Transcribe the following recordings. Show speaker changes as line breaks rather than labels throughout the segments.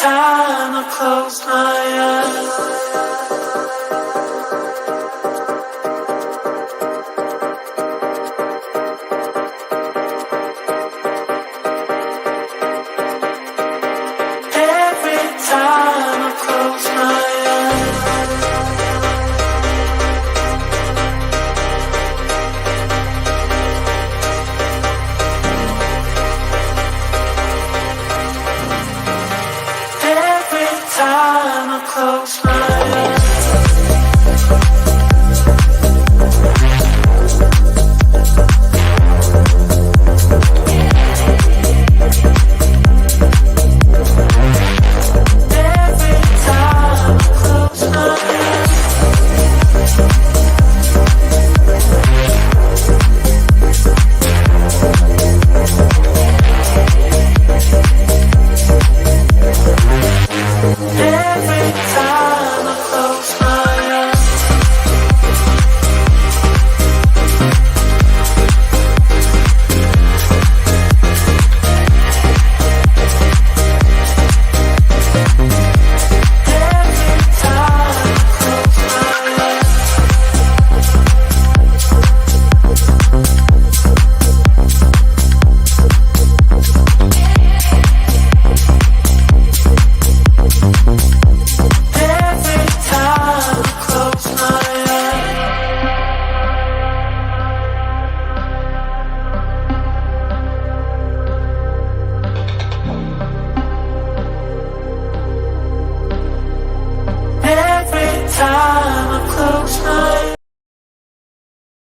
time I close my eyes.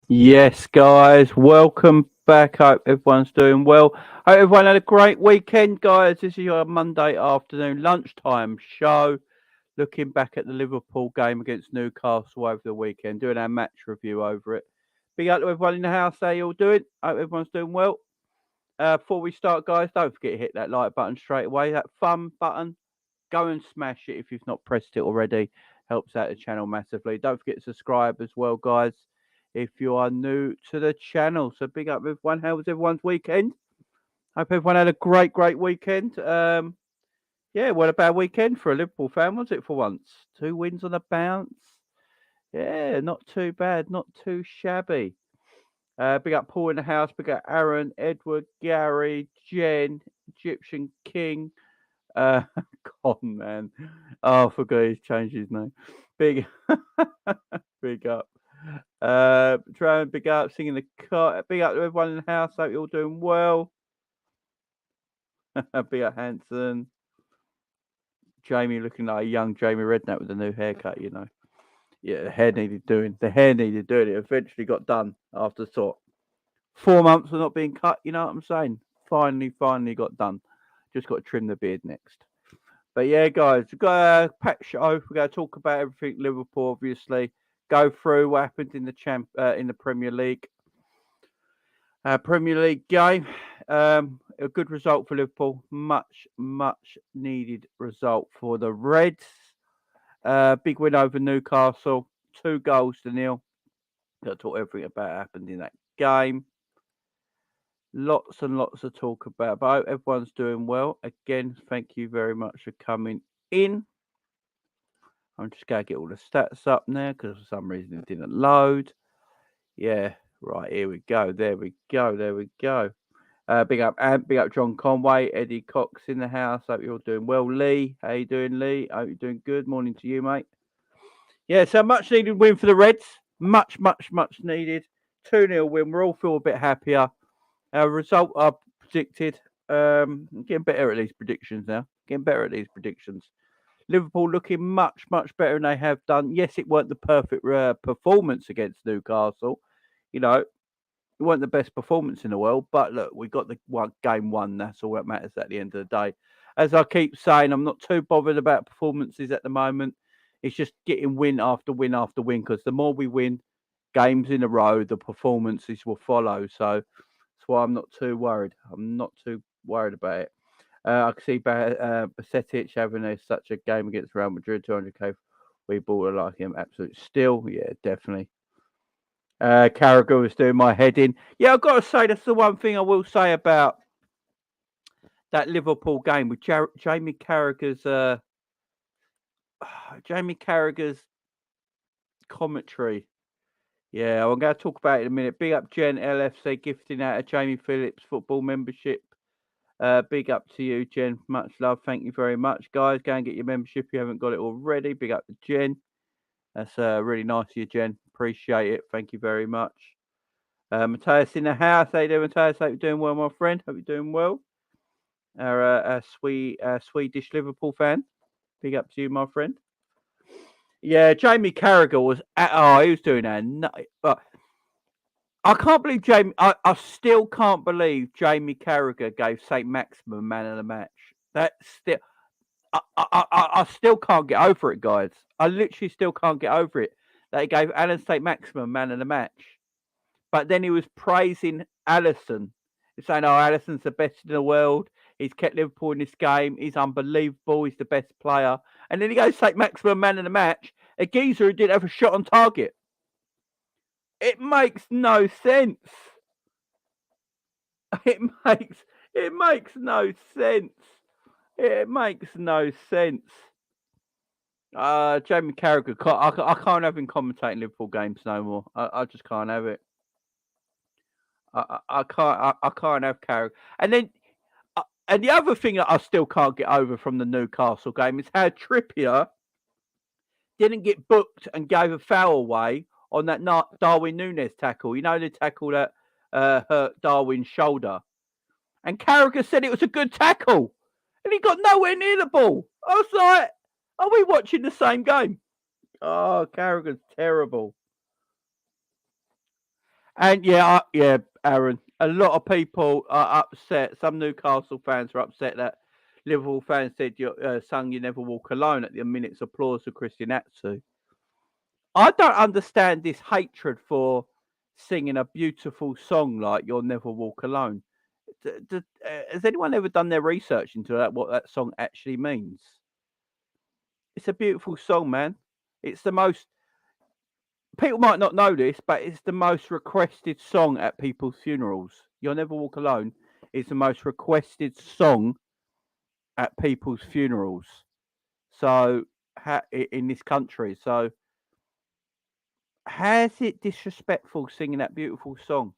Yes, guys, welcome back. Hope everyone's doing well. Hope everyone had a great weekend, guys. This is your Monday afternoon lunchtime show. Looking back at the Liverpool game against Newcastle over the weekend, doing our match review over it. Big up to everyone in the house. How you all doing? Hope everyone's doing well. Before we start, guys, don't forget to hit that like button straight away. That thumb button, go and smash it if you've not pressed it already. Helps out the channel massively. Don't forget to subscribe as well, guys, if you are new to the channel. So big up everyone. How was everyone's weekend? Hope everyone had a great weekend. Yeah, what a bad weekend for a Liverpool fan, was it, for once? 2 wins on a bounce. Yeah, not too bad, not too shabby. Big up Paul in the house, big up Aaron, Edward, Gary, Jen, Egyptian King. Con man. Oh, I forgot he's changed his name. Big big up. Trying big up, singing the car. Big up to everyone in the house. Hope you're all doing well. Big up Hanson. Jamie looking like a young Jamie Redknapp with a new haircut, you know. Yeah, the hair needed doing. The hair needed doing. It eventually got done after sort 4 months of not being cut, you know what I'm saying? Finally got done. Just got to trim the beard next. But yeah, guys, we've got a packed show. We're going to talk about everything Liverpool, obviously. Go through what happened in the Premier League. Premier League game. A good result for Liverpool. Much needed result for the Reds. Big win over Newcastle. 2-0. Got to talk everything about what happened in that game. Lots and lots to talk about. But I hope everyone's doing well. Again, thank you very much for coming in. I'm just going to get all the stats up now because for some reason it didn't load. Yeah, right, here we go. There we go. Big up John Conway, Eddie Cox in the house. Hope you're all doing well. Lee, how you doing, Lee? Hope you're doing good. Morning to you, mate. Yeah, so much needed win for the Reds. Much needed. 2-0 win. We're all feel a bit happier. Our result are predicted. Getting better at these predictions now. Liverpool looking much better than they have done. Yes, it weren't the perfect performance against Newcastle. You know, it weren't the best performance in the world. But look, we got the game won. That's all that matters at the end of the day. As I keep saying, I'm not too bothered about performances at the moment. It's just getting win after win after win. Because the more we win games in a row, the performances will follow. So that's why I'm not too worried. About it. I can see Basetic having such a game against Real Madrid, 200k. We bought it like him, absolute steal. Yeah, definitely. Carragher was doing my head in. Yeah, I've got to say, that's the one thing I will say about that Liverpool game with Jamie Carragher's commentary. Yeah, I'm going to talk about it in a minute. Big up Jen LFC gifting out a Jamie Phillips football membership. Big up to you, Jen. Much love. Thank you very much, guys. Go and get your membership if you haven't got it already. Big up to Jen. That's really nice of you, Jen. Appreciate it. Thank you very much. Matthias in the house. How you doing, Matthias? Hope you're doing well, my friend. Hope you're doing well. Our Swedish Liverpool fan. Big up to you, my friend. Yeah, Jamie Carragher was he was doing that. I can't believe Jamie. I still can't believe Jamie Carragher gave St. Maximin man of the match. That's still. I still can't get over it, guys. I literally still can't get over it that he gave Alan St. Maximin man of the match. But then he was praising Alisson. He's saying, "Oh, Alisson's the best in the world. He's kept Liverpool in this game. He's unbelievable. He's the best player." And then he goes St. Maximin man of the match. A geezer who didn't have a shot on target. It makes no sense. It makes no sense. It makes no sense. Jamie Carragher, I can't have him commentating Liverpool games no more. I just can't have it. I can't have Carragher. And then, and the other thing that I still can't get over from the Newcastle game is how Trippier didn't get booked and gave a foul away on that Darwin Nunez tackle. You know, the tackle that hurt Darwin's shoulder. And Carragher said it was a good tackle. And he got nowhere near the ball. I was like, are we watching the same game? Oh, Carragher's terrible. And yeah, Aaron, a lot of people are upset. Some Newcastle fans are upset that Liverpool fans said, "Son, you never walk alone" at the minute's applause for Christian Atsu. I don't understand this hatred for singing a beautiful song like "You'll Never Walk Alone." Has anyone ever done their research into that? What that song actually means? It's a beautiful song, man. It's the most. People might not know this, but it's the most requested song at people's funerals. "You'll Never Walk Alone" is the most requested song at people's funerals. So in this country, so how is it disrespectful singing that beautiful song?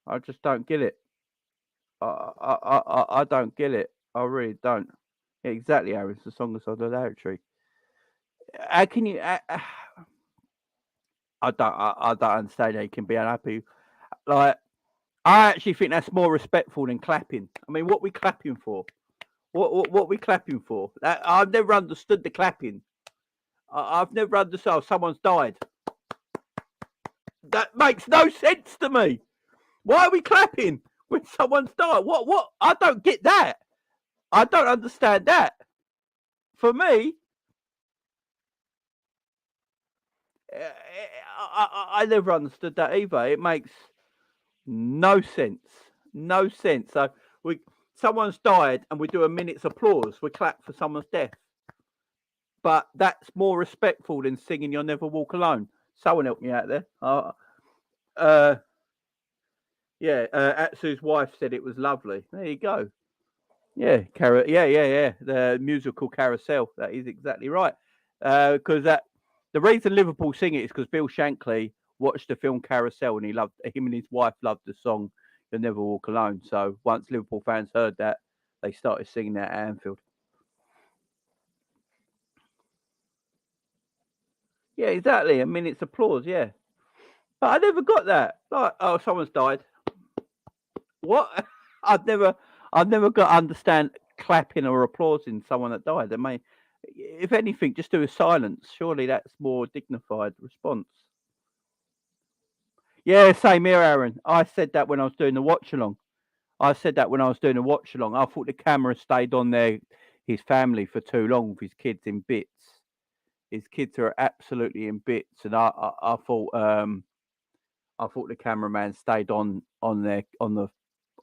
I just don't get it. I don't get it. I really don't. Yeah, exactly, Aaron. It's the song of solidarity. How can you? I don't understand how you can be unhappy. Like, I actually think that's more respectful than clapping. I mean, what we clapping for? What we clapping for? I've never understood the clapping. I've never understood. Oh, someone's died. That makes no sense to me. Why are we clapping when someone's died? What? I don't get that. I don't understand that. For me, I never understood that either. It makes no sense. No sense. So someone's died and we do a minute's applause. We clap for someone's death. But that's more respectful than singing "You'll Never Walk Alone." Someone help me out there. Atsu's wife said it was lovely. There you go. Yeah, the musical Carousel. That is exactly right. Because the reason Liverpool sing it is because Bill Shankly watched the film Carousel and him and his wife loved the song "You'll Never Walk Alone." So once Liverpool fans heard that, they started singing that at Anfield. Yeah, exactly. A minute's applause. Yeah, but I never got that. Like, oh, someone's died. What? I've never got to understand clapping or applauding someone that died. I mean, if anything, just do a silence. Surely that's more dignified response. Yeah, same here, Aaron. I said that when I was doing the watch along. I thought the camera stayed on his family for too long with his kids in bits. His kids are absolutely in bits, and I thought the cameraman stayed on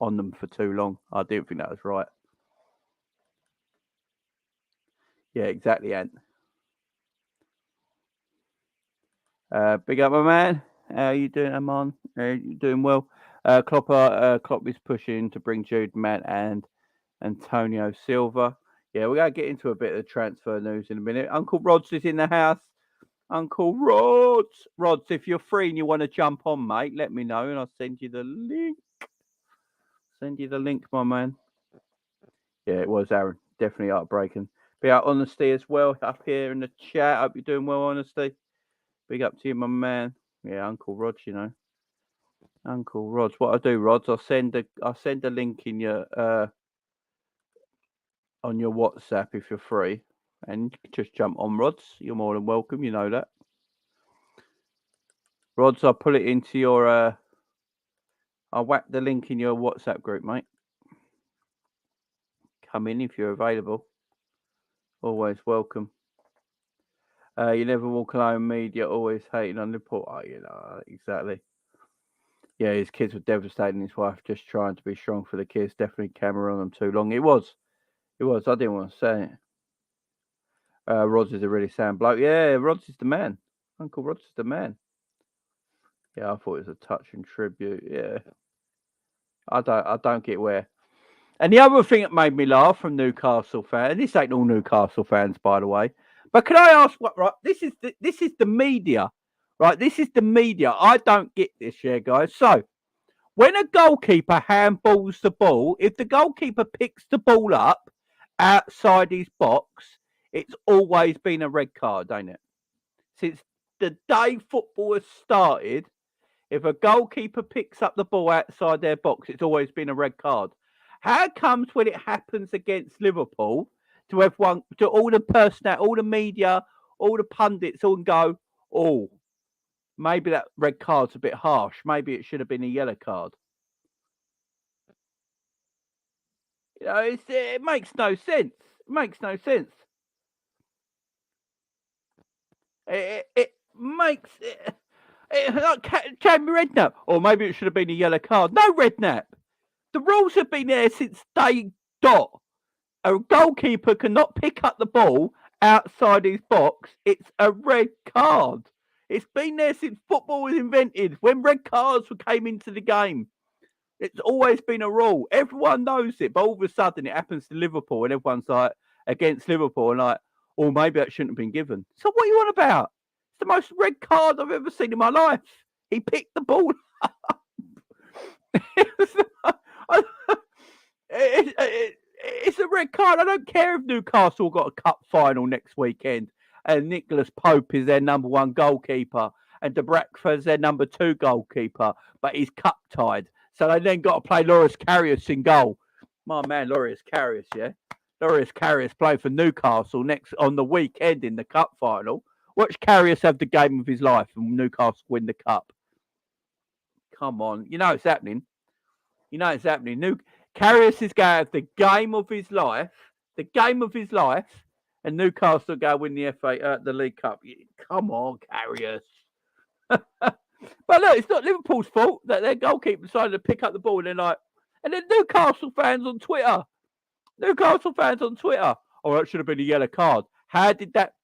them for too long. I didn't think that was right. Yeah, exactly, Ant. Big up, my man. How you doing, Amon? You doing well? Klopp is pushing to bring Jude, Matt, and Antonio Silva. Yeah, we're going to get into a bit of the transfer news in a minute. Uncle Rods is in the house. Uncle Rods. Rods, if you're free and you want to jump on, mate, let me know and I'll send you the link. Send you the link, my man. Yeah, it was, Aaron. Definitely heartbreaking. Be out Honesty as well up here in the chat. Hope you're doing well, Honesty. Big up to you, my man. Yeah, Uncle Rods, you know. Uncle Rods. What I do, Rods, I'll send a link in your on your WhatsApp if you're free. And you can just jump on, Rods. You're more than welcome, you know that. Rods, I'll put it into your I'll whack the link in your WhatsApp group, mate. Come in if you're available. Always welcome. You never walk alone, media always hating on Liverpool. Oh, you know, exactly. Yeah, his kids were devastating. His wife just trying to be strong for the kids. Definitely camera on them too long. It was. I didn't want to say it. Rods is a really sound bloke. Yeah, Rods is the man. Uncle Rods is the man. Yeah, I thought it was a touching tribute. Yeah. I don't get where. And the other thing that made me laugh from Newcastle fans, this ain't all Newcastle fans, by the way. But can I ask what? Right, this is the media, right? This is the media. I don't get this, yeah, guys. So when a goalkeeper handballs the ball, if the goalkeeper picks the ball up outside his box, it's always been a red card, ain't it? Since the day football has started, if a goalkeeper picks up the ball outside their box, it's always been a red card. How comes when it happens against Liverpool, to everyone, to all the personnel, all the media, all the pundits, all go, oh, maybe that red card's a bit harsh. Maybe it should have been a yellow card. You know, it makes no sense. It makes no sense. It makes like Jamie Redknapp, or maybe it should have been a yellow card. No, Redknapp. The rules have been there since day dot. A goalkeeper cannot pick up the ball outside his box. It's a red card. It's been there since football was invented. When red cards came into the game, it's always been a rule. Everyone knows it, but all of a sudden it happens to Liverpool, and everyone's like against Liverpool, and like, oh, maybe that shouldn't have been given. So what are you on about? It's the most red card I've ever seen in my life. He picked the ball up. It's a red card. I don't care if Newcastle got a cup final next weekend and Nicholas Pope is their number one goalkeeper and De Bradford's their number two goalkeeper, but he's cup tied. So they then got to play Loris Karius in goal. My man, Loris Karius, yeah? Loris Karius played for Newcastle next on the weekend in the cup final. Watch Karius have the game of his life and Newcastle win the cup. Come on. You know it's happening. Karius is going to have the game of his life, and Newcastle go win the League Cup. Come on, Karius. But look, it's not Liverpool's fault that their goalkeeper decided to pick up the ball and then Newcastle fans on Twitter. Oh, that should have been a yellow card. How did that?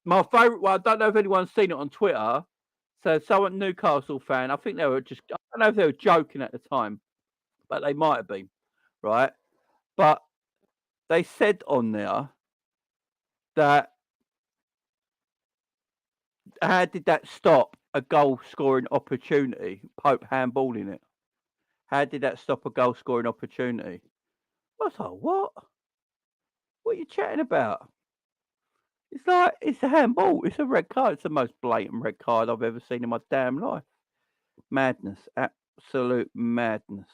My favourite one, I don't know if anyone's seen it on Twitter. So someone Newcastle fan, I think they were I don't know if they were joking at the time, but they might have been, right? But they said on there that how did that stop a goal scoring opportunity? Pope handballing it. How did that stop a goal scoring opportunity? I was like, what? What are you chatting about? It's like, it's a handball. It's a red card. It's the most blatant red card I've ever seen in my damn life. Madness. Absolute madness.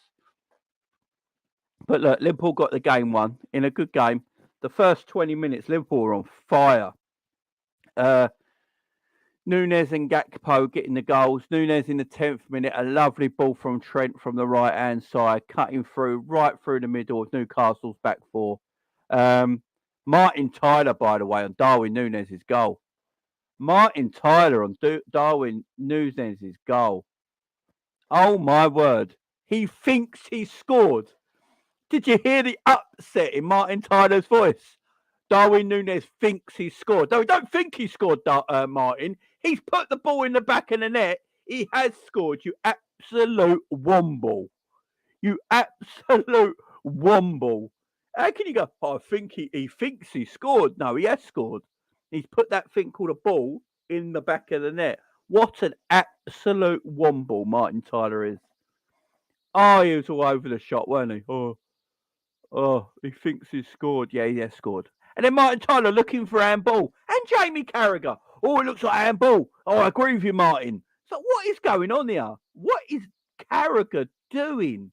But look, Liverpool got the game won in a good game. The first 20 minutes, Liverpool were on fire. Nunez and Gakpo getting the goals. Nunez in the 10th minute, a lovely ball from Trent from the right-hand side, cutting through, right through the middle of Newcastle's back four. Martin Tyler, by the way, on Darwin Nunez's goal. Martin Tyler on Darwin Nunez's goal. Oh, my word. He thinks he scored. Did you hear the upset in Martin Tyler's voice? Darwin Nunez thinks he scored. No, he don't think he scored, Martin. He's put the ball in the back of the net. He has scored, you absolute womble. You absolute womble. How can you go, I think he thinks he scored? No, he has scored. He's put that thing called a ball in the back of the net. What an absolute womble Martin Tyler is. Oh, he was all over the shot, weren't he? Oh, he thinks he's scored. Yeah, he has scored. And then Martin Tyler looking for handball. And Jamie Carragher. Oh, it looks like handball. Oh, I agree with you, Martin. So what is going on here? What is Carragher doing?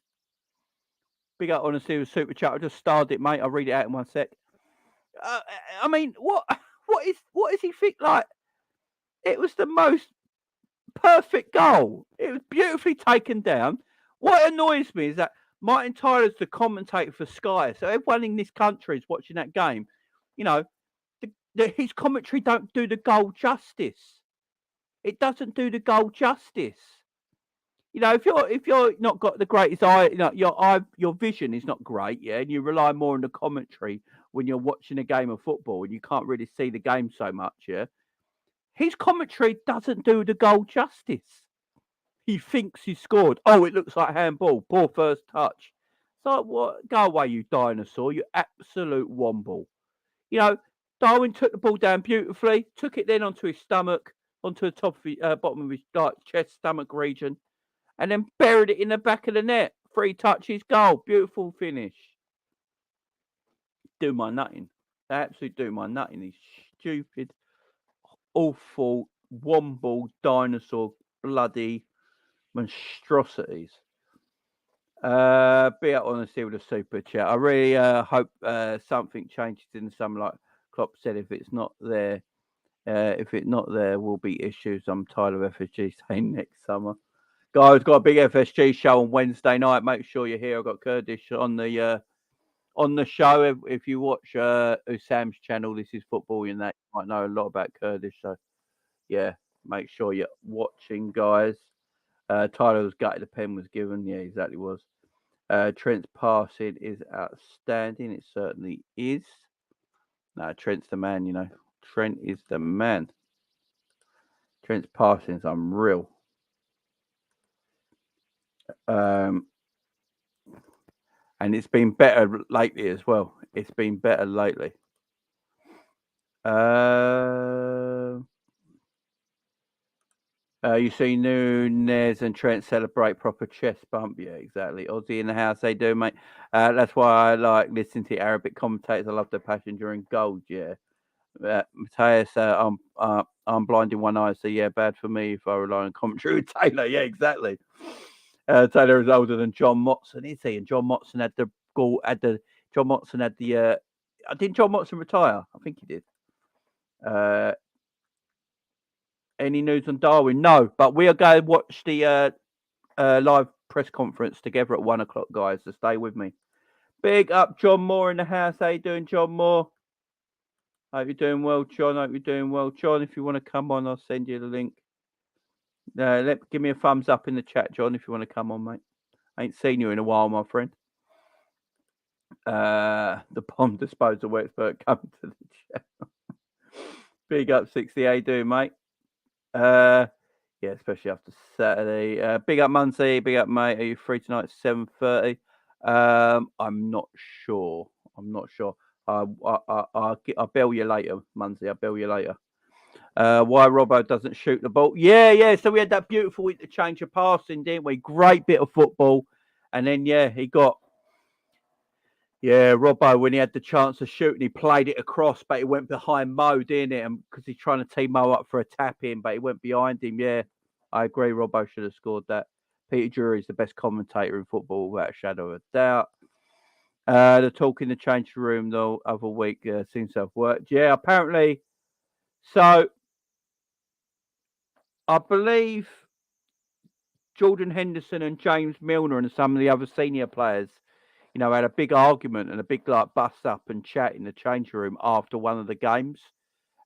Big up on the series super chat. I just starred it, mate. I'll read it out in 1 sec. I mean, what is he think like? It was the most perfect goal. It was beautifully taken down. What annoys me is that Martin Tyler's the commentator for Sky, so everyone in this country is watching that game. You know, his commentary don't do the goal justice. It doesn't do the goal justice. You know, if you're not got the greatest eye, you know, your vision is not great, yeah, and you rely more on the commentary when you're watching a game of football and you can't really see the game so much, yeah. His commentary doesn't do the goal justice. He thinks he scored. Oh, it looks like handball. Poor first touch. So what? Go away, you dinosaur! You absolute womble. You know, Darwin took the ball down beautifully. Took it then onto his stomach, onto the top of his, bottom of his chest, stomach region, and then buried it in the back of the net. 3 touches, goal. Beautiful finish. Do my nutting. They absolutely do my nutting. These stupid, awful, womble, dinosaur, bloody monstrosities. Be out on the seal with a super chat. I really hope something changes in the summer, like Klopp said. If it's not there, will be issues. I'm tired of FSG saying next summer. Guys, got a big FSG show on Wednesday night. Make sure you're here. I've got Kurdish on the show. If you watch Usam's channel, This Is Football, and that you might know a lot about Kurdish. So yeah, make sure you're watching, guys. Tyler was gutted. The pen was given. Yeah, exactly was. Trent's passing is outstanding. It certainly is. No, Trent's the man, you know. Trent is the man. Trent's passing is unreal. And it's been better lately as well. It's been better lately. You see Nunez and Trent celebrate proper chest bump. Yeah, exactly. Aussie in the house, they do, mate. That's why I like listening to Arabic commentators. I love their passion during goals. Yeah. Matthias, I'm blind in one eye, so yeah, bad for me if I rely on commentary with Taylor. Yeah, exactly. Taylor is older than John Motson, is he? And John Motson had the goal. John Motson had the. Didn't John Motson retire? I think he did. Any news on Darwin? No, but we are going to watch the live press conference together at 1 o'clock, guys. So stay with me. Big up, John Moore in the house. How you doing, John Moore? Hope you're doing well, John. Hope you're doing well, John. If you want to come on, I'll send you the link. Give me a thumbs up in the chat, John, if you want to come on, mate. I ain't seen you in a while, my friend. The bomb disposal expert coming to the chat. Big up 60. How you doing, mate? Yeah, especially after Saturday. Big up Muncie. Big up, mate. Are you free tonight at 7:30? I'm not sure. I'll bill you later, Muncie. I'll bill you later. Why Robbo doesn't shoot the ball? Yeah. So we had that beautiful interchange of passing, didn't we? Great bit of football. And then, he got... Yeah, Robbo, when he had the chance to shoot, and he played it across, but he went behind Mo, didn't it? And because he's trying to tee Mo up for a tap-in, but he went behind him. Yeah, I agree. Robbo should have scored that. Peter Drury is the best commentator in football, without a shadow of a doubt. The talk in the change room, the other week, seems to have worked. Yeah, apparently. So, I believe Jordan Henderson and James Milner and some of the other senior players, had a big argument and a big bust up and chat in the change room after one of the games.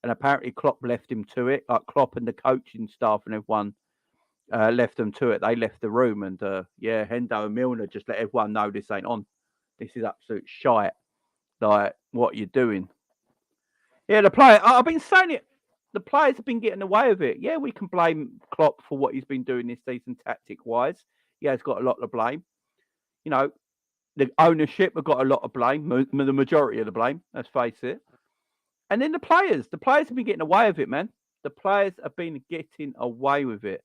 And apparently Klopp left him to it. Like Klopp and the coaching staff and everyone left them to it. They left the room and Hendo and Milner just let everyone know this ain't on. This is absolute shite. Like, what you're doing. Yeah, the player, I've been saying it. The players have been getting away with it. Yeah, we can blame Klopp for what he's been doing this season tactic-wise. He has got a lot to blame. the ownership have got a lot of blame, the majority of the blame. Let's face it. And then the players have been getting away with it, man. The players have been getting away with it,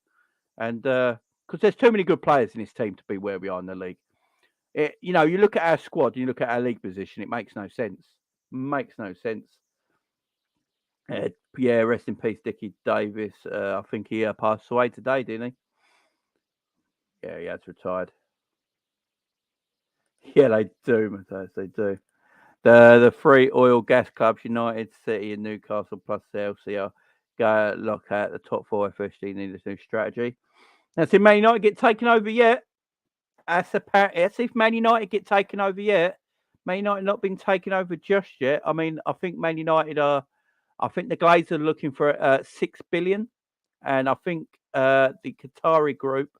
and because there's too many good players in this team to be where we are in the league. You look at our squad, you look at our league position, it makes no sense. Makes no sense. Yeah, rest in peace, Dickie Davis. I think he passed away today, didn't he? Yeah, he has retired. Yeah, they do, Matthias, they do. The three oil gas clubs, United, City, and Newcastle, plus Chelsea, are go lock out the top four. FSG need a new strategy. Now, see, Man United get taken over yet? That's if Man United get taken over yet. Man United not been taken over just yet. I mean, I think Man United are. I think the Glazers are looking for 6 billion, and I think the Qatari group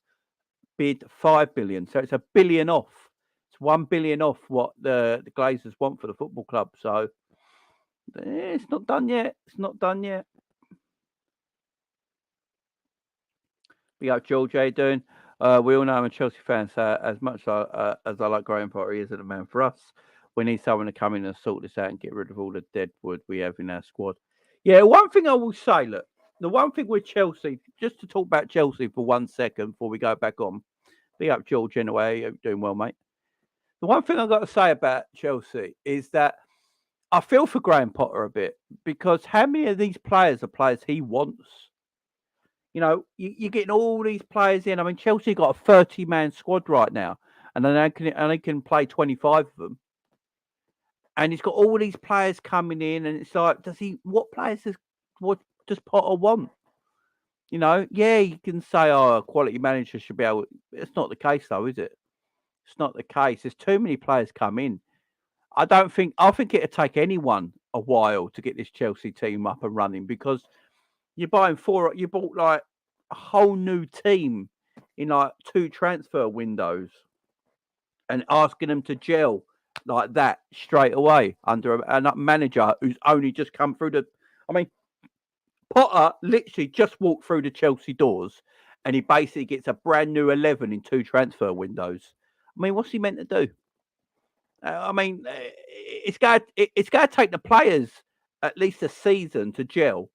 bid 5 billion. So it's $1 billion off. It's 1 billion off what the Glazers want for the football club. So it's not done yet. It's not done yet. We got George, how you doing? We all know I'm a Chelsea fan, so as much as I like Graham Potter, he isn't a man for us. We need someone to come in and sort this out and get rid of all the dead wood we have in our squad. Yeah, one thing I will say, look, the one thing with Chelsea, just to talk about Chelsea for 1 second before we go back on. Be up, George, anyway. You're doing well, mate. The one thing I've got to say about Chelsea is that I feel for Graham Potter a bit, because how many of these players are players he wants? You're getting all these players in. I mean, Chelsea got a 30-man squad right now, and then they can play 25 of them. And he's got all these players coming in, and it's like, what does Potter want? Yeah, you can say, a quality manager should be able. It's not the case, though, is it? It's not the case. There's too many players come in. I think it'd take anyone a while to get this Chelsea team up and running, because you bought like a whole new team in like 2 transfer windows, and asking them to gel like that straight away under a manager who's only just come through I mean, Potter literally just walked through the Chelsea doors, and he basically gets a brand new 11 in 2 transfer windows. I mean, what's he meant to do? It's going to take the players at least a season to gel.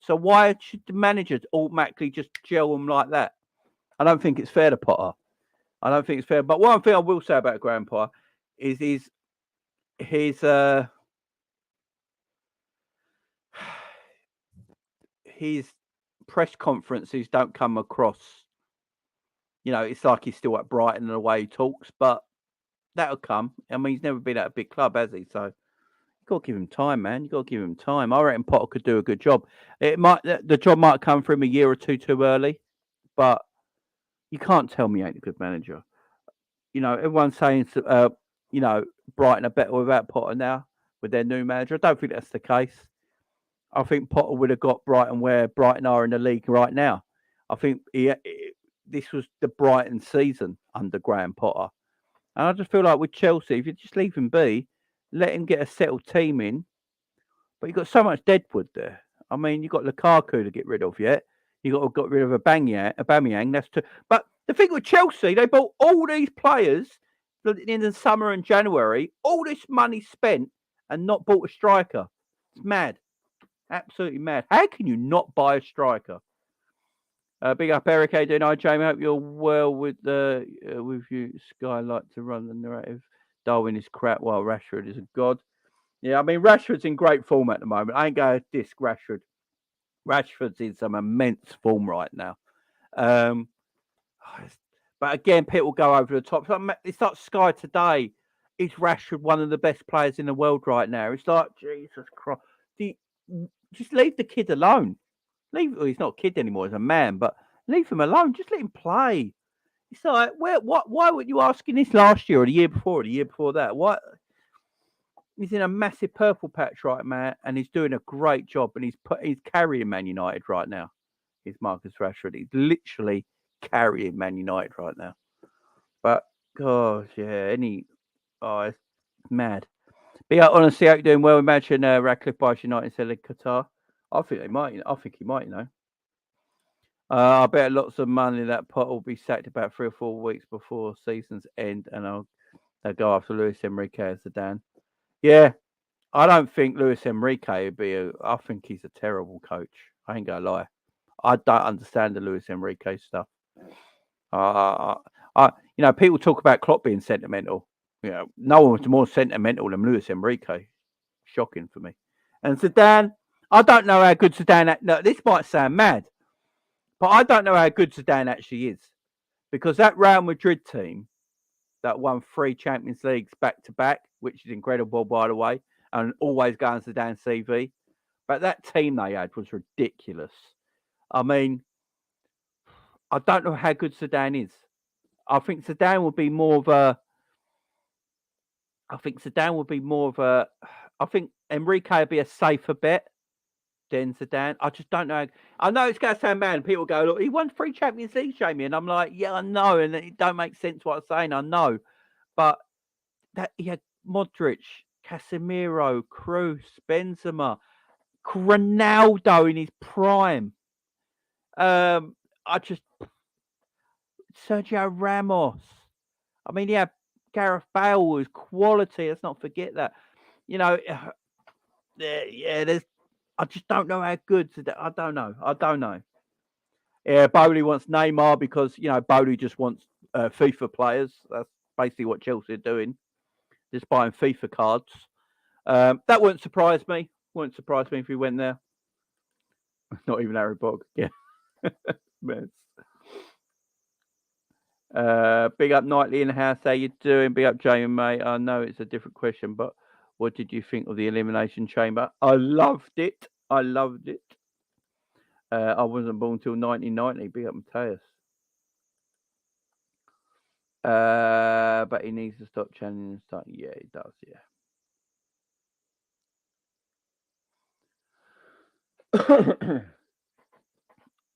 So why should the managers automatically just gel them like that? I don't think it's fair to Potter. I don't think it's fair. But one thing I will say about Graham Potter is his press conferences don't come across. It's like he's still at Brighton in the way he talks, but that'll come. I mean, he's never been at a big club, has he? So you got to give him time, man. You got to give him time. I reckon Potter could do a good job. The job might come for him a year or two too early, but you can't tell me he ain't a good manager. Everyone's saying, Brighton are better without Potter now with their new manager. I don't think that's the case. I think Potter would have got Brighton where Brighton are in the league right now. I think this was the Brighton season under Graham Potter. And I just feel like with Chelsea, if you just leave him be, let him get a settled team in. But you've got so much deadwood there. I mean, you've got Lukaku to get rid of yet. You've got rid of Aubameyang. That's two. But the thing with Chelsea, they bought all these players in the summer and January, all this money spent, and not bought a striker. It's mad. Absolutely mad. How can you not buy a striker? Big up, Eric. How you doing? Hi, Jamie. Hope you're well with you. Sky like to run the narrative. Darwin is crap while Rashford is a god. Yeah, I mean, Rashford's in great form at the moment. I ain't going to disc Rashford. Rashford's in some immense form right now. But again, people go over the top. It's like Sky today. Is Rashford one of the best players in the world right now? It's like, Jesus Christ. Just leave the kid alone. He's not a kid anymore, he's a man, but leave him alone. Just let him play. It's like, why weren't you asking this last year or the year before or the year before that? What? He's in a massive purple patch right, man, and he's doing a great job, and he's carrying Man United right now. He's Marcus Rashford. He's literally carrying Man United right now. But gosh, yeah, it's mad. But yeah, honestly, I hope you're doing well. Imagine Radcliffe buys United instead of Qatar. I think they might. I think he might. I bet lots of money that Potter will be sacked about 3 or 4 weeks before season's end, and They go after Luis Enrique as Zidane. Yeah, I don't think Luis Enrique would be I think he's a terrible coach. I ain't gonna lie. I don't understand the Luis Enrique stuff. People talk about Klopp being sentimental. No one was more sentimental than Luis Enrique. Shocking for me. And Zidane, I don't know how good Zidane. No, this might sound mad, but I don't know how good Zidane actually is, because that Real Madrid team that won 3 Champions Leagues back to back, which is incredible, by the way, and always going Zidane CV. But that team they had was ridiculous. I mean, I don't know how good Zidane is. I think Zidane would be more of a. I think Zidane would be more of a. I think Enrique would be a safer bet than Zidane. I just don't know. I know it's going to sound bad. People go, look, he won 3 Champions Leagues, Jamie, and I'm like, yeah, I know, and it don't make sense what I'm saying. I know, but that he had Modric, Casemiro, Kroos, Benzema, Ronaldo in his prime. I just Sergio Ramos. I mean, yeah, Gareth Bale was quality. Let's not forget that. There's. I just don't know how good. I don't know. Yeah, Bowley wants Neymar because Bowley just wants FIFA players. That's basically what Chelsea are doing, just buying FIFA cards. That wouldn't surprise me. Wouldn't surprise me if he went there. Not even Harry Bog. Yeah. Big up Nightly in the house. How you doing? Big up Jamie, mate. I know it's a different question, but what did you think of the Elimination Chamber? I loved it. I wasn't born till 1990. Big up Mateus. But he needs to stop challenging and stuff. Yeah, he does.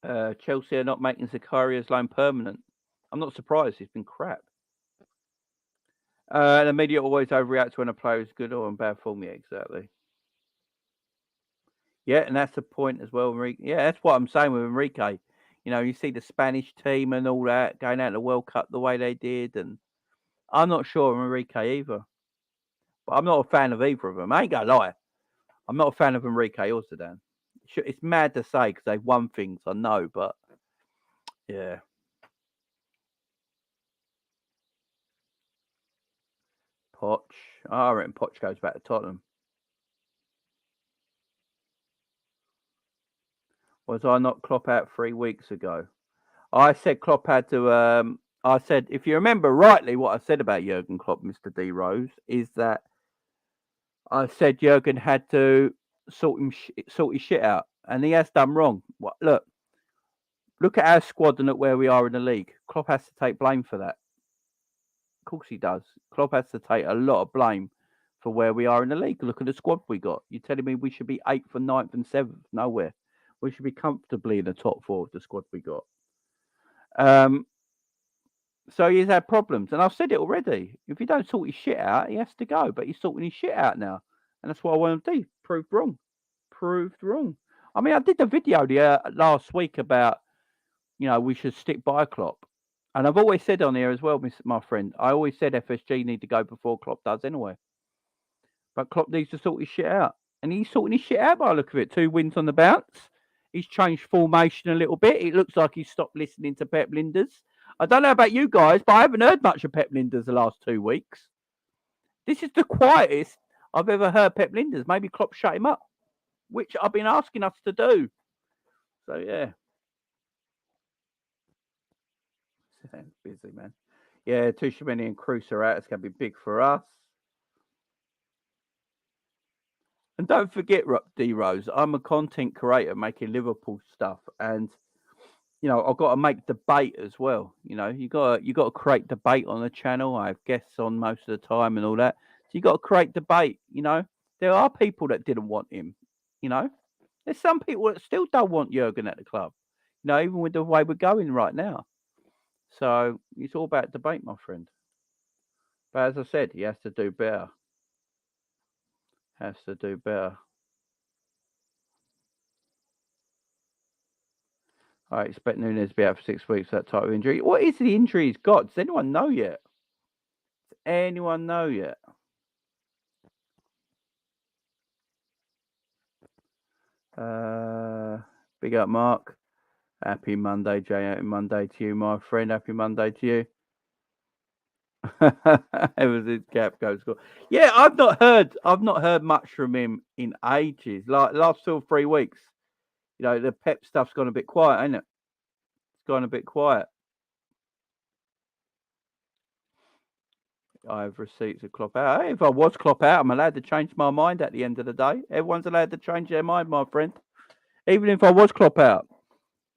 Yeah. Chelsea are not making Zakaria's loan permanent. I'm not surprised. He's been crap. The media always overreacts when a player is good or in bad form. Yeah, exactly. Yeah, and that's the point as well, Enrique. Yeah, that's what I'm saying with Enrique. You see the Spanish team and all that going out in the World Cup the way they did, and I'm not sure of Enrique either. But I'm not a fan of either of them. I ain't gonna lie. I'm not a fan of Enrique or Zidane. It's mad to say because they've won things, I know, but yeah. Poch. I reckon Poch goes back to Tottenham. Was I not Klopp out 3 weeks ago? I said Klopp had to. I said, if you remember rightly, what I said about Jurgen Klopp, Mr. D Rose, is that I said Jurgen had to sort his shit out, and he has done wrong. Look at our squad and at where we are in the league. Klopp has to take blame for that. Of course he does. Klopp has to take a lot of blame for where we are in the league. Look at the squad we got. You're telling me we should be 8th and 9th and 7th? Nowhere. We should be comfortably in the top 4 of the squad we got. So he's had problems, and I've said it already. If he don't sort his shit out, he has to go. But he's sorting his shit out now, and that's what I want to do. Proved wrong. I mean, I did the video last week about we should stick by Klopp, and I've always said on here as well, my friend. I always said FSG need to go before Klopp does anyway. But Klopp needs to sort his shit out, and he's sorting his shit out by the look of it. 2 wins on the bounce. He's changed formation a little bit. It looks like he's stopped listening to Pep Linders. I don't know about you guys, but I haven't heard much of Pep Linders the last 2 weeks. This is the quietest I've ever heard Pep Linders. Maybe Klopp shut him up, which I've been asking us to do. So, yeah. Busy, man. Yeah, Tuchemani and Kroos are out. It's going to be big for us. And don't forget, D Rose, I'm a content creator making Liverpool stuff, and I've got to make debate as well. You got to create debate on the channel. I have guests on most of the time and all that. So you got to create debate. There are people that didn't want him. There's some people that still don't want Jurgen at the club. Even with the way we're going right now. So it's all about debate, my friend. But as I said, he has to do better. I expect Nunez to be out for 6 weeks, that type of injury. What is the injury he's got? Does anyone know yet? anyone know yet? Big up, Mark. Happy Monday, Jay. Happy Monday to you, my friend. Happy Monday to you. It was his Gakpo score. Yeah, I've not heard much from him in ages. Like last 2 or 3 weeks. You know, the Pep stuff's gone a bit quiet, ain't it? It's gone a bit quiet. I have receipts of Klopp out. Hey, if I was Klopp out, I'm allowed to change my mind at the end of the day. Everyone's allowed to change their mind, my friend. Even if I was Klopp out.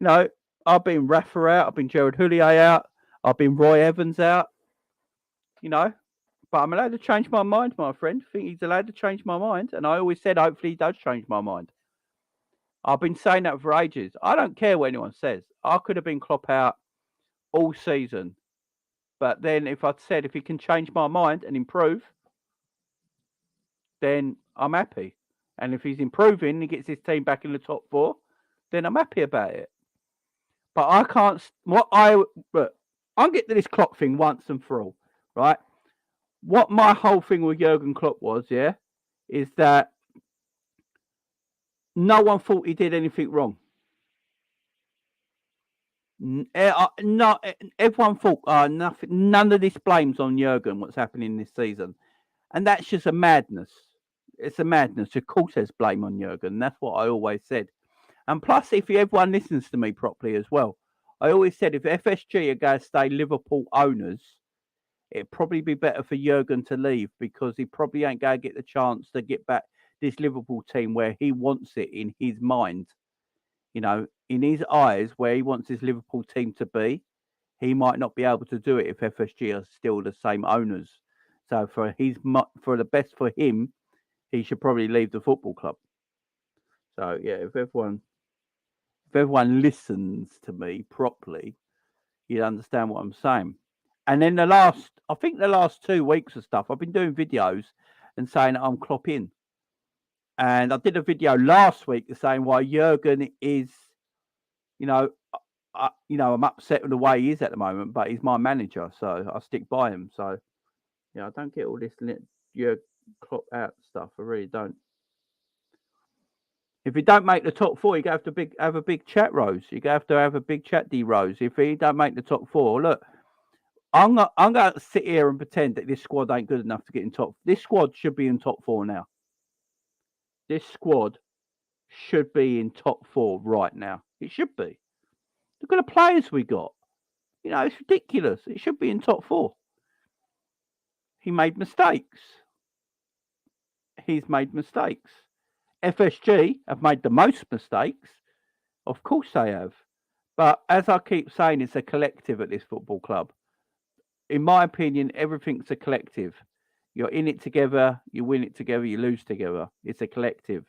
You know, I've been Rafa out. I've been Gerard Houllier out. I've been Roy Evans out. You know, but I'm allowed to change my mind, my friend. I think he's allowed to change my mind. And I always said, hopefully, he does change my mind. I've been saying that for ages. I don't care what anyone says. I could have been Klopp out all season. But then if I'd said, if he can change my mind and improve, then I'm happy. And if he's improving and he gets his team back in the top 4, then I'm happy about it. But I can't. I'll get to this Klopp thing once and for all, right? What my whole thing with Jurgen Klopp was, is that no one thought he did anything wrong. No, everyone thought nothing. None of this blames on Jurgen. What's happening this season, and that's just a madness. It's a madness. Of course, there's blame on Jurgen. That's what I always said. And plus, if everyone listens to me properly as well, I always said if FSG are going to stay Liverpool owners, it'd probably be better for Jurgen to leave because he probably ain't going to get the chance to get back this Liverpool team where he wants it in his mind. You know, in his eyes, where he wants his Liverpool team to be, he might not be able to do it if FSG are still the same owners. So for the best for him, he should probably leave the football club. So yeah, if everyone listens to me properly, you'd understand what I'm saying. And then the last 2 weeks of stuff, I've been doing videos and saying that I'm Klopp in. And I did a video last week saying why Jurgen is, I'm upset with the way he is at the moment, but he's my manager, so I stick by him. So, I don't get all this Jurgen Klopp out stuff. I really don't. If he don't make the top 4, you have to have a big chat, Rose. You have to have a big chat, D Rose. If he don't make the top 4, look, I'm going to sit here and pretend that this squad ain't good enough to get in top. This squad should be in top 4 now. This squad should be in top 4 right now. It should be. Look at the players we got. It's ridiculous. It should be in top 4. He made mistakes. He's made mistakes. FSG have made the most mistakes. Of course they have. But as I keep saying, it's a collective at this football club. In my opinion, everything's a collective. You're in it together, you win it together, you lose together. It's a collective.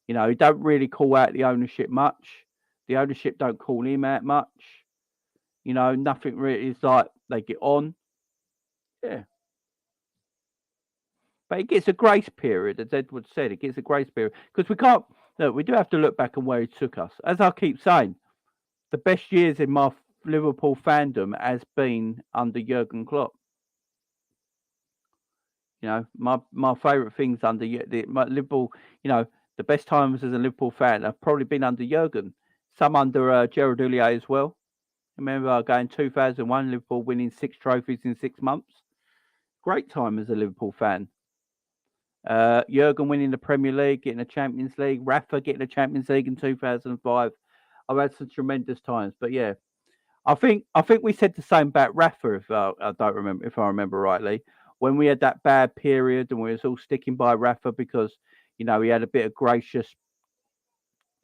You don't really call out the ownership much. The ownership don't call him out much. Nothing really is like they get on. Yeah. But it gets a grace period, as Edward said. It gets a grace period. Because we do have to look back on where he took us. As I keep saying, the best years in my Liverpool fandom has been under Jurgen Klopp. My favourite things under my Liverpool, the best times as a Liverpool fan have probably been under Jurgen. Some under Gerard Houllier as well. Remember going 2001, Liverpool winning 6 trophies in 6 months. Great time as a Liverpool fan. Jurgen winning the Premier League, getting the Champions League. Rafa getting the Champions League in 2005. I've had some tremendous times, but yeah, I think we said the same about Rafa. If I remember rightly, when we had that bad period and we was all sticking by Rafa because he had a bit of gracious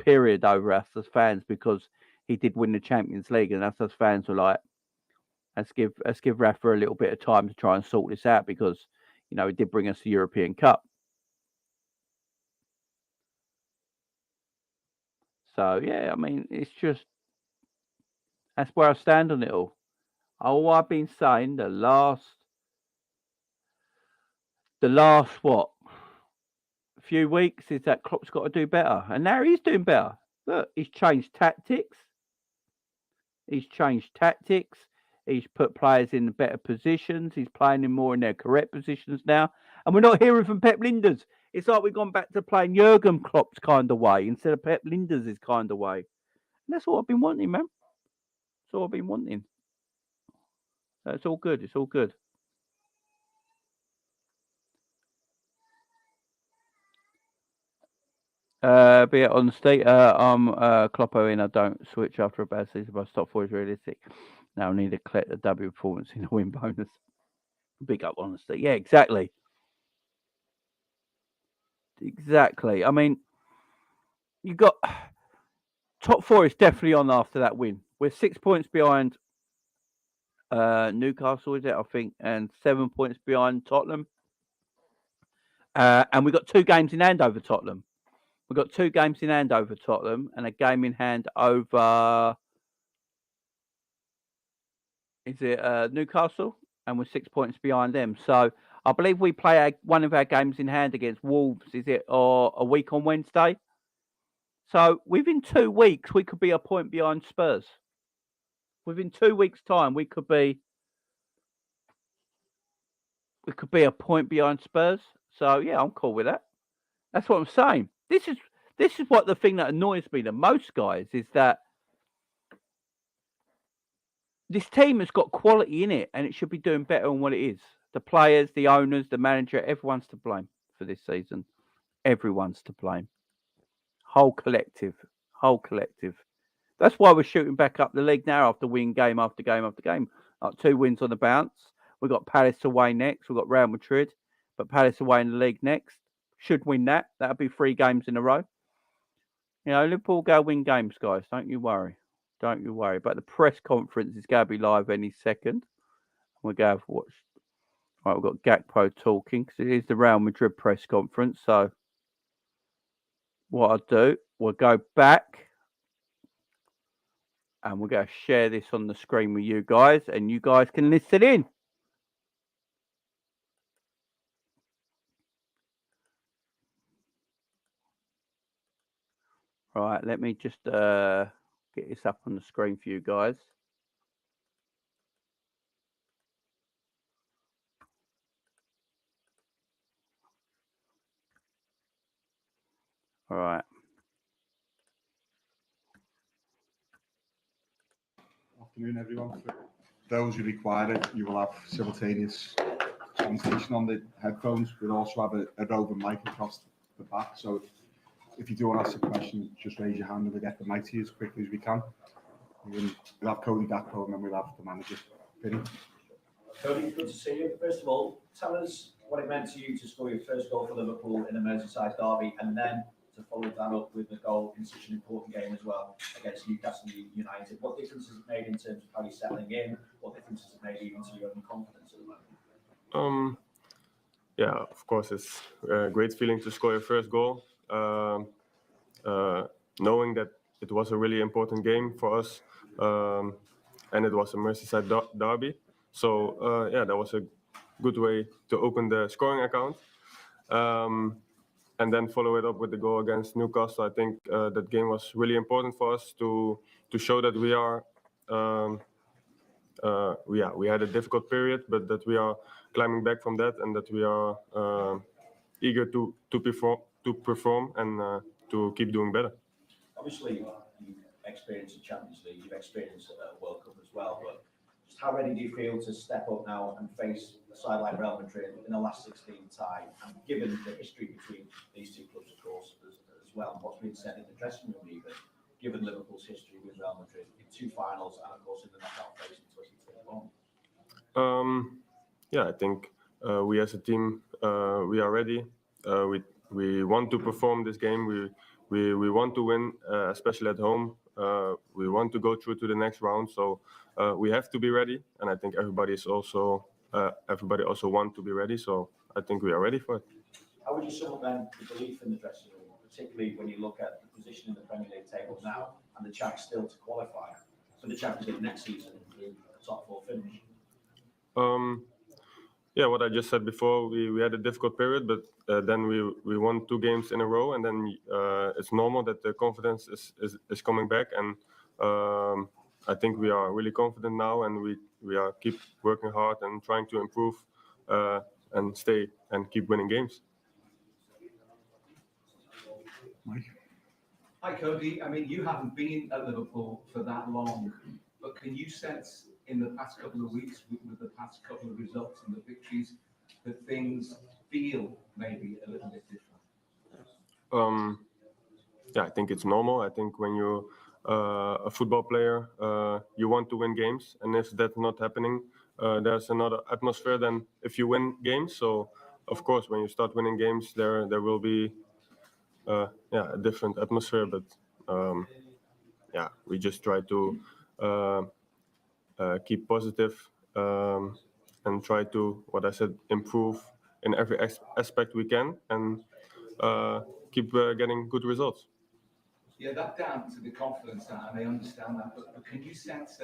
period over us as fans because he did win the Champions League, and us as fans were like, let's give Rafa a little bit of time to try and sort this out because he did bring us the European Cup. So yeah, I mean, it's just that's where I stand on it all. All I've been saying the last what few weeks is that Klopp's got to do better, and now he's doing better. Look, he's changed tactics. He's put players in better positions. He's playing them more in their correct positions now. And we're not hearing from Pep Lijnders. It's like we've gone back to playing Jurgen Klopp's kind of way instead of Pep Lijnders' kind of way. And that's what I've been wanting, man. That's all I've been wanting. So it's all good. It's all good. Be it honesty, I'm Kloppo in. I don't switch after a bad season, but top four is realistic. Now I need to collect the W performance in a win bonus. Big up honesty. Yeah, exactly. Exactly. I mean, you got top four is definitely on after that win. We're 6 points behind Newcastle, is it? I think, and 7 points behind Tottenham. And we've got 2 games in hand over Tottenham. We've got 2 games in hand over Tottenham and a game in hand over. Is it Newcastle? And we're 6 points behind them. So I believe we play one of our games in hand against Wolves. Is it or a week on Wednesday? So within 2 weeks, we could be a point behind Spurs. Within 2 weeks' time, we could be a point behind Spurs. So yeah, I'm cool with that. That's what I'm saying. This is what the thing that annoys me the most, guys, is that this team has got quality in it, and it should be doing better than what it is. The players, the owners, the manager, everyone's to blame for this season. Everyone's to blame. Whole collective. That's why we're shooting back up the league now after winning game after game after game. Like 2 wins on the bounce. We've got Palace away next. We've got Real Madrid, but Palace away in the league next. Should win that. That'll be 3 games in a row. You know, Liverpool go win games, guys. Don't you worry. But the press conference is going to be live any second. We're going to watch. Right, we've got Gakpo talking because it is the Real Madrid press conference. So what I'll do, we'll go back and we're going to share this on the screen with you guys, and you guys can listen in. Right, let me just get this up on the screen for you guys. All right.
Afternoon, everyone. For those who require it, you will have simultaneous translation on the headphones. We'll also have a roving mic across the back. So if you do want to ask a question, just raise your hand and we'll get the mic to you as quickly as we can. We'll have Cody Gakpo and then we'll have the manager.
Cody, good to see you. First of all, tell us what it meant to you to score your first goal for Liverpool in a Merseyside derby, and then to follow that up with the goal in such an important game as well against Newcastle United. What difference has it made in terms of how you're settling in? What difference has it made even to your own confidence at the moment?
Yeah, of course, it's a great feeling to score your first goal. Knowing that it was a really important game for us, and it was a Merseyside derby. So yeah, that was a good way to open the scoring account. And then follow it up with the goal against Newcastle. I think that game was really important for us to show that we are, we had a difficult period, but that we are climbing back from that, and that we are eager to perform and to keep doing better.
Obviously, you've experienced the Champions League, you've experienced a World Cup as well, but just how ready do you feel to step up now and face a side like Real Madrid in the last 16 tie? And given the history between these two clubs, of course, as well, what's been said in the dressing room, even given Liverpool's history with Real Madrid in 2 finals and, of course, in the knockout phase in 2021?
Yeah, I think we as a team, we are ready. We want to perform this game. We want to win, especially at home. We want to go through to the next round. So we have to be ready, and I think everybody also want to be ready. So I think we are ready for it.
How would you sum up then the belief in the dressing room, particularly when you look at the position in the Premier League table now and the chance still to qualify for the Champions League next season through a top 4 finish?
Yeah, what I just said before, we had a difficult period, but then we won 2 games in a row, and then it's normal that the confidence is coming back, and I think we are really confident now, and we are keep working hard and trying to improve and stay and keep winning games.
Mike?
Hi, Cody. I mean, you haven't been at Liverpool for that long, but can you sense in the past couple of weeks, with the past couple of results and the victories, that things feel maybe a little bit different?
Yeah, I think it's normal. I think when you're a football player, you want to win games, and if that's not happening, there's another atmosphere than if you win games. So, of course, when you start winning games, there will be a different atmosphere. But yeah, we just try to keep positive and try to, what I said, improve in every aspect we can, and keep getting good results.
Yeah, that down to the confidence, and I understand that, but can you sense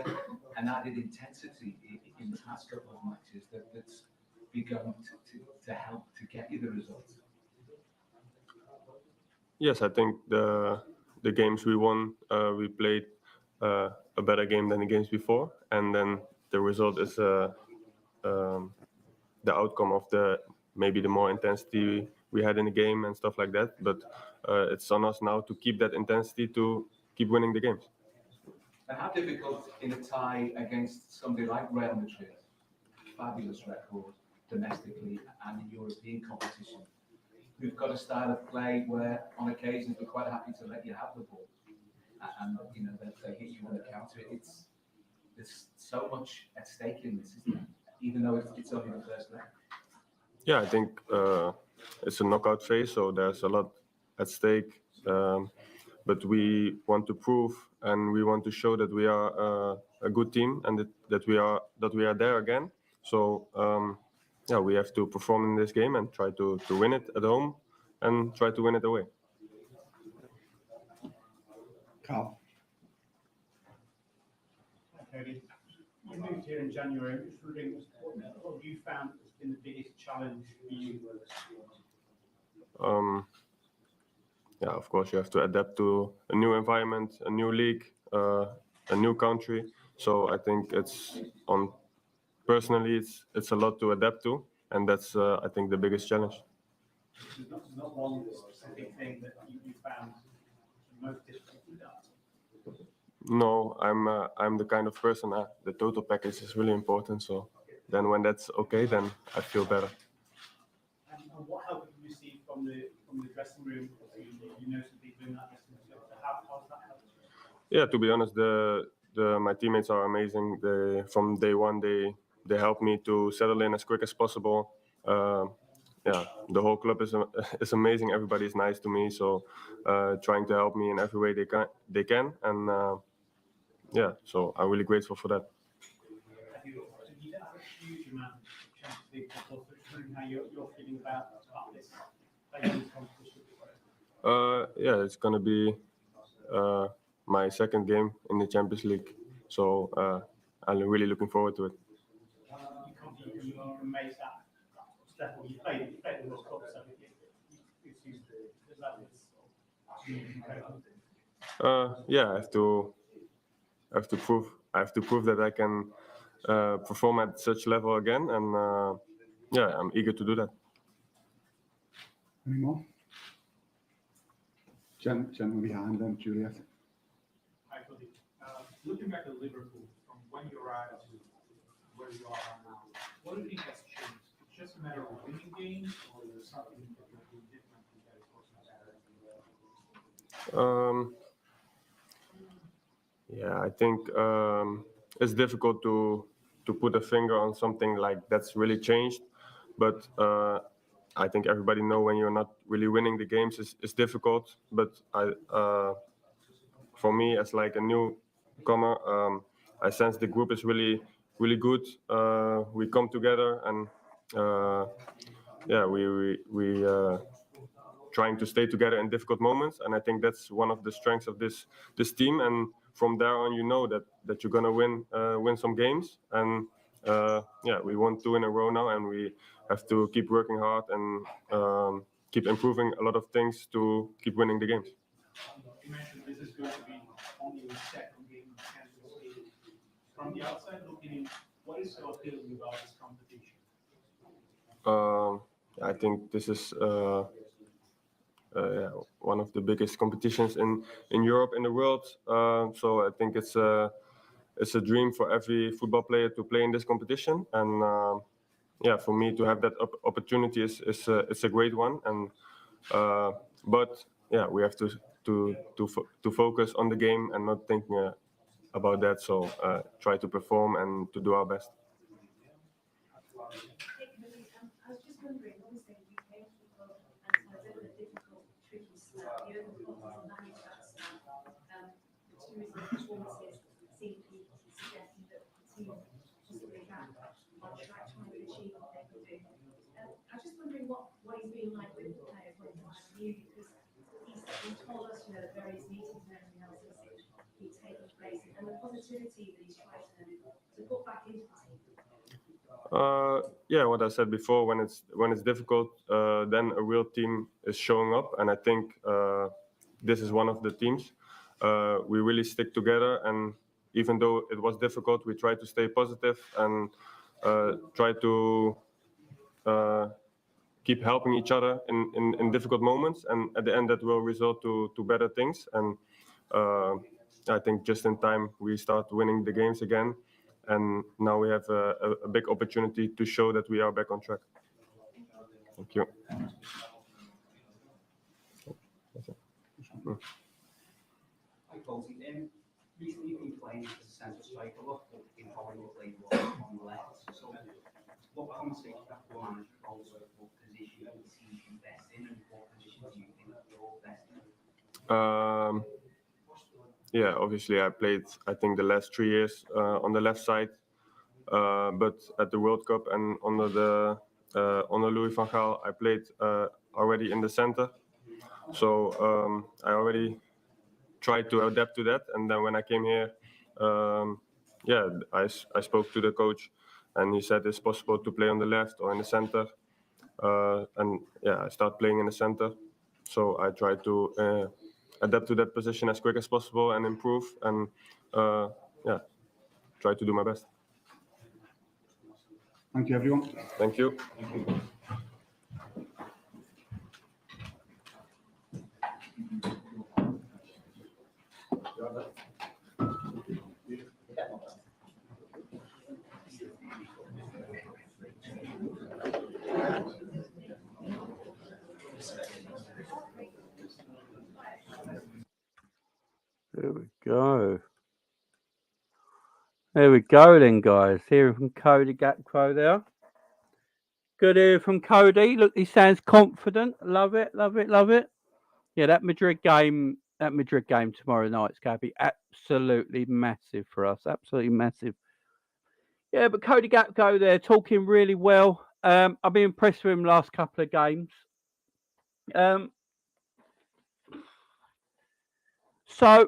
an added intensity in the past couple of matches that's begun to help to get you the results?
Yes, I think the games we won, we played a better game than the games before, and then the result is the outcome of maybe the more intensity we had in the game and stuff like that. But it's on us now to keep that intensity to keep winning the games.
And how difficult in a tie against somebody like Real Madrid, fabulous record domestically and in European competition, who've got a style of play where on occasions they're quite happy to let you have the ball, and you know they hit you on the counter. There's so much at stake in this, isn't there? Even though it's only the first leg.
Yeah, I think it's a knockout phase, so there's a lot at stake. But we want to prove and we want to show that we are a good team and that we are there again. So yeah, we have to perform in this game and try to win it at home and try to win it away.
Carl?
Cody, you moved here in January. I'm just wondering what have you found has been the biggest challenge for you?
Yeah, of course, you have to adapt to a new environment, a new league, a new country. So I think personally, it's a lot to adapt to, and that's I think the biggest challenge.
There's not one specific thing that you found most difficult to adapt.
No, I'm the kind of person. The total package is really important. So then when that's okay, then I feel better.
And what help did you receive from the dressing room? You know some people in that dressing room. How's that helped you?
Yeah, to be honest, my teammates are amazing. From day one, they help me to settle in as quick as possible. Yeah, the whole club is amazing. Everybody is nice to me, so trying to help me in every way they can, and yeah, so I'm really grateful for that.
You don't have a huge amount of Champions League football, so just wondering how you're feeling about this competition.
Yeah, it's gonna be my second game in the Champions League, so I'm really looking forward to it.
You can make that step. You played the World Cup, so
yeah, I have to prove that I can perform at such level again, and yeah, I'm eager to do that.
Any more? Gentleman behind them, Juliet.
Hi, Cody. Looking back at Liverpool, from when you arrived to where you are right now, what do you think has changed? It's just a matter of winning games, or is there something that you're doing differently that is working better?
Yeah, I think it's difficult to put a finger on something like that's really changed, but I think everybody know when you're not really winning the games is difficult. But for me as like a newcomer, I sense the group is really good. We come together and yeah, we trying to stay together in difficult moments, and I think that's one of the strengths of this team. And from there on, you know that you're gonna win some games, and yeah, we won 2 in a row now, and we have to keep working hard and keep improving a lot of things to keep winning the games.
You mentioned this is going to be only the second game in the Champions League. From the outside looking in,
What is so appealing about this competition?
I think this is yeah, one of the biggest competitions in Europe, in the world. So I think it's a dream for every football player to play in this competition, and yeah, for me to have that opportunity is it's a great one. And but yeah, we have to focus on the game and not think about that. So try to perform and to do our best.
I was just wondering, obviously, you came to the club and so it's a difficult, tricky snap. Jurgen Klopp has managed that snap. The two recent performances seem to be suggesting that the team possibly back on track trying to achieve what they can do. I was just wondering what he's been like with the players when he was new, because he told us, you know, the various meetings and everything else that's been taking place, and the positivity that he's tried to put back into the team.
Yeah, what I said before, when it's difficult, then a real team is showing up, and I think this is one of the teams. We really stick together, and even though it was difficult, we try to stay positive and try to keep helping each other in difficult moments, and at the end that will result to better things. And I think just in time we start winning the games again. And now we have a big opportunity to show that we are back on track. Thank you.
Hi, Cody. Recently you've been playing as a centre striker, but in probably played more on the left. So what context that one also what position you see you best in, and what position do you think you're best in?
Yeah, obviously I played, I think, the last 3 years on the left side, but at the World Cup and under Louis van Gaal, I played already in the center. So I already tried to adapt to that, and then when I came here, yeah, I spoke to the coach, and he said it's possible to play on the left or in the center, and yeah, I started playing in the center. So I tried to adapt to that position as quick as possible and improve, and yeah, try to do my best.
Thank you, everyone.
Thank you.
There we go. There we go then, guys. Hearing from Cody Gakpo there. Good hearing from Cody. Look, he sounds confident. Love it, love it, love it. Yeah, that Madrid game tomorrow night is going to be absolutely massive for us. Absolutely massive. Yeah, but Cody Gakpo there talking really well. I've been impressed with him last couple of games. So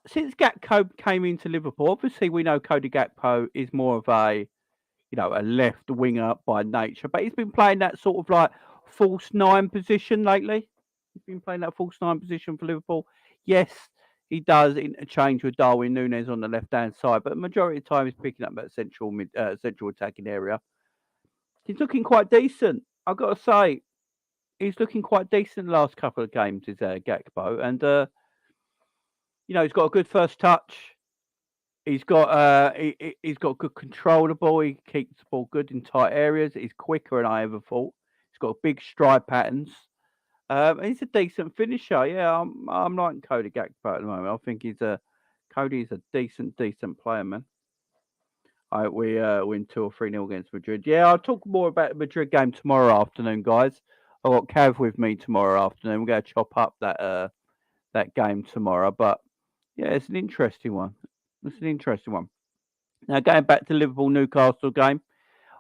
since Gakpo came into Liverpool, obviously we know Cody Gakpo is more of a left winger by nature, but he's been playing that sort of like false nine position lately. He's been playing that false nine position for Liverpool. Yes, he does interchange with Darwin Nunez on the left-hand side, but the majority of the time he's picking up that central attacking area. He's looking quite decent. I've got to say, he's looking quite decent the last couple of games, is Gakpo, and he's got a good first touch. He's got he's got good control of the ball. He keeps the ball good in tight areas. He's quicker than I ever thought. He's got big stride patterns. He's a decent finisher. Yeah, I'm liking Cody Gakpo at the moment. I think Cody's a decent player, man. I hope we win 2 or 3-0 against Madrid. Yeah, I'll talk more about the Madrid game tomorrow afternoon, guys. I've got Cav with me tomorrow afternoon. We're going to chop up that game tomorrow. But yeah, it's an interesting one. It's an interesting one. Now, going back to Liverpool-Newcastle game,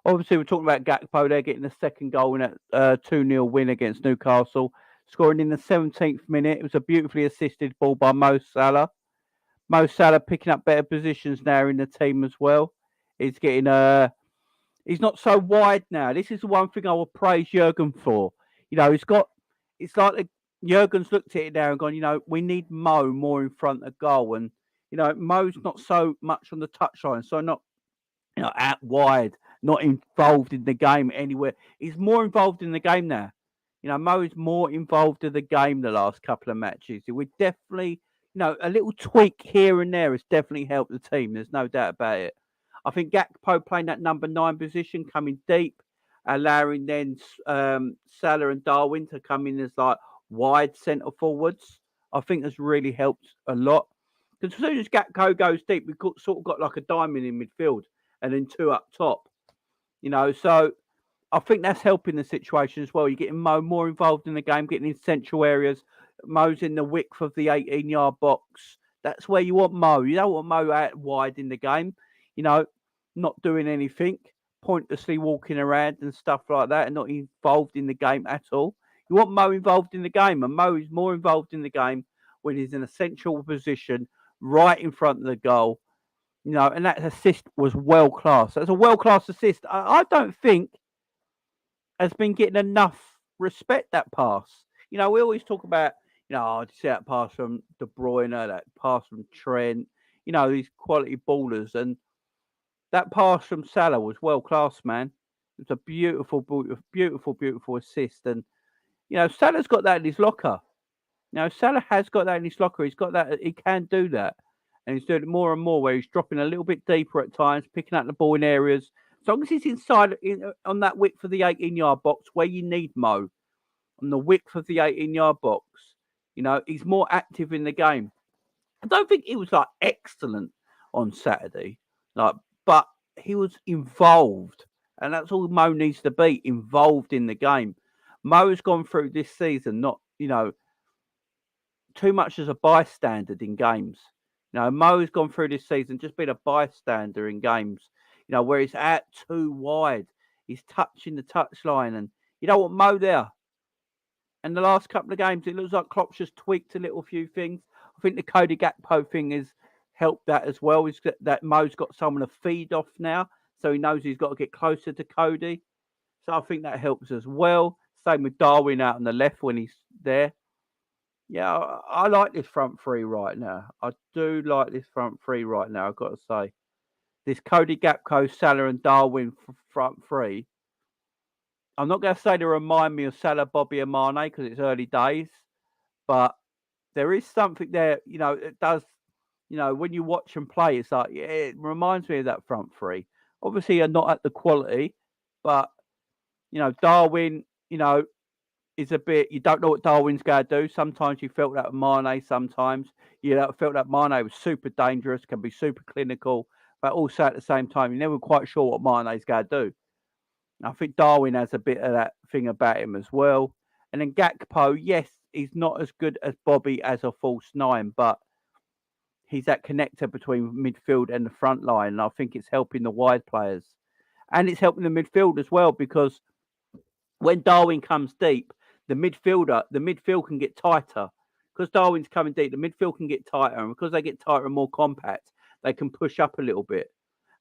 obviously we're talking about Gakpo there getting the second goal in a 2-0 win against Newcastle, scoring in the 17th minute. It was a beautifully assisted ball by Mo Salah. Mo Salah picking up better positions now in the team as well. He's getting he's not so wide now. This is the one thing I will praise Jurgen for. It's like Jurgen's looked at it now and gone, we need Mo more in front of goal. And, Mo's not so much on the touchline, so not out wide, not involved in the game anywhere. He's more involved in the game now. Mo is more involved in the game the last couple of matches. We definitely, a little tweak here and there has definitely helped the team. There's no doubt about it. I think Gakpo playing that number 9 position, coming deep, allowing then Salah and Darwin to come in as like wide centre forwards, I think has really helped a lot. Because as soon as Gakpo goes deep, we've sort of got like a diamond in midfield and then 2 up top. So I think that's helping the situation as well. You're getting Mo more involved in the game, getting in central areas. Mo's in the width of the 18-yard box. That's where you want Mo. You don't want Mo out wide in the game, not doing anything, pointlessly walking around and stuff like that and not involved in the game at all. You want Mo involved in the game, and Mo is more involved in the game when he's in a central position right in front of the goal. And that assist was world-class. That's a world-class assist. I don't think has been getting enough respect, that pass. We always talk about, see that pass from De Bruyne, that pass from Trent, these quality ballers. And that pass from Salah was world-class, man. It was a beautiful, beautiful, beautiful assist. And, Salah's got that in his locker. Salah has got that in his locker. He's got that. He can do that. And he's doing it more and more where he's dropping a little bit deeper at times, picking up the ball in areas. As long as he's inside on that width of the 18-yard box where you need Mo, on the width of the 18-yard box, he's more active in the game. I don't think he was like excellent on Saturday, but he was involved, and that's all Mo needs to be, involved in the game. Mo has gone through this season not, too much as a bystander in games. Mo has gone through this season just being a bystander in games. Where he's out too wide. He's touching the touchline, and you don't want Mo there. And the last couple of games, it looks like Klopp's just tweaked a little few things. I think the Cody Gakpo thing has helped that as well. Is that Mo's got someone to feed off now, so he knows he's got to get closer to Cody. So I think that helps as well. Same with Darwin out on the left when he's there. Yeah, I like this front three right now. I do like this front three right now, I've got to say. This Cody Gakpo, Salah and Darwin front three. I'm not going to say they remind me of Salah, Bobby and Mane because it's early days. But there is something there, it does, when you watch them play, it's like, yeah, it reminds me of that front three. Obviously, you're not at the quality, but, Darwin, is a bit, you don't know what Darwin's going to do. Sometimes you felt that with Mane, sometimes you felt that Mane was super dangerous, can be super clinical. But also at the same time, you're never quite sure what Mane's going to do. I think Darwin has a bit of that thing about him as well. And then Gakpo, yes, he's not as good as Bobby as a false 9, but he's that connector between midfield and the front line. And I think it's helping the wide players. And it's helping the midfield as well, because when Darwin comes deep, the midfield can get tighter. Because Darwin's coming deep, the midfield can get tighter. And because they get tighter and more compact, they can push up a little bit,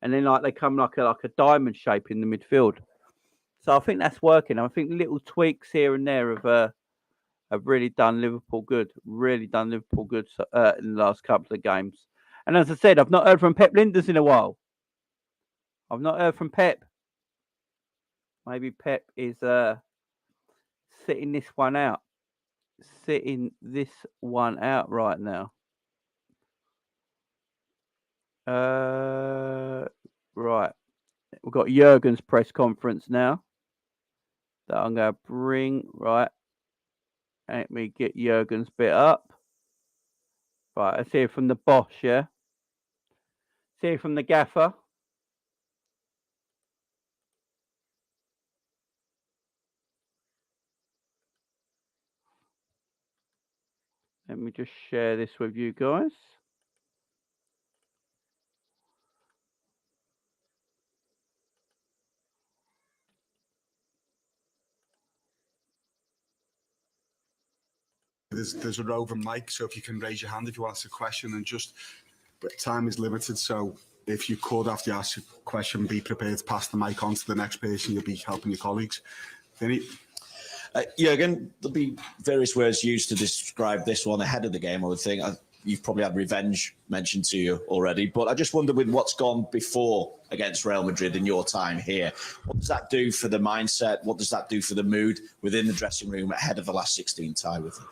and then they come like a diamond shape in the midfield. So I think that's working. I think little tweaks here and there have really done Liverpool good. Really done Liverpool good in the last couple of games. And as I said, I've not heard from Pep Linders in a while. I've not heard from Pep. Maybe Pep is sitting this one out. Sitting this one out right now. Right. We've got Jurgen's press conference now that I'm going to bring. Right. Let me get Jurgen's bit up. Right. Let's hear from the boss, yeah? Let's hear from the gaffer. Let me just share this with you guys.
There's a roving mic, so if you can raise your hand if you ask a question, and but time is limited, so if you could, after you ask a question, be prepared to pass the mic on to the next person. You'll be helping your colleagues. Vinny?
Jurgen, there'll be various words used to describe this one ahead of the game, I would think.
you've probably had revenge mentioned to you already, but I just wonder with what's gone before against Real Madrid in your time here, what does that do for the mindset? What does that do for the mood within the dressing room ahead of the last 16 tie with you?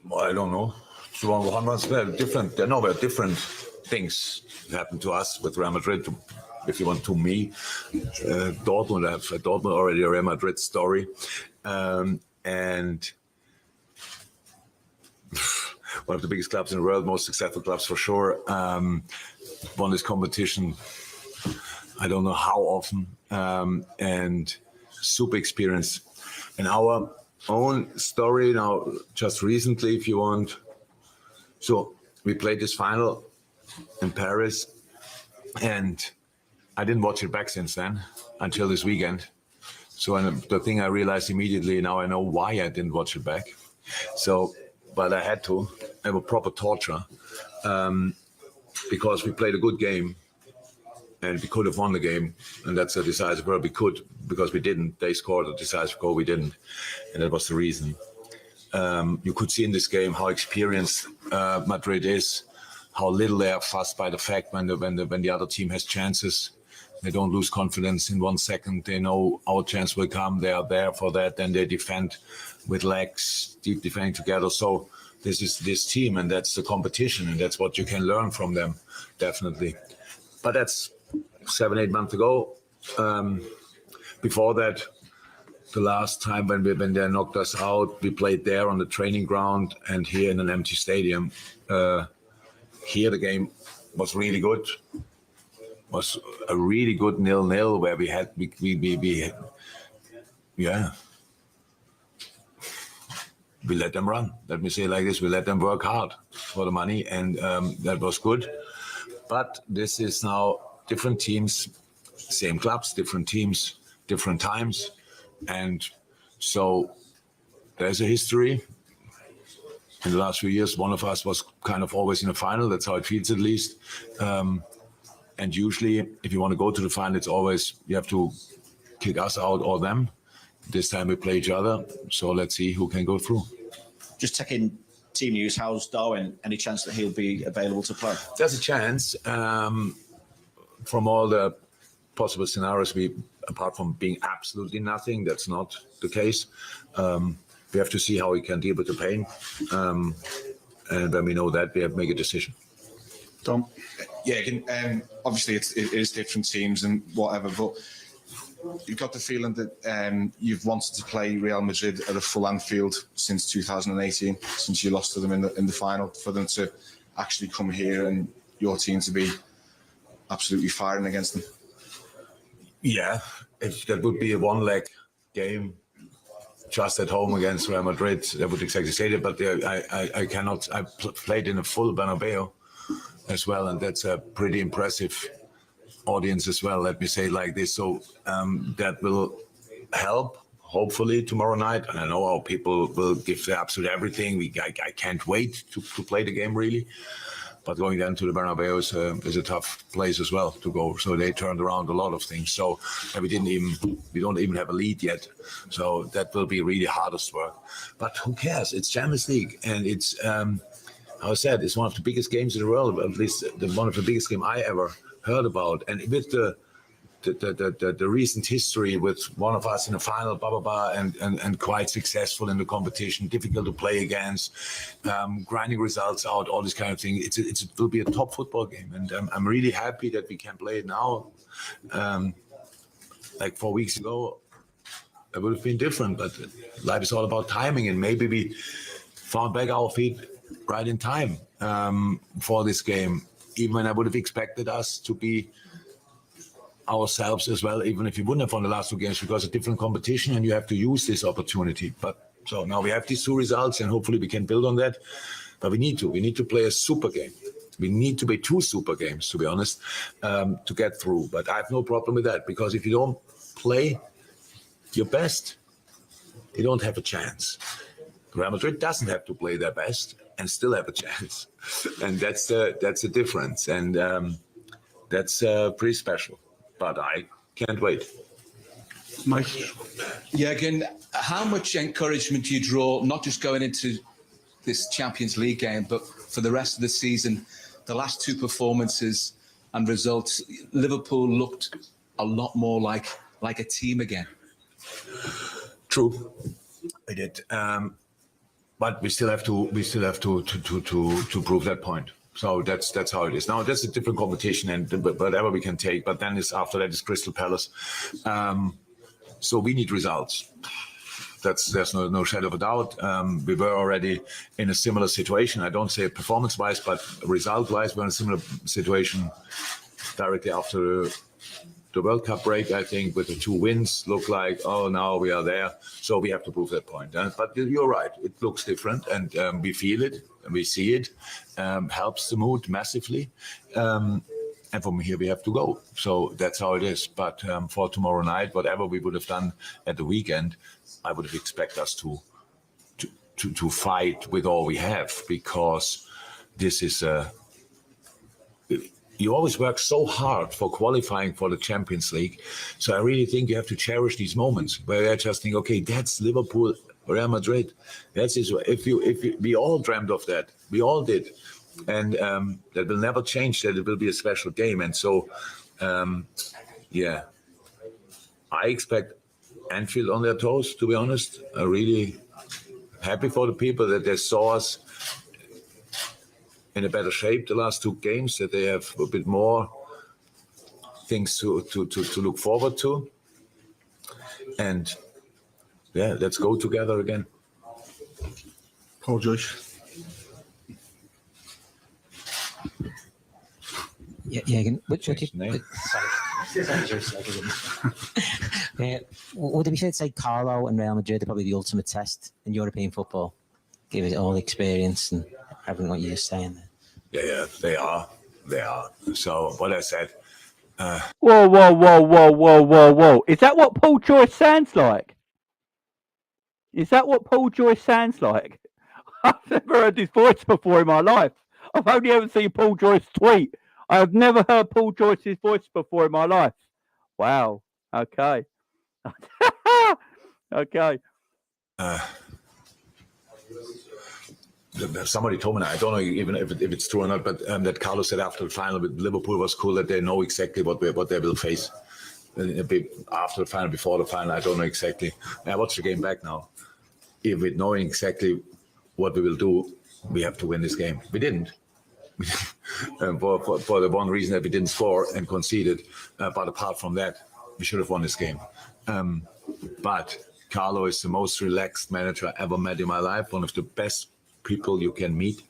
Well, I don't know. Very different things happened to us with Real Madrid. If you want to me, Dortmund already a Real Madrid story, and one of the biggest clubs in the world, most successful clubs for sure. Won this competition, I don't know how often, and super experienced. And our own story now, just recently, if you want. So we played this final in Paris, and I didn't watch it back since then until this weekend. So the thing I realized immediately, now I know why I didn't watch it back. So, but I had to. It was proper torture because we played a good game and we could have won the game. And that's a decisive goal. We could, because we didn't. They scored a decisive goal, we didn't. And that was the reason. You could see in this game how experienced Madrid is, how little they are fussed by the fact when the other team has chances. They don't lose confidence in 1 second. They know our chance will come. They are there for that. Then they defend with legs, deep defending together. So this is this team, and that's the competition, and that's what you can learn from them, definitely. But that's 7-8 months ago. Before that, the last time when they knocked us out, we played there on the training ground and here in an empty stadium. Here the game was really good. Was a really good 0-0 where we let them run. Let me say it like this: we let them work hard for the money, and that was good. But this is now different teams, same clubs, different teams, different times, and so there's a history. In the last few years, one of us was kind of always in the final. That's how it feels, at least. And usually, if you want to go to the final, it's always you have to kick us out or them. This time we play each other, so let's see who can go through.
Just checking team news. How's Darwin? Any chance that he'll be available to play?
There's a chance. From all the possible scenarios, apart from being absolutely nothing, that's not the case. We have to see how he can deal with the pain, and when we know that, we have to make a decision.
Tom? Yeah, obviously it is different teams and whatever, but you've got the feeling that you've wanted to play Real Madrid at a full Anfield since 2018, since you lost to them in the final, for them to actually come here and your team to be absolutely firing against them.
Yeah, if that would be a one-leg game just at home against Real Madrid, that would exactly say that, but I cannot. I played in a full Bernabeu as well, and that's a pretty impressive audience as well, let me say it like this. So that will help, hopefully, tomorrow night. And I know our people will give their absolute everything. I can't wait to play the game, really. But going down to the Bernabeu is a tough place as well to go. So they turned around a lot of things. So and we don't even have a lead yet. So that will be really hardest work. But who cares? It's Champions League, and it's I said, it's one of the biggest games in the world, at least one of the biggest game I ever heard about. And with the recent history with one of us in the final, blah, blah, blah, and quite successful in the competition, difficult to play against, grinding results out, all this kind of thing. It will be a top football game. And I'm really happy that we can play it now. Like 4 weeks ago, it would have been different, but life is all about timing. And maybe we found back our feet right in time for this game, even when I would have expected us to be ourselves as well, even if we wouldn't have won the last two games, because it's a different competition and you have to use this opportunity. But so now we have these two results and hopefully we can build on that. But we need to play a super game. We need to play two super games, to be honest, to get through. But I have no problem with that, because if you don't play your best, you don't have a chance. Real Madrid doesn't have to play their best and still have a chance, and that's the difference, and that's pretty special. But I can't wait.
Jurgen, how much encouragement do you draw, not just going into this Champions League game, but for the rest of the season? The last two performances and results, Liverpool looked a lot more like a team again.
True, we did, but we still have to prove that point. So that's how it is. Now that's a different competition, and whatever we can take. But then after that is Crystal Palace. So we need results. There's no shadow of a doubt. We were already in a similar situation. I don't say performance-wise, but result-wise, we're in a similar situation directly after the World Cup break. I think with the 2 wins, look like, oh, now we are there. So we have to prove that point. But you're right. It looks different, and we feel it, and we see it. Helps the mood massively. And from here, we have to go. So that's how it is. But for tomorrow night, whatever we would have done at the weekend, I would have expected us to fight with all we have, because this is you always work so hard for qualifying for the Champions League. So I really think you have to cherish these moments where I just think, okay, that's Liverpool, Real Madrid. That's if we all dreamt of that, we all did, and that will never change. That it will be a special game, and so yeah, I expect Anfield on their toes. To be honest, I'm really happy for the people that they saw us in a better shape the last 2 games, that they have a bit more things to look forward to. And yeah, let's go together again.
Paul Joyce.
Yeah, would it be fair to say Carlo and Real Madrid are probably the ultimate test in European football? Give it all the experience and everything what you're just saying there.
Yeah, they are. So what I said.
Whoa. Is that what Paul Joyce sounds like? I've never heard his voice before in my life. I've only ever seen Paul Joyce tweet. I have never heard Paul Joyce's voice before in my life. Wow. Okay. Okay.
Somebody told me, I don't know even if it's true or not, but that Carlos said after the final with Liverpool was cool, that they know exactly what they will face after the final, before the final. I don't know exactly. I watched the game back now. If with knowing exactly what we will do, we have to win this game. We didn't. For the one reason that we didn't score and conceded. But apart from that, we should have won this game. But Carlo is the most relaxed manager I ever met in my life. One of the best people you can meet.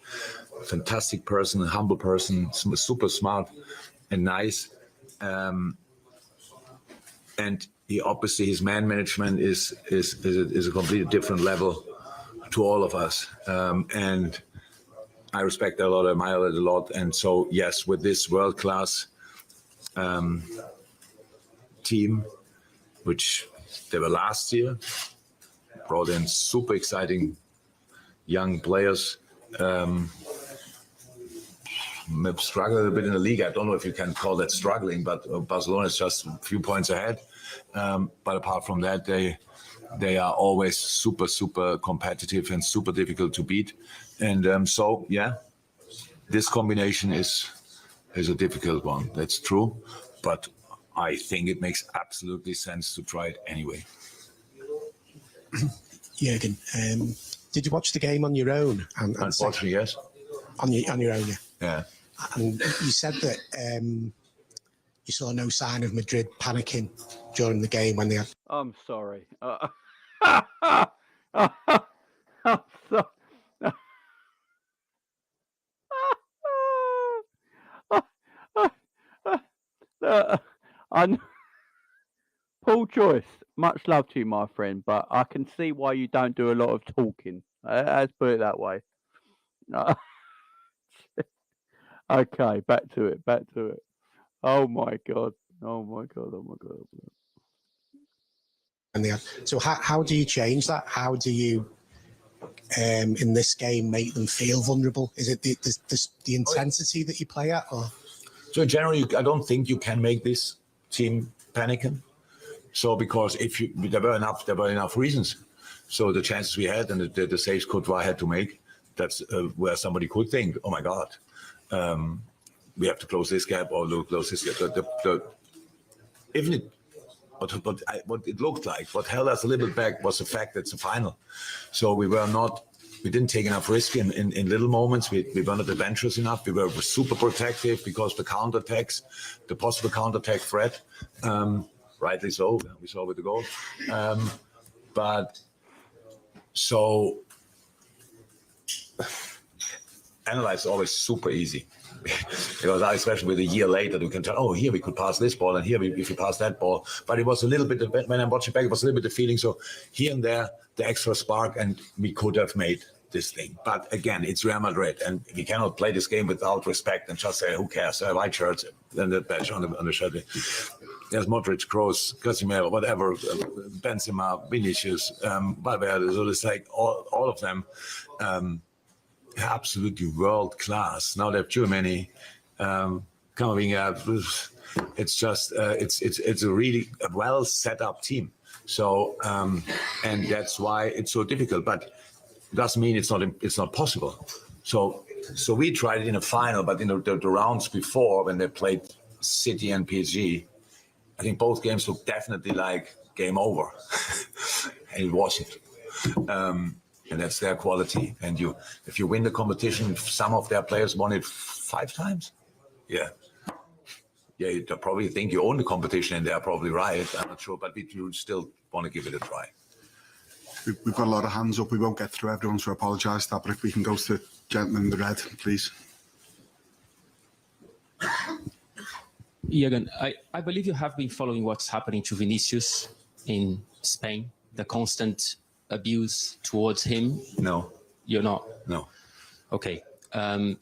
Fantastic person, humble person, super smart and nice. And he obviously his man management is a completely different level to all of us. And I respect that a lot, I admire it a lot. And so, yes, with this world-class team, which they were last year, brought in super exciting young players, struggled a bit in the league. I don't know if you can call that struggling, but Barcelona is just a few points ahead. But apart from that, they are always super competitive and super difficult to beat. And so, yeah, this combination is a difficult one. That's true. But I think it makes absolutely sense to try it anyway.
Jurgen, did you watch the game on your own?
Unfortunately, yes.
On your own, yeah.
Yeah.
And you said that you saw no sign of Madrid panicking during the game when they had.
I'm sorry. I'm sorry. Paul Joyce, much love to you, my friend, but I can see why you don't do a lot of talking. Let's put it that way. Okay, back to it. Oh my god.
And they had. So how do you change that? How do you, in this game, make them feel vulnerable? Is it the intensity that you play at, or?
So generally, I don't think you can make this team panicking. So because there were enough reasons. So the chances we had and the saves Courtois had to make, that's where somebody could think, oh my God, we have to close this gap or close this gap. Even it, what it looked like, what held us a little bit back was the fact that it's a final. So we didn't take enough risk in little moments. We were not adventurous enough. We were super protective because the counterattacks, the possible counterattack threat, rightly so, we saw with the goal. But so analyze is always super easy. Because especially with a year later, we can tell, oh, here we could pass this ball, and here if we pass that ball. But it was a little bit, when I'm watching back, it was a little bit of feeling. So here and there, the extra spark, and we could have made this thing. But again, it's Real Madrid, and we cannot play this game without respect and just say, who cares? White shirts, and the badge on the shirt. There's Modric, Kroos, Casemiro, whatever, Benzema, Vinicius, Valverde. So it's like all of them. Absolutely world class. Now they have Germany coming out. It's just it's a really well set up team. So and that's why it's so difficult. But it doesn't mean it's not possible. So we tried it in a final, but in the rounds before when they played City and PSG, I think both games looked definitely like game over, and it wasn't. And that's their quality. And if you win the competition, some of their players won it 5 times. Yeah, you probably think you own the competition, and they're probably right. I'm not sure, but we do still want to give it a try.
We've got a lot of hands up. We won't get through everyone, so I apologise for that. But if we can go to the gentleman in the red, please.
Jurgen, I believe you have been following what's happening to Vinicius in Spain, the constant abuse towards him.
No.
You're not?
No.
Okay.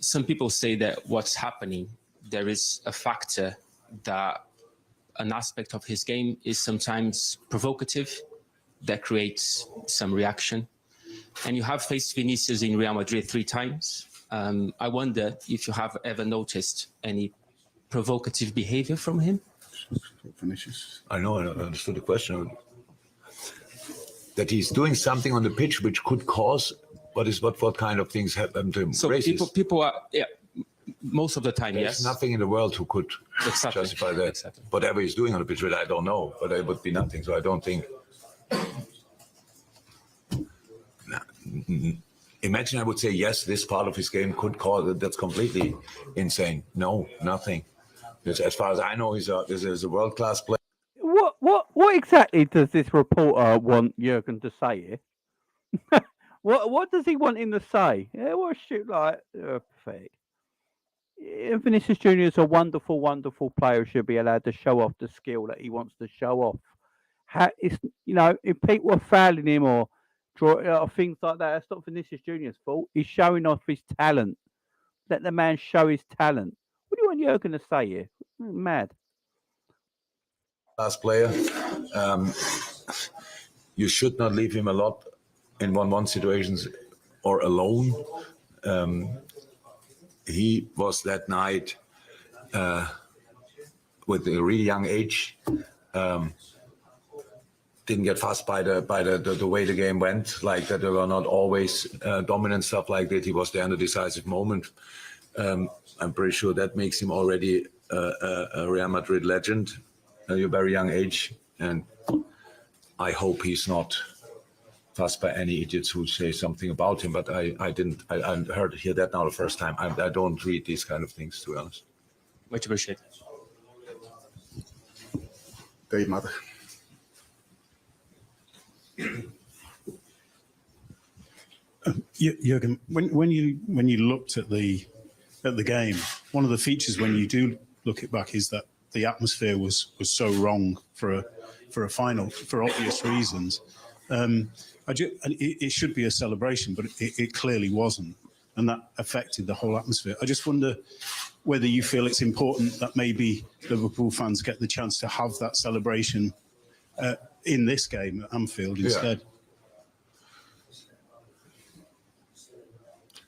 Some people say that what's happening, there is a factor that an aspect of his game is sometimes provocative, that creates some reaction. And you have faced Vinicius in Real Madrid 3 times. I wonder if you have ever noticed any provocative behavior from him?
Vinicius.
I know, I understood the question. That he's doing something on the pitch which could cause what kind of things happen to him?
So people are, most of the time,
There's
yes.
nothing in the world who could justify that.
Exactly.
Whatever he's doing on the pitch, I don't know, but it would be nothing. So I don't think. Imagine I would say yes, this part of his game could cause it. That's completely insane. No, nothing. As far as I know, he's a world-class player.
What exactly does this reporter want Jurgen to say here? What does he want him to say? Yeah, what shit like pathetic. Vinicius Junior is a wonderful, wonderful player who should be allowed to show off the skill that he wants to show off. If people are fouling him or things like that, that's not Vinicius Junior's fault. He's showing off his talent. Let the man show his talent. What do you want Jurgen to say here? Mad.
Last player, you should not leave him a lot in 1-1 situations or alone. He was that night with a really young age. Didn't get fussed by the way the game went, like that they were not always dominant, stuff like that. He was there in the decisive moment. I'm pretty sure that makes him already a Real Madrid legend at a very young age, and I hope he's not fussed by any idiots who say something about him. But I hear that now the first time. I don't read these kind of things, to be honest.
Much appreciated.
Dave Mather.
Jurgen, when you looked at the game, one of the features when you do look it back is that the atmosphere was so wrong for a final for obvious reasons. It should be a celebration, but it clearly wasn't, and that affected the whole atmosphere. I just wonder whether you feel it's important that maybe Liverpool fans get the chance to have that celebration in this game at Anfield instead.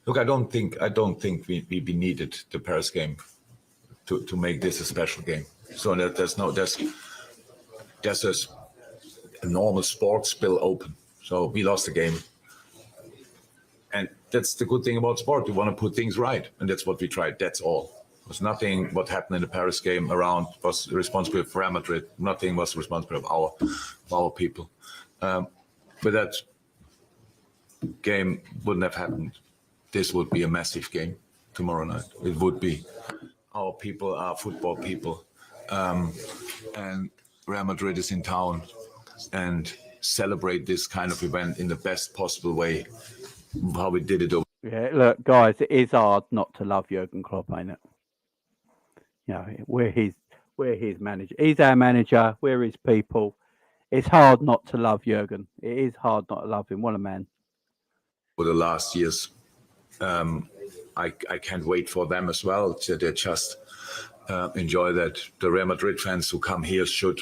Look, I don't think we needed the Paris game to make this a special game. So there's a normal sports spill open. So we lost the game. And that's the good thing about sport. We want to put things right. And that's what we tried. That's all. There's nothing what happened in the Paris game around was responsible for Real Madrid. Nothing was responsible of our people. But that game wouldn't have happened. This would be a massive game tomorrow night. It would be. Our people are football people. And Real Madrid is in town. And celebrate this kind of event in the best possible way. How we did it over.
Yeah, look, guys, it is hard not to love Jurgen Klopp, ain't it? You know, we're his manager. He's our manager. We're his people. It's hard not to love Jurgen. It is hard not to love him. What a man.
For the last years, I can't wait for them as well to just enjoy that. The Real Madrid fans who come here should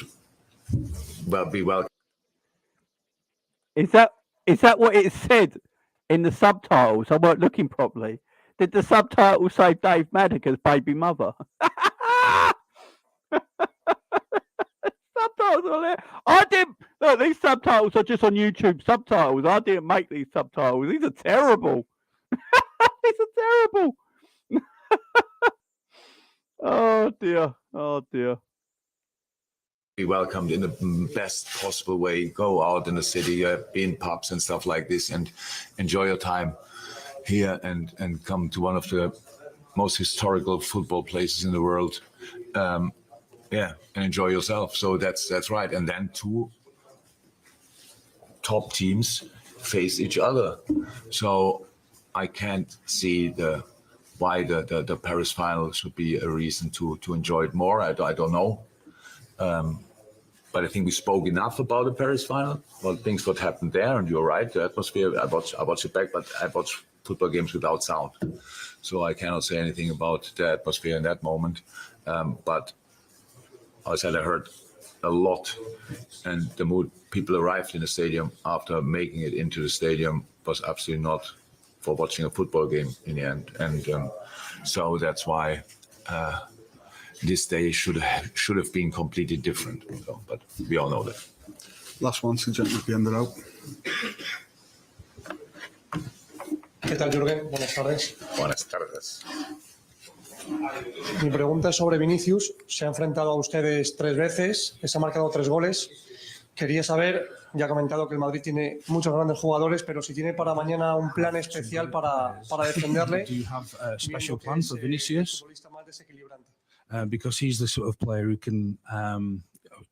be welcome.
Is that what it said in the subtitles? I weren't looking properly. Did the subtitles say Dave Madigan's baby mother? Subtitles are there. I didn't look. These subtitles are just on YouTube subtitles. I didn't make these subtitles. These are terrible. These are terrible. Oh dear. Oh dear.
Be welcomed in the best possible way. Go out in the city, be in pubs and stuff like this, and enjoy your time here, and come to one of the most historical football places in the world. And enjoy yourself. So that's right. And then two top teams face each other. So I can't see why the Paris final should be a reason to enjoy it more. I don't know. But I think we spoke enough about the Paris final, about things what happened there, and you're right, the atmosphere, I watch it back, but I watch football games without sound. So I cannot say anything about the atmosphere in that moment. But as I said, I heard a lot, and the mood people arrived in the stadium after making it into the stadium was absolutely not for watching a football game in the end. And so that's why this day should have been completely different. So, but we all know that.
Last one, so gentlemen at the end of the rope.
¿Qué tal, Jurgen? Buenas tardes.
Buenas tardes.
Mi pregunta es sobre Vinicius. Se ha enfrentado a ustedes 3 veces, les ha marcado 3 goles. Quería saber, ya ha comentado que el Madrid tiene muchos grandes jugadores, pero si tiene para mañana un plan especial para defenderle.
Do you have a special plan for Vinicius? Because he's the sort of player who can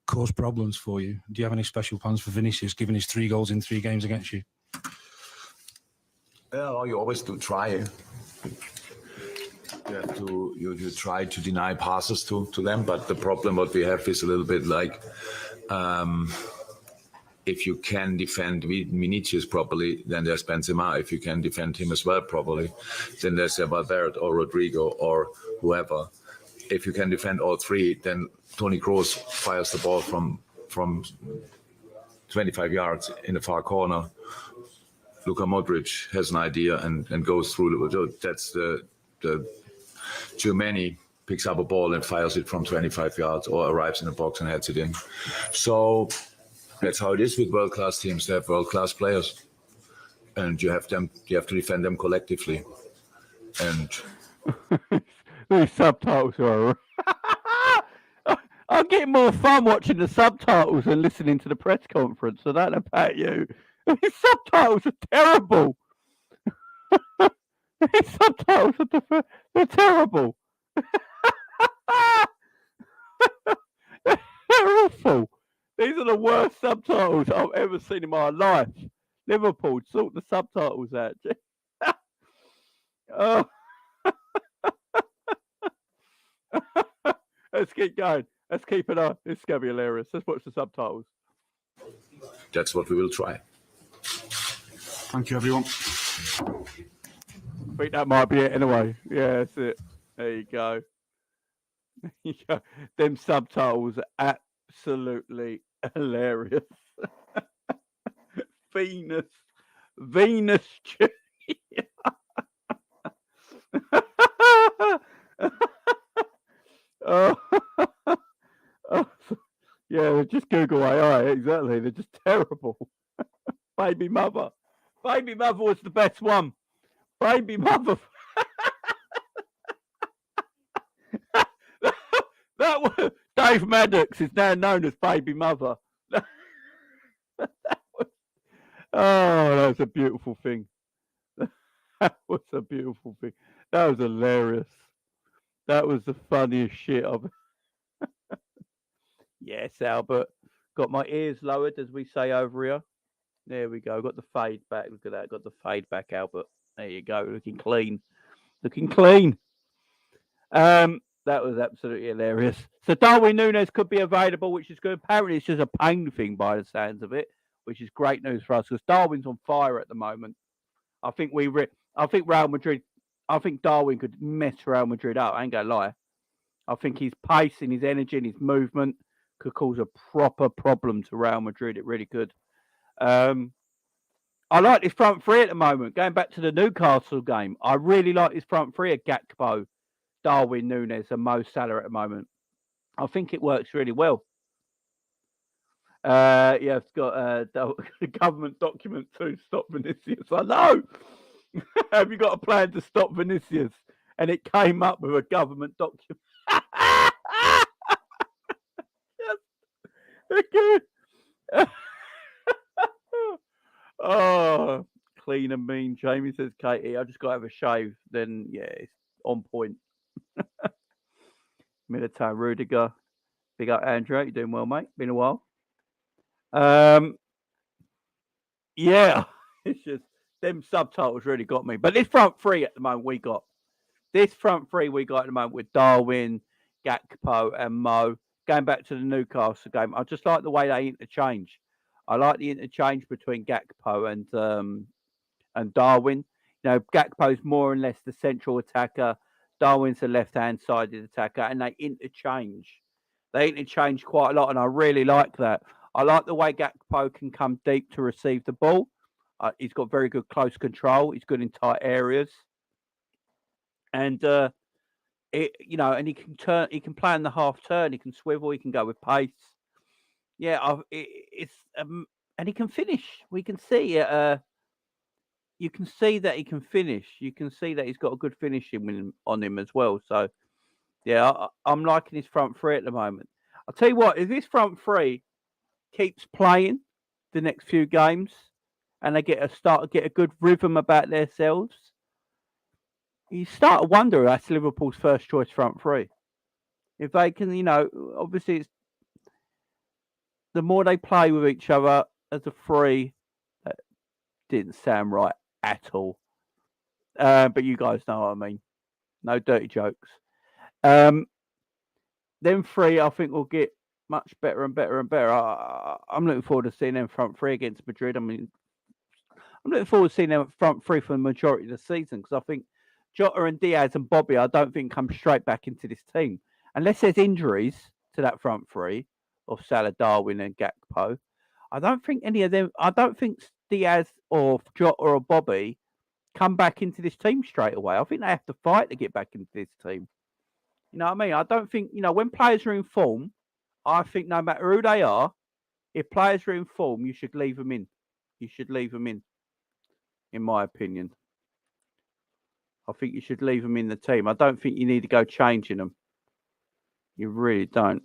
cause problems for you. Do you have any special plans for Vinicius, given his 3 goals in 3 games against you?
Well, you always do try. You try to deny passes to them, but the problem what we have is a little bit like if you can defend Vinicius properly, then there's Benzema. If you can defend him as well properly, then there's Valverde or Rodrigo or whoever. If you can defend all 3, then Toni Kroos fires the ball from 25 yards in the far corner. Luka Modric has an idea and goes through. That's the Germany picks up a ball and fires it from 25 yards or arrives in the box and heads it in. So that's how it is with world-class teams. They have world-class players, and you have to defend them collectively. And
these subtitles are. I'm getting more fun watching the subtitles than listening to the press conference. I don't know about you. These subtitles are terrible. These subtitles they're terrible. They're awful. These are the worst subtitles I've ever seen in my life. Liverpool, sort the subtitles out. Oh. Let's keep going. Let's keep it on. It's going to be hilarious. Let's watch the subtitles.
That's what we will try.
Thank you, everyone.
I think that might be it anyway. Yeah, that's it. There you go. There you go. Them subtitles are absolutely hilarious. Venus Junior. Oh, Yeah, just Google AI. Exactly. They're just terrible. Baby mother. Baby mother was the best one. Baby mother. That was Dave Maddox is now known as Baby Mother. Oh, that was a beautiful thing. That was a beautiful thing. That was hilarious. That was the funniest shit of it. Yes, Albert. Got my ears lowered, as we say over here. There we go. Got the fade back. Look at that. Got the fade back, Albert. There you go. Looking clean. Looking clean. That was absolutely hilarious. So Darwin Nunez could be available, which is good. Apparently, it's just a pain thing by the sounds of it, which is great news for us because Darwin's on fire at the moment. I think Real Madrid. I think Darwin could mess Real Madrid up. I ain't gonna lie. I think his pace and his energy and his movement could cause a proper problem to Real Madrid. It really could. I like this front three at the moment. Going back to the Newcastle game, I really like this front three of Gakpo, Darwin Nunez and Mo Salah at the moment. I think it works really well. Yeah, it's got a government document to stop Vinicius. I know. Have you got a plan to stop Vinicius? And it came up with a government document. Oh, clean and mean. Jamie says, Katie, I just got to have a shave. Then, yeah, it's on point. Military Rudiger. Big up, Andrew. You're doing well, mate. Been a while. Yeah, it's just them subtitles really got me. But this front three at the moment we got. This front three we got at the moment with Darwin, Gakpo, and Mo. Going back to the Newcastle game, I just like the way they interchange. I like the interchange between Gakpo and Darwin. You know, Gakpo's more or less the central attacker. Darwin's the left-hand sided attacker, and they interchange. They interchange quite a lot, and I really like that. I like the way Gakpo can come deep to receive the ball. He's got very good close control. He's good in tight areas, and and he can turn. He can play in the half turn. He can swivel. He can go with pace. Yeah, and he can finish. We can see it. You can see that he can finish. You can see that he's got a good finishing on him as well. So, yeah, I'm liking his front three at the moment. I'll tell you what, if this front three keeps playing the next few games and they get a good rhythm about themselves, you start to wonder that's Liverpool's first choice front three. If they can, obviously it's the more they play with each other as a three, that didn't sound right at all. But you guys know what I mean. No dirty jokes. Them three, I think, will get much better and better and better. I'm looking forward to seeing them front three against Madrid. I mean, I'm looking forward to seeing them front three for the majority of the season because I think Jota and Diaz and Bobby, I don't think come straight back into this team. Unless there's injuries to that front three of Salah, Darwin and Gakpo, I don't think any of them, I don't think Diaz or Jota or Bobby come back into this team straight away. I think they have to fight to get back into this team. You know what I mean? I don't think, when players are in form, I think no matter who they are, if players are in form, you should leave them in. You should leave them in my opinion. I think you should leave them in the team. I don't think you need to go changing them. You really don't.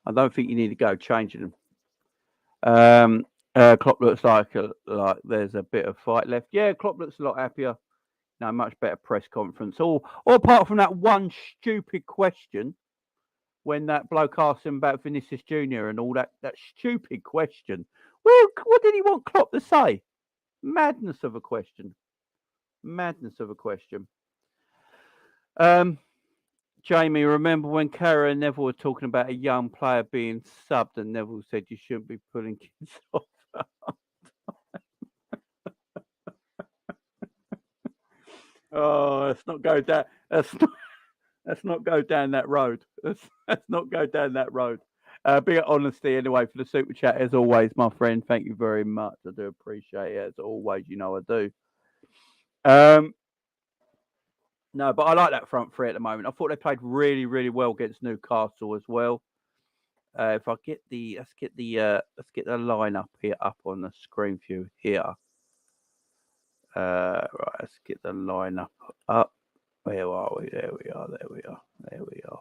I don't think you need to go changing them. Klopp looks like there's a bit of fight left. Yeah, Klopp looks a lot happier. No, much better press conference. All apart from that one stupid question when that bloke asked him about Vinicius Jr. and all that stupid question. Well, what did he want Klopp to say? Madness of a question. Madness of a question. Jamie, remember when Cara and Neville were talking about a young player being subbed and Neville said you shouldn't be pulling kids off? Oh, let's not go down. Let's not go down that road. Let's not go down that road. Big honesty anyway for the super chat as always, my friend. Thank you very much. I do appreciate it as always. You know I do. No, but I like that front three at the moment. I thought they played really, really well against Newcastle as well. If I get let's get the lineup here up on the screen view here. Right, let's get the lineup up. Where are we? There we are.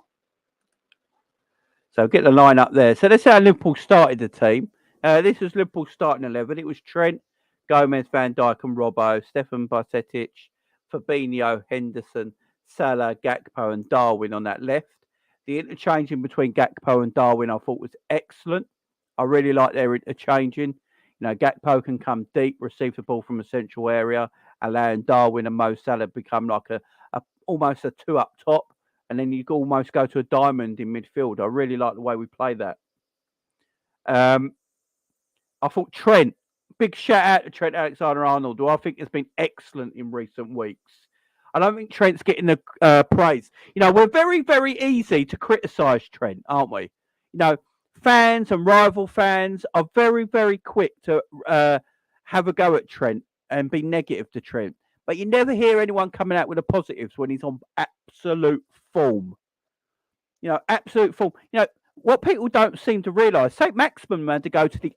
So get the line up there. So that's how Liverpool started the team. This was Liverpool starting 11. It was Trent, Gomez, Van Dijk and Robbo, Stefan Bajcetic, Fabinho, Henderson, Salah, Gakpo and Darwin on that left. The interchanging between Gakpo and Darwin I thought was excellent. I really like their interchanging. You know, Gakpo can come deep, receive the ball from a central area, allowing Darwin and Mo Salah become like almost a two up top. And then you almost go to a diamond in midfield. I really like the way we play that. I thought Trent, big shout out to Trent Alexander-Arnold, who I think has been excellent in recent weeks. I don't think Trent's getting the praise. You know, we're very, very easy to criticise Trent, aren't we? You know, fans and rival fans are very, very quick to have a go at Trent and be negative to Trent. But you never hear anyone coming out with the positives when he's on absolute form. You know, absolute form. You know, what people don't seem to realise, St. Maximin had to go to the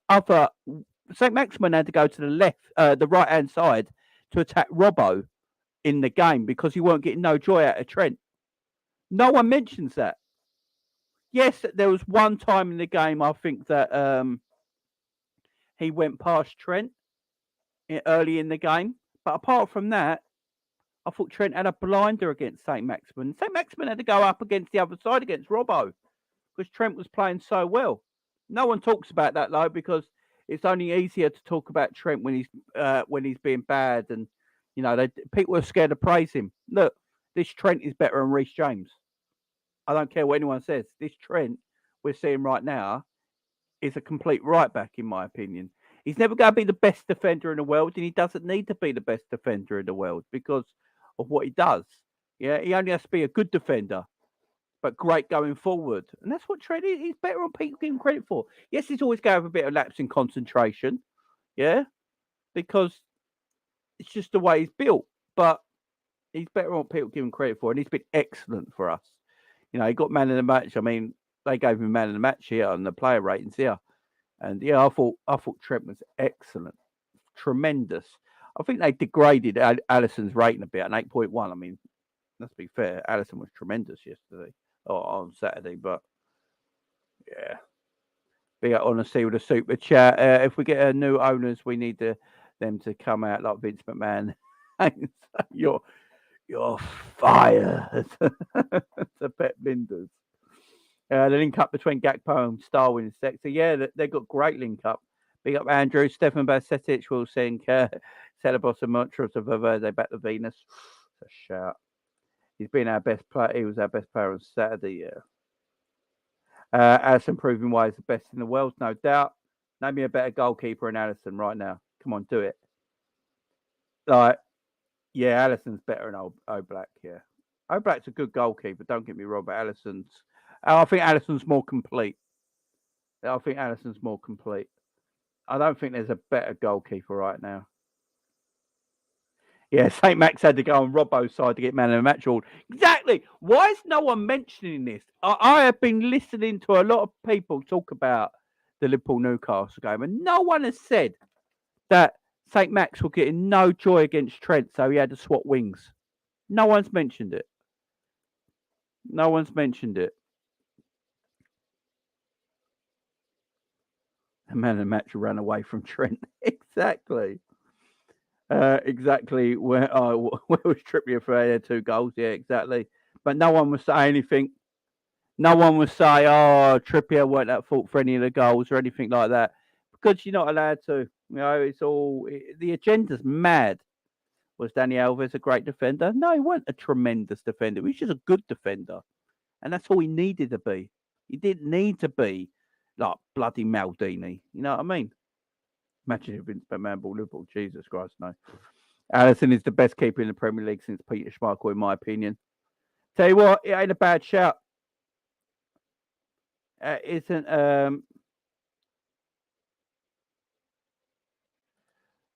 left, the right-hand side to attack Robbo in the game because he weren't getting no joy out of Trent. No one mentions that. Yes, there was one time in the game, I think, that he went past Trent early in the game. But apart from that, I thought Trent had a blinder against St. Maximin. St. Maximin had to go up against the other side against Robbo because Trent was playing so well. No one talks about that, though, because it's only easier to talk about Trent when he's being bad and, you know, people are scared to praise him. Look, this Trent is better than Reece James. I don't care what anyone says. This Trent we're seeing right now is a complete right back, in my opinion. He's never going to be the best defender in the world, and he doesn't need to be the best defender in the world because of what he does. Yeah, he only has to be a good defender, but great going forward. And that's what Trent is. He's better on people give him credit for. Yes, he's always going to have a bit of lapse in concentration. Yeah, because it's just the way he's built. But he's better on people give him credit for, and he's been excellent for us. You know, he got man of the match. I mean, they gave him man of the match here on the player ratings here. And yeah, I thought Trent was excellent, tremendous. I think they degraded Alisson's rating a bit, an 8.1. I mean, let's be fair, Alisson was tremendous yesterday or on Saturday. But yeah, be honesty with a super chat. If we get new owners, we need them to come out like Vince McMahon and say, "You're fired." To Pep Linders. The link up between Gakpo and Darwin and Sector. Yeah, they've got great link up. Big up Andrew. Stefan Bajcetic will sing Celebos and Mantras of Verde back to Venus. It's a shout. He's been our best player. He was our best player on Saturday, yeah. Alisson proving why he's the best in the world, no doubt. Name me a better goalkeeper than Alisson right now. Come on, do it. Like, yeah, Alisson's better than Oblak, yeah. Oblak's a good goalkeeper, don't get me wrong, but I think Alisson's more complete. I don't think there's a better goalkeeper right now. Yeah, St. Max had to go on Robbo's side to get man of the match award. Exactly. Why is no one mentioning this? I have been listening to a lot of people talk about the Liverpool-Newcastle game, and no one has said that St. Max will get no joy against Trent, so he had to swap wings. No one's mentioned it. The man of the match ran away from Trent. Exactly. Exactly. Where was Trippier for their 2 goals? Yeah, exactly. But no one would say anything. No one would say, "Oh, Trippier weren't at fault for any of the goals" or anything like that, because you're not allowed to. You know, it's all the agenda's mad. Was Dani Alves a great defender? No, he wasn't a tremendous defender. He was just a good defender, and that's all he needed to be. He didn't need to be like bloody Maldini. You know what I mean? Imagine if Vince McMahon bought Liverpool. Jesus Christ, no. Alisson is the best keeper in the Premier League since Peter Schmeichel, in my opinion. Tell you what, it ain't a bad shout. isn't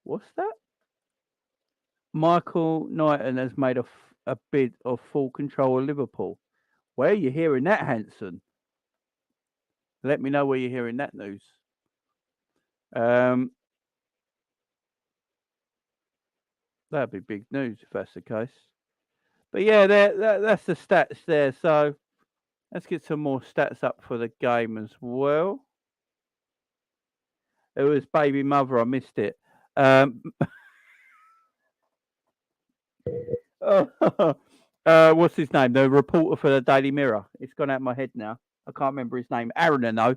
what's that? Michael Knighton has made a bid of full control of Liverpool. Where are you hearing that, Hanson? Let me know where you're hearing that news. That'd be big news if that's the case. But yeah, that's the stats there. So let's get some more stats up for the game as well. It was baby mother. I missed it. What's his name? The reporter for the Daily Mirror. It's gone out of my head now. I can't remember his name. Aaron, I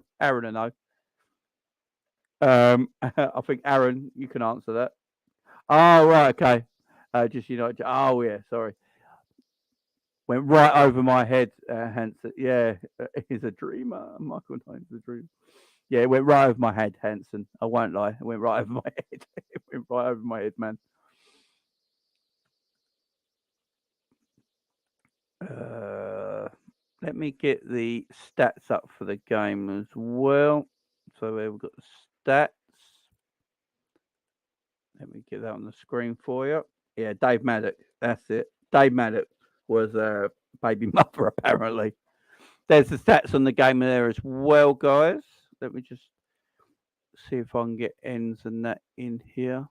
think Aaron, you can answer that. Oh, right, okay. Just oh yeah, sorry. Went right over my head, Hanson. Yeah, he's a dreamer. Michael Knighton's a dreamer. Yeah, it went right over my head, Hanson. I won't lie. It went right over my head. It went right over my head, man. Let me get the stats up for the game as well. So we've got the stats. Let me get that on the screen for you. Yeah, Dave Maddock. That's it. Dave Maddock was a baby mother, apparently. There's the stats on the game there as well, guys. Let me just see if I can get ends and that in here.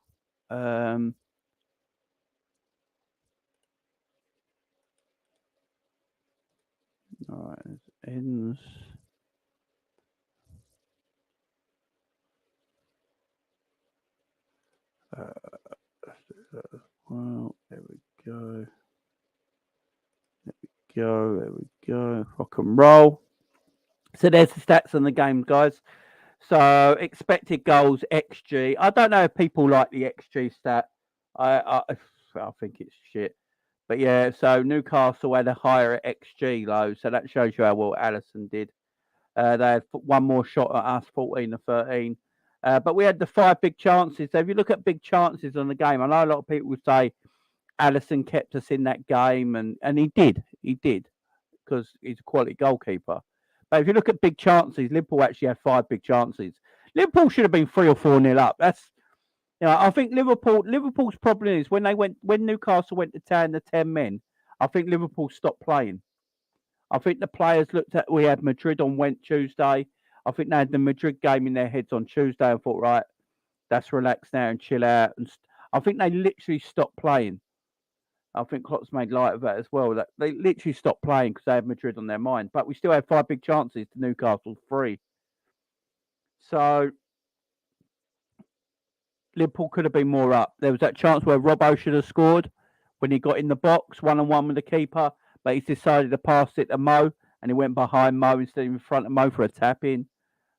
All right, there's ends. Well, there we go. There we go. Rock and roll. So there's the stats on the game, guys. So expected goals, XG. I don't know if people like the XG stat. I think it's shit. But yeah, so Newcastle had a higher XG low, so that shows you how well Alisson did. They had one more shot at us, 14-13. But we had the 5 big chances. So if you look at big chances on the game, I know a lot of people would say Alisson kept us in that game, and he did, because he's a quality goalkeeper. But if you look at big chances, Liverpool actually had 5 big chances. Liverpool should have been 3 or 4-0 up. That's, I think Liverpool's problem is when Newcastle went to town the 10 men, I think Liverpool stopped playing. I think the players looked at, we had Madrid on Tuesday. I think they had the Madrid game in their heads on Tuesday and thought, right, let's relax now and chill out. And I think they literally stopped playing. I think Klopp's made light of that as well. That they literally stopped playing because they had Madrid on their mind. But we still had 5 big chances to Newcastle 3. So Liverpool could have been more up. There was that chance where Robbo should have scored when he got in the box, 1-on-1 with the keeper, but he's decided to pass it to Mo, and he went behind Mo instead of in front of Mo for a tap-in.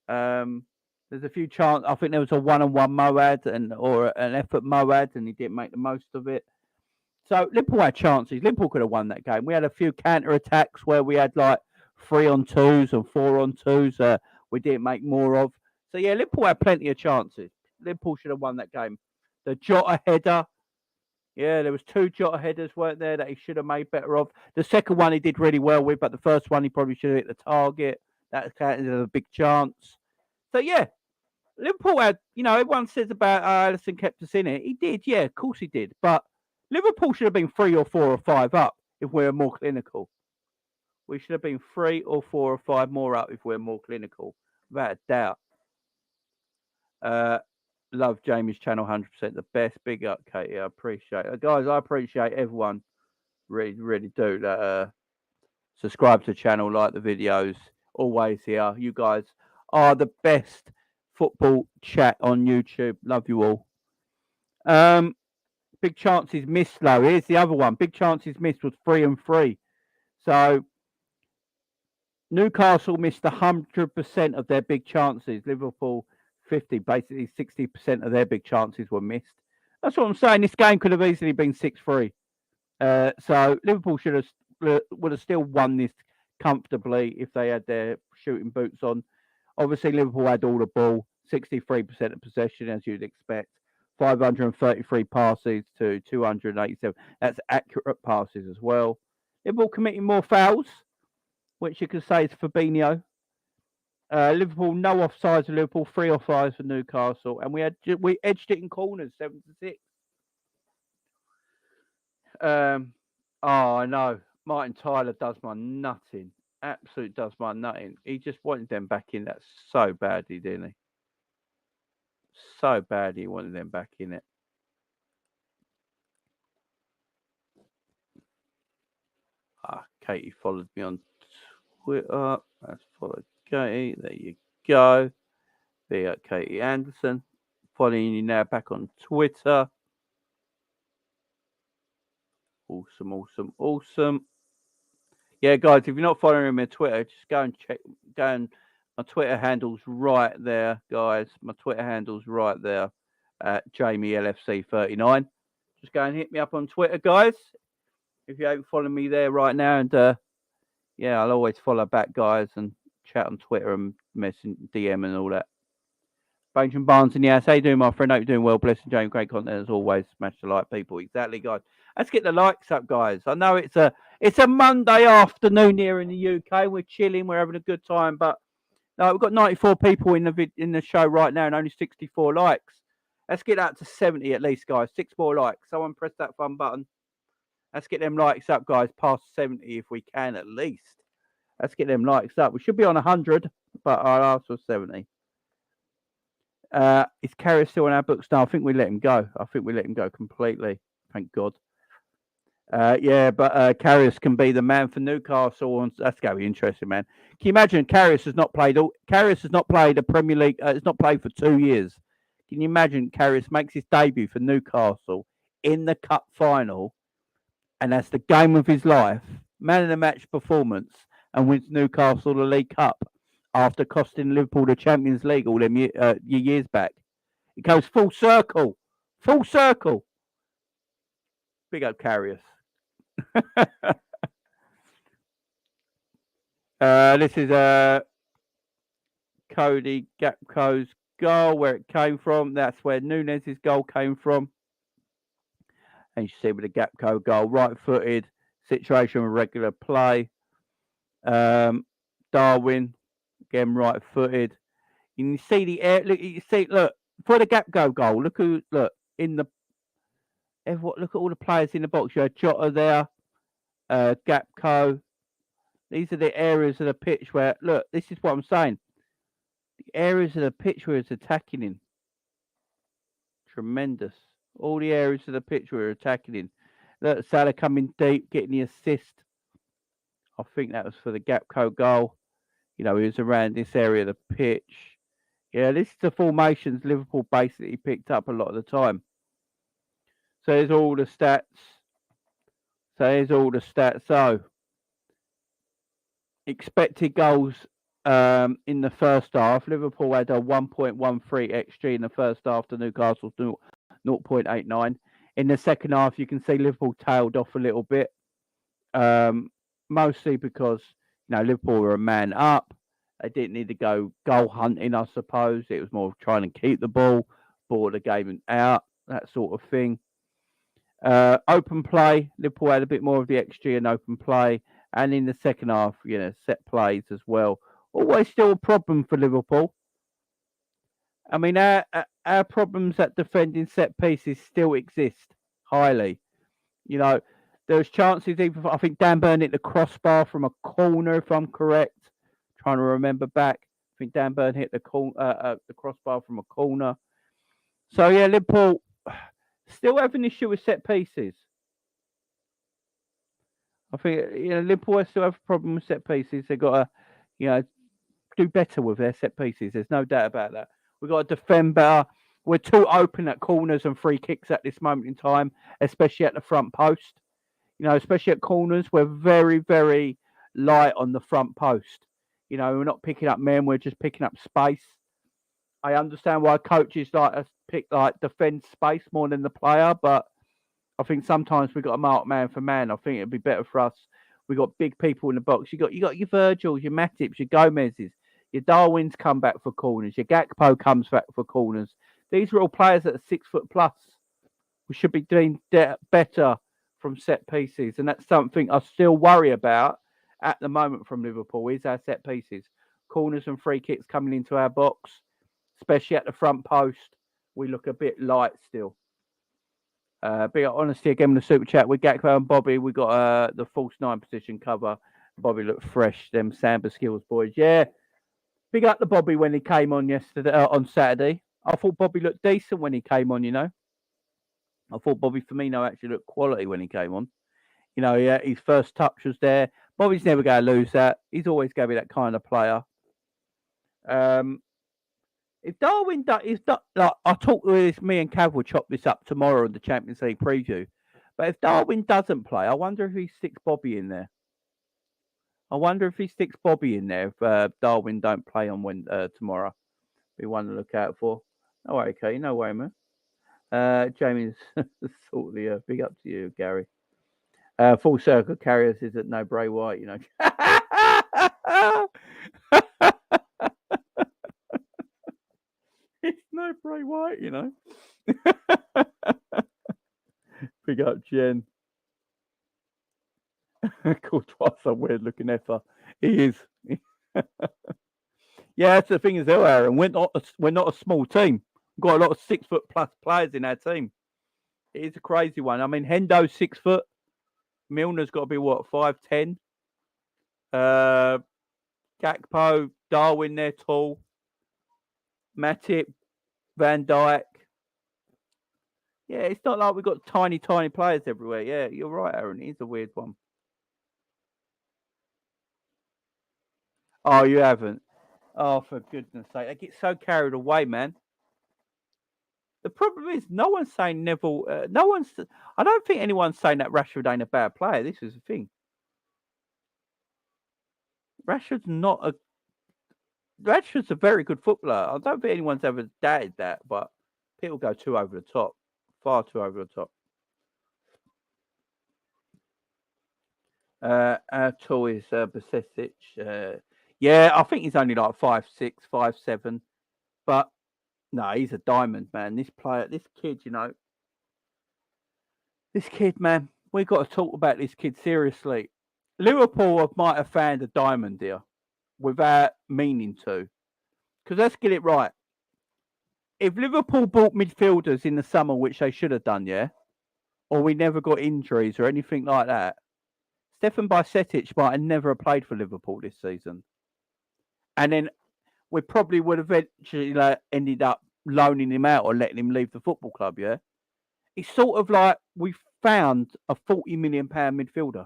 There's a few chances. I think there was a 1-on-1 Moad or an effort Moad, and he didn't make the most of it. So Liverpool had chances. Liverpool could have won that game. We had a few counter-attacks where we had like 3-on-2s and 4-on-2s. We didn't make more of. So yeah, Liverpool had plenty of chances. Liverpool should have won that game. The Jota header. Yeah, there was 2 Jota headers, weren't there, that he should have made better of. The second one he did really well with, but the first one he probably should have hit the target. That counted as a big chance. So yeah, Liverpool had, everyone says about Alisson kept us in it. He did, yeah, of course he did. But Liverpool should have been 3 or 4 or 5 up if we were more clinical. We should have been 3 or 4 or 5 more up if we were more clinical, without a doubt. Love Jamie's channel, 100% the best. Big up, Katie. I appreciate it. Guys, I appreciate everyone. Really, really do. That subscribe to the channel, like the videos. Always here. You guys are the best football chat on YouTube. Love you all. Big chances missed, though. Here's the other one. Big chances missed was 3-3. So Newcastle missed 100% of their big chances. Liverpool 50, basically 60% of their big chances were missed. That's what I'm saying. This game could have easily been 6-3. So Liverpool would have still won this comfortably if they had their shooting boots on. Obviously, Liverpool had all the ball, 63% of possession, as you'd expect. 533 passes to 287. That's accurate passes as well. Liverpool committing more fouls, which you could say is Fabinho. Liverpool, no offsides for Liverpool, 3 offsides for Newcastle, and we edged it in corners, 7-6. I know. Martin Tyler does my nutting. Absolute does my nutting. He just wanted them back in that so badly, didn't he? So badly he wanted them back in it. Katie followed me on Twitter. Let's follow Katie. There you go. There, Katie Anderson. Following you now back on Twitter. Awesome, awesome, awesome. Yeah, guys, if you're not following me on Twitter, just go and check. My Twitter handle's right there, guys. My Twitter handle's right there at JamieLFC39. Just go and hit me up on Twitter, guys. If you ain't following me there right now, and yeah, I'll always follow back, guys, and chat on Twitter and message, DM and all that. Benjamin Barnes and yeah, how you doing, my friend? Hope you're doing well. Blessing, James. Great content as always. Smash the like, people. Exactly, guys. Let's get the likes up, guys. I know it's a Monday afternoon here in the UK. We're chilling. We're having a good time, but no, we've got 94 people in the show right now and only 64 likes. Let's get that to 70 at least, guys. 6 more likes. Someone press that fun button. Let's get them likes up, guys. Past 70 if we can, at least. Let's get them likes up. We should be on 100, but I'll ask for 70. Is Carrier still on our books? No, I think we let him go. I think we let him go completely. Thank God. Yeah, but Karius can be the man for Newcastle, and that's going to be interesting, man. Can you imagine Karius has not played a Premier League? Has not played for 2 years. Can you imagine Karius makes his debut for Newcastle in the cup final, and that's the game of his life, man of the match performance, and wins Newcastle the League Cup after costing Liverpool the Champions League all them years back. It goes full circle, full circle. Big up Karius. This is Cody Gakpo's goal, where it came from. That's where Nunez's goal came from. And you see with the Gakpo goal, right-footed situation with regular play. Darwin, again right-footed. And you see the air. Look for the Gakpo goal. Look at all the players in the box. You had Jota there, Gakpo. These are the areas of the pitch where, look, this is what I'm saying. The areas of the pitch where it's attacking in. Tremendous. All the areas of the pitch where it's attacking in. Look, Salah coming deep, getting the assist. I think that was for the Gakpo goal. You know, he was around this area of the pitch. Yeah, this is the formations Liverpool basically picked up a lot of the time. So there's all the stats. So expected goals in the first half. Liverpool had a 1.13 XG in the first half to Newcastle's 0.89. In the second half, you can see Liverpool tailed off a little bit, mostly because Liverpool were a man up. They didn't need to go goal hunting, I suppose. It was more trying to keep the ball the game out, that sort of thing. Open play, Liverpool had a bit more of the XG in open play, and in the second half, set plays as well. Always still a problem for Liverpool. I mean, our problems at defending set pieces still exist highly. There's chances. I think Dan Burn hit the crossbar from a corner, if I'm correct. Trying to remember back. I think Dan Burn hit the crossbar from a corner. So yeah, Liverpool still have an issue with set pieces. I think Liverpool still have a problem with set pieces. They've got to do better with their set pieces. There's no doubt about that. We've got to defend better. We're too open at corners and free kicks at this moment in time, especially at the front post. Especially at corners, we're very, very light on the front post. We're not picking up men, we're just picking up space. I understand why coaches like us defend space more than the player, but I think sometimes we've got to mark man for man. I think it'd be better for us. We've got big people in the box. You got your Virgils, your Matips, your Gomez's, your Darwin's come back for corners, your Gakpo comes back for corners. These are all players that are 6 foot plus. We should be doing better from set pieces, and that's something I still worry about at the moment from Liverpool, is our set pieces. corners and free kicks coming into our box, especially at the front post, we look a bit light still. Big honesty again with the super chat with Gakpo and Bobby. We got the false 9 position cover. Bobby looked fresh. Them Samba skills boys. Yeah. Big up the Bobby when he came on on Saturday. I thought Bobby looked decent when he came on, you know. I thought Bobby Firmino actually looked quality when he came on. You know, yeah, his first touch was there. Bobby's never going to lose that. He's always going to be that kind of player. If Darwin like I talked with me and Cav will chop this up tomorrow in the Champions League preview. But if Darwin doesn't play, I wonder if he sticks Bobby in there. I wonder if he sticks Bobby in there if Darwin don't play on tomorrow. Be one to look out for. Oh, okay, no way, man. Jamie's sort of the big up to you, Gary. Full circle carriers is at no Bray White, you know. It's no Bray White, you know. Big up, Jen. Called twice a weird looking effer. He is. Yeah, that's the thing as well, Aaron. We're not a small team. We've got a lot of 6 foot plus players in our team. It is a crazy one. I mean, Hendo's 6 foot. Milner's got to be what, 5'10". Gakpo, Darwin, they're tall. Matip, Van Dijk. Yeah, it's not like we've got tiny players everywhere. Yeah, you're right, Aaron. It's a weird one. Oh, you haven't? Oh, for goodness sake. I get so carried away, man. The problem is no one's saying Neville. I don't think anyone's saying that Rashford ain't a bad player. This is the thing. Rashford's a very good footballer. I don't think anyone's ever doubted that, but people go too over the top. Far too over the top. Our tall is Basesic. Yeah, I think he's only like 5'6", 5'7", but no, he's a diamond, man. This kid, you know, man. We've got to talk about this kid seriously. Liverpool might have found a diamond here without meaning to, because let's get it right. If Liverpool bought midfielders in the summer, which they should have done, yeah, or we never got injuries or anything like that, Stefan Bajcetic might have never played for Liverpool this season. And then we probably would have eventually ended up loaning him out or letting him leave the football club, yeah? It's sort of like we found a £40 million midfielder.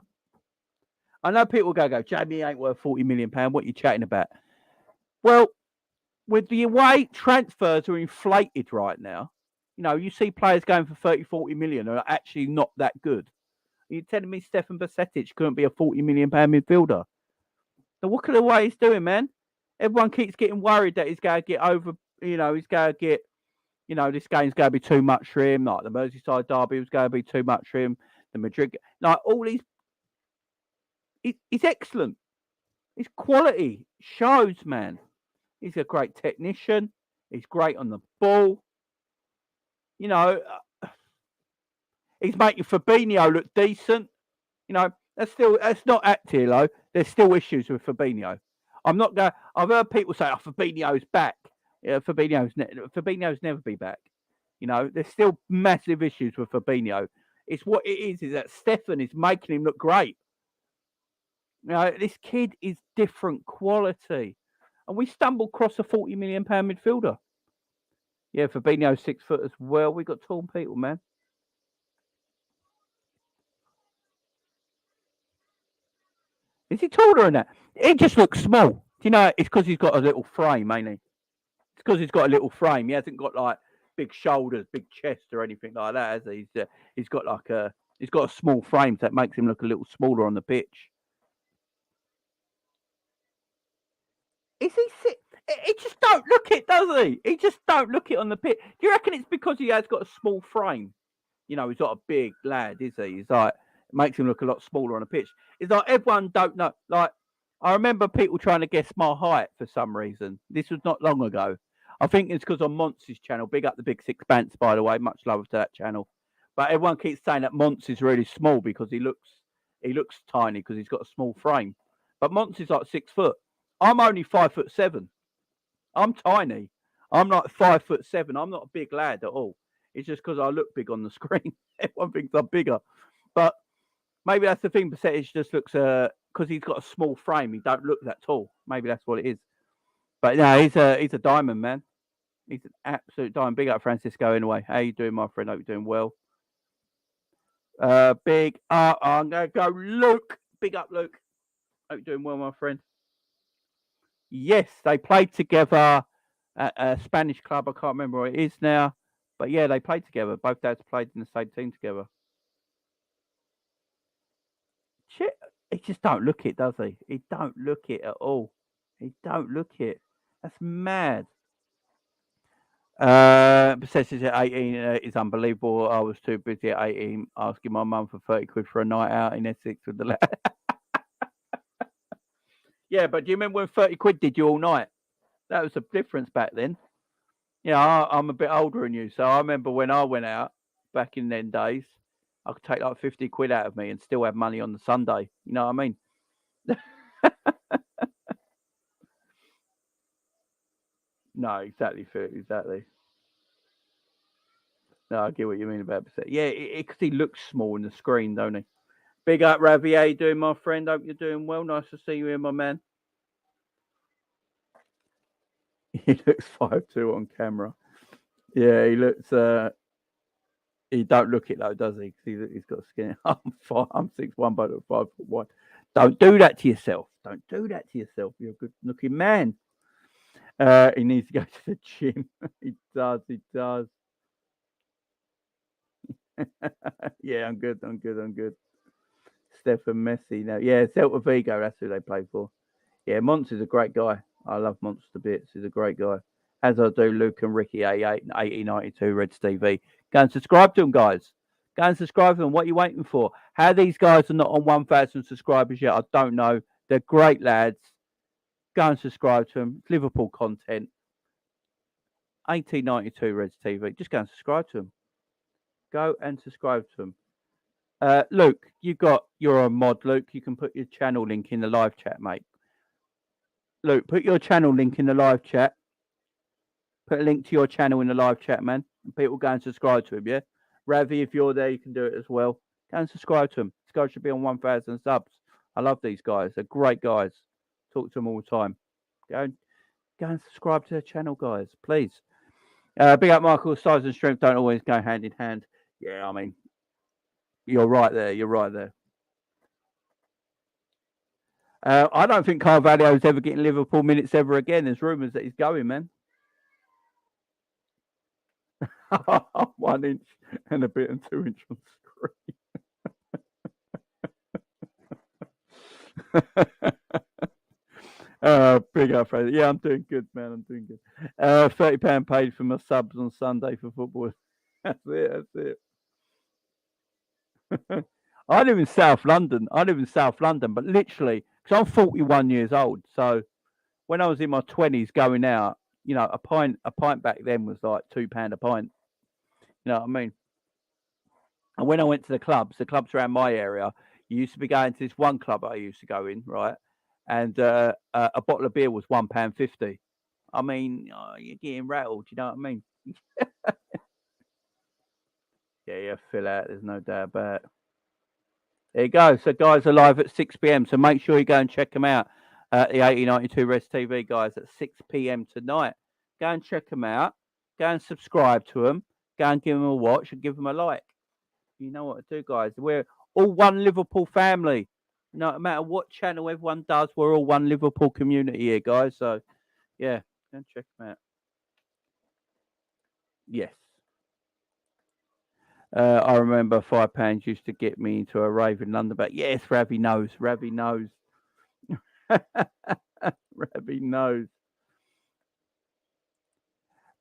I know people go, Jamie ain't worth £40 million. What are you chatting about? Well, with the away transfers are inflated right now. You know, you see players going for 30, 40 million are actually not that good. You're telling me Stefan Bajcetic couldn't be a £40 million midfielder? So what kind of way he's doing, man? Everyone keeps getting worried that he's going to get over, you know, he's going to get, you know, this game's going to be too much for him. Like the Merseyside derby was going to be too much for him. The Madrid, like all these, he's excellent. His quality shows, man. He's a great technician. He's great on the ball. You know, he's making Fabinho look decent. You know, that's not at Tilo. There's still issues with Fabinho. I've heard people say, "Oh, Fabinho's back." Yeah, Fabinho's never be back. You know, there's still massive issues with Fabinho. It's what it is that Stefan is making him look great. You know, this kid is different quality. And we stumbled across a £40 million midfielder. Yeah, Fabinho's 6 foot as well. We got tall people, man. Is he taller than that? He just looks small. You know, it's because he's got a little frame, ain't he? It's because he's got a little frame. He hasn't got like big shoulders, big chest, or anything like that, has he? He's got a small frame, so that makes him look a little smaller on the pitch. Is he sick? He just don't look it, does he? He just don't look it on the pitch. Do you reckon it's because he has got a small frame? You know, he's not a big lad, is he? He's like, it makes him look a lot smaller on the pitch. It's like everyone don't know. Like, I remember people trying to guess my height for some reason. This was not long ago. I think it's because on Monts' channel, big up the Big Sixpence, by the way, much love to that channel. But everyone keeps saying that Monts is really small because he looks tiny because he's got a small frame. But Monts is like 6 foot. I'm only 5'7". I'm tiny. I'm like 5'7". I'm not a big lad at all. It's just because I look big on the screen. Everyone thinks I'm bigger. But maybe that's the thing. Percentage just looks because he's got a small frame. He don't look that tall. Maybe that's what it is. But no, he's a diamond, man. He's an absolute diamond. Big up, Francisco. Anyway, how you doing, my friend? Hope you're doing well. Big up. I'm gonna go, Luke. Big up, Luke. Hope you're doing well, my friend. Yes, they played together at a Spanish club. I can't remember what it is now. But yeah, they played together. Both dads played in the same team together. Shit, he just don't look it, does he? He don't look it at all. He don't look it. That's mad. Percentage at 18 is unbelievable. I was too busy at 18 asking my mum for 30 quid for a night out in Essex with the lad. Yeah, but do you remember when 30 quid did you all night? That was the difference back then. Yeah, I'm a bit older than you, so I remember when I went out back in them days, I could take like 50 quid out of me and still have money on the Sunday. You know what I mean? No, exactly, Phil, exactly. No, I get what you mean about percent. Yeah, because he looks small in the screen, don't he? Big up, Ravi. How you doing, my friend? Hope you're doing well. Nice to see you here, my man. He looks 5'2" on camera. Yeah, he looks. He don't look it though, does he? He's got skin. I'm 6'1", but I'm 5'1". Don't do that to yourself. Don't do that to yourself. You're a good-looking man. He needs to go to the gym. He does. He does. Yeah, I'm good. Stefan Messi now. Yeah, Celta Vigo. That's who they play for. Yeah, Monts a great guy. I love Monts to bits. He's a great guy. As I do Luke and Ricky 8092 Reds TV. Go and subscribe to them, guys. Go and subscribe to them. What are you waiting for? How these guys are not on 1,000 subscribers yet, I don't know. They're great lads. Go and subscribe to them. It's Liverpool content. 1892 Reds TV. Just go and subscribe to them. Go and subscribe to them. Luke, you're a mod, Luke. You can put your channel link in the live chat, mate. Luke, put your channel link in the live chat. Put a link to your channel in the live chat, man. And people go and subscribe to him, yeah? Ravi, if you're there, you can do it as well. Go and subscribe to him. This guy should be on 1,000 subs. I love these guys. They're great guys. Talk to them all the time. Go and subscribe to their channel, guys, please. Big up, Michael. Size and strength don't always go hand in hand. Yeah, I mean, you're right there. I don't think Carvalho's ever getting Liverpool minutes ever again. There's rumours that he's going, man. 1 inch and a bit and 2 inch on screen. Big up, Fraser. Yeah, I'm doing good, man. I'm doing good. £30 paid for my subs on Sunday for football. That's it. I live in South London, but literally, because I'm 41 years old. So when I was in my 20s going out, you know, a pint back then was like £2 a pint. You know what I mean? And when I went to the clubs around my area, you used to be going to this one club I used to go in, right? And a bottle of beer was £1.50. I mean, you're getting rattled. You know what I mean? Yeah, fill out. There's no doubt about it. There you go. So guys are live at 6 p.m. So make sure you go and check them out. The 1892 Reds TV guys at 6 p.m. tonight. Go and check them out. Go and subscribe to them. Go and give them a watch and give them a like. You know what to do, guys. We're all one Liverpool family. No matter what channel everyone does, we're all one Liverpool community here, guys. So, yeah, go and check them out. Yes. I remember £5 used to get me into a rave in London. But yes, Ravi knows. Ravi knows.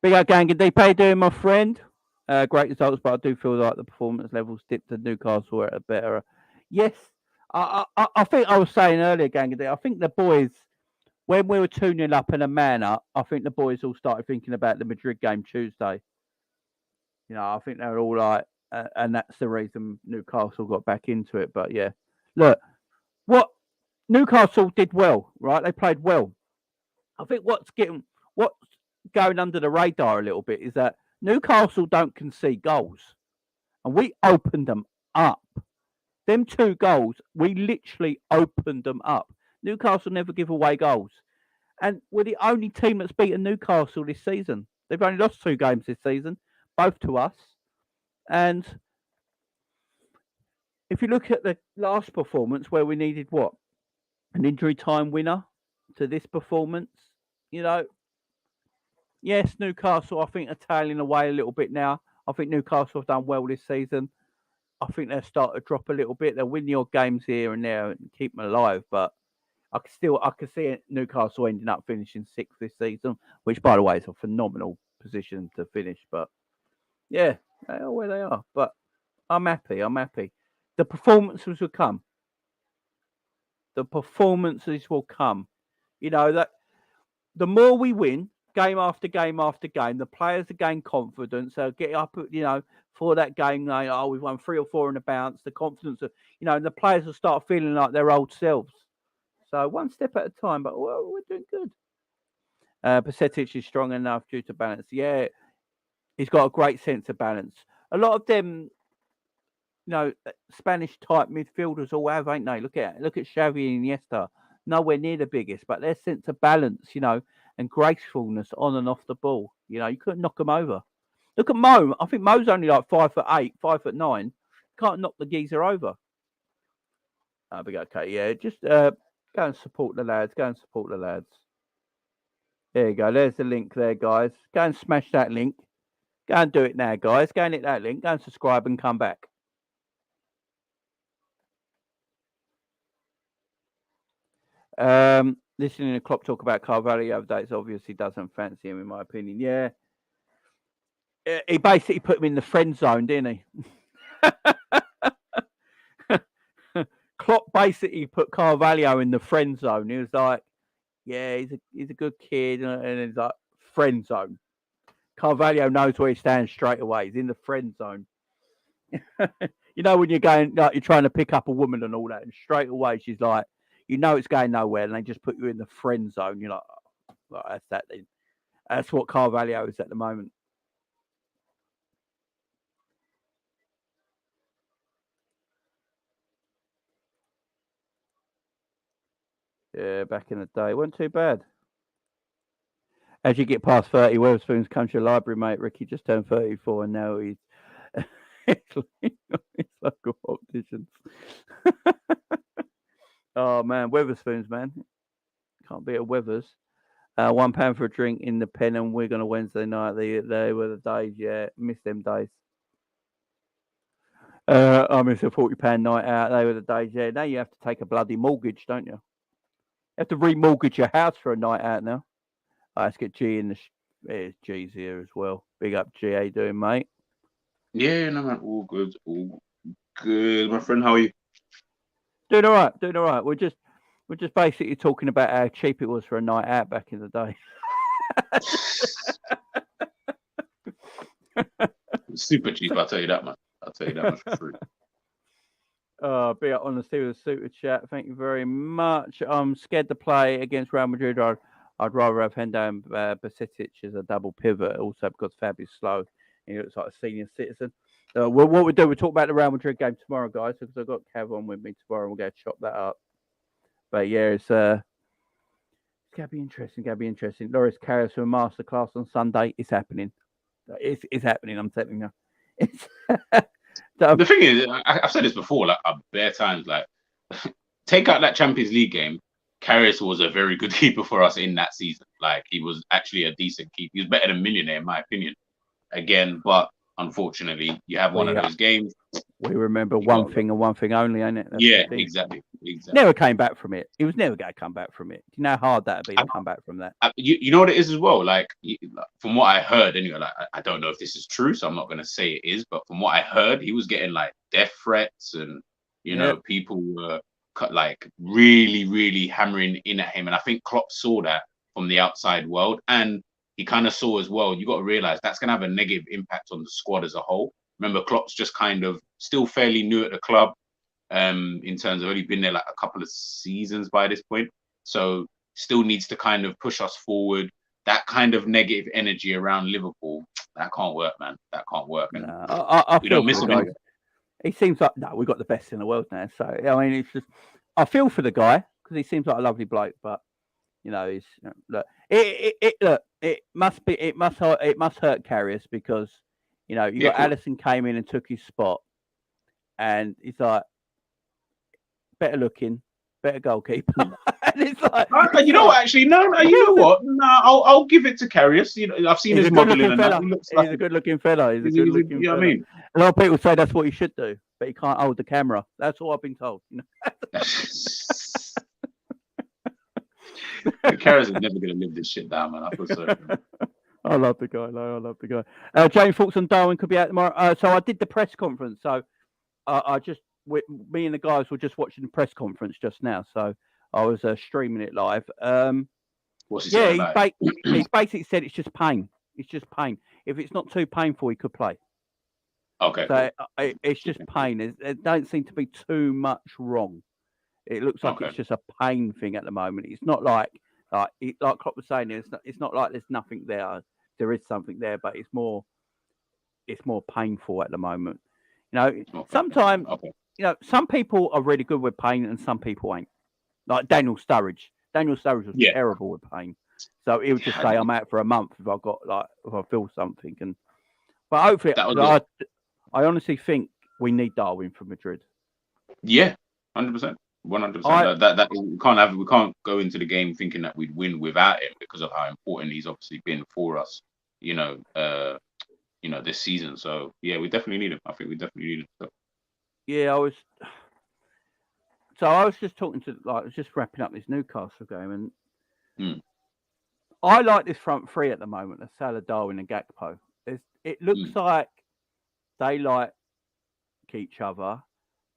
Big up, gang. Good day, pay doing, my friend. Great results, but I do feel like the performance levels dipped to Newcastle at a better. Yes, I think I was saying earlier, gang. I think the boys, when we were 2-0 up and a man up, I think the boys all started thinking about the Madrid game Tuesday. You know, I think they were all like, and that's the reason Newcastle got back into it. But yeah, look, what Newcastle did well, right? They played well. I think what's going under the radar a little bit is that Newcastle don't concede goals, and we opened them up. Them 2 goals, we literally opened them up. Newcastle never give away goals, and we're the only team that's beaten Newcastle this season. They've only lost 2 games this season, both to us. And if you look at the last performance where we needed an injury time winner to this performance, yes, Newcastle, I think, are tailing away a little bit now. I think Newcastle have done well this season. I think they'll start to drop a little bit. They'll win your games here and there and keep them alive. But I can see Newcastle ending up finishing 6th this season, which, by the way, is a phenomenal position to finish. But yeah, they are where they are. But I'm happy. The performances will come. That the more we win, game after game after game, the players will gain confidence. They'll get up, for that game. We've won 3 or 4 in a bounce. The confidence of, and the players will start feeling like their old selves. So one step at a time, but we're doing good. Pacetic is strong enough due to balance. Yeah, he's got a great sense of balance. A lot of them, Spanish type midfielders all have, ain't they? Look at Xavi and Iniesta. Nowhere near the biggest, but their sense of balance, and gracefulness on and off the ball. You couldn't knock them over. Look at Mo. I think Mo's only like 5'8", 5'9". Can't knock the geezer over. Okay, yeah, just go and support the lads. There you go. There's the link there, guys. Go and smash that link. Go and do it now, guys. Go and hit that link. Go and subscribe and come back. Listening to Klopp talk about Carvalho updates obviously doesn't fancy him, in my opinion. Yeah. He basically put him in the friend zone, didn't he? Klopp basically put Carvalho in the friend zone. He was like, yeah, he's a good kid, and he's like, friend zone. Carvalho knows where he stands straight away. He's in the friend zone. When you're going, like, you're trying to pick up a woman and all that, and straight away she's like, it's going nowhere, and they just put you in the friend zone. You're like, oh, that's that then. That's what Carvalho is at the moment. Yeah, back in the day, it wasn't too bad. As you get past 30, Wetherspoon's country library mate Ricky just turned 34, and now he's it's like a opticians. Oh man, Wetherspoons, man, can't be at Weathers. £1 for a drink in the Pen and Wigan on a Wednesday night. They were the days. Yeah, missed them days. I miss a £40 night out. They were the days. Yeah, now you have to take a bloody mortgage, don't you? You have to remortgage your house for a night out now. Let's get G in the. There's G's here as well. Big up G. How you doing, mate?
Yeah, no man, all good, my friend. How are you?
Doing all right. We're just basically talking about how cheap it was for a night out back in the day.
Super cheap, I'll tell you that much. I'll tell you that much for free.
Be honesty with a super chat. Thank you very much. I'm scared to play against Real Madrid. I'd rather have Hendo and Pacetic as a double pivot. Also because Fab is slow. He looks like a senior citizen. What we do, we talk about the Real Madrid game tomorrow, guys, because I've got Cav on with me tomorrow, and we'll go chop that up. But yeah, it's gonna be interesting. Loris carries to a masterclass on Sunday. It's happening. It's happening. I'm telling you.
The thing is, I've said this before, like a bare times. Like, take out that Champions League game. Karius was a very good keeper for us in that season. Like, he was actually a decent keeper. He was better than Millionaire, in my opinion. Again, but unfortunately, you have one of those games.
We remember one thing and one thing only, ain't it?
That's exactly.
Never came back from it. He was never going to come back from it. Do you know how hard that would be to come back from that?
You know what it is as well? Like, from what I heard, anyway, like, I don't know if this is true, so I'm not going to say it is, but from what I heard, he was getting like death threats, and people were like really, really hammering in at him. And I think Klopp saw that from the outside world, and he kind of saw as well, you got to realize that's going to have a negative impact on the squad as a whole. Remember, Klopp's just kind of still fairly new at the club, in terms of only been there like a couple of seasons by this point. So still needs to kind of push us forward. That kind of negative energy around Liverpool, that can't work, man. That can't work. And
I
we
feel
don't
for
miss
the
him
guy.
anyway.
He seems like we've got the best in the world now. So I mean, it's just I feel for the guy because he seems like a lovely bloke, but he's look. It must hurt Karius because you got Allison came in and took his spot, and he's like better looking, better goalkeeper. And it's like
you know what? Actually, no. You know what? No, I'll give it to Karius. I've seen
he's
his
a
modelling
good-looking
and that.
fella.
He looks
He's
like
a good-looking fella. He's a
you
good-looking
know
fella.
what I mean?
A lot of people say that's what he should do, but he can't hold the camera. That's all I've been told.
Karius is never going to live this shit down, man. I feel so.
I love the guy. I love the guy. James thoughts on Darwin could be out tomorrow. So I did the press conference. So me and the guys were just watching the press conference just now. So I was streaming it live.
What's he saying about it?
He's basically said it's just pain. It's just pain. If it's not too painful, he could play.
Okay.
So it's just pain. It don't seem to be too much wrong. It looks like it's just a pain thing at the moment. It's not like Klopp was saying. It's not like there's nothing there. There is something there, but it's more painful at the moment. Sometimes some people are really good with pain and some people ain't. Like Daniel Sturridge. Daniel Sturridge was terrible with pain, so he would just say, "I'm out for a month if I feel something." But hopefully, I honestly think we need Darwin for Madrid.
Yeah, 100%. 100%. That we can't go into the game thinking that we'd win without him because of how important he's obviously been for us. This season. So yeah, we definitely need him. I think we definitely need him. So.
Yeah, I was just talking to I was just wrapping up this Newcastle game, and I like this front three at the moment: the Salah, Darwin, and Gakpo. It looks like they like each other.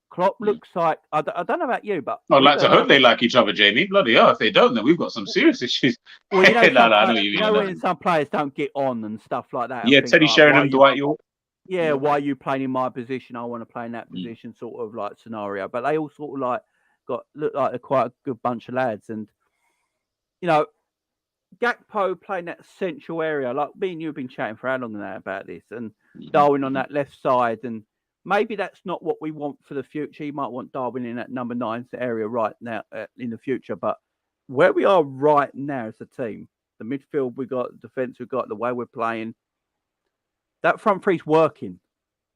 Klopp looks like I don't know about you, but
I'd like to hope they like each other, Jamie. Bloody hell! If they don't, then we've got some serious issues.
Well, I know
you mean.
When some players don't get on and stuff like that.
Yeah, Teddy Sheringham, Dwight York.
Yeah, why are you playing in my position? I want to play in that position, sort of like scenario. But they all sort of look like they're quite a good bunch of lads, and Gakpo playing that central area. Like me and you have been chatting for how long now about this, and Darwin on that left side, and maybe that's not what we want for the future. You might want Darwin in that number 9 area right now in the future, but where we are right now as a team, the midfield we got, the defence we got, the way we're playing, that front three's working.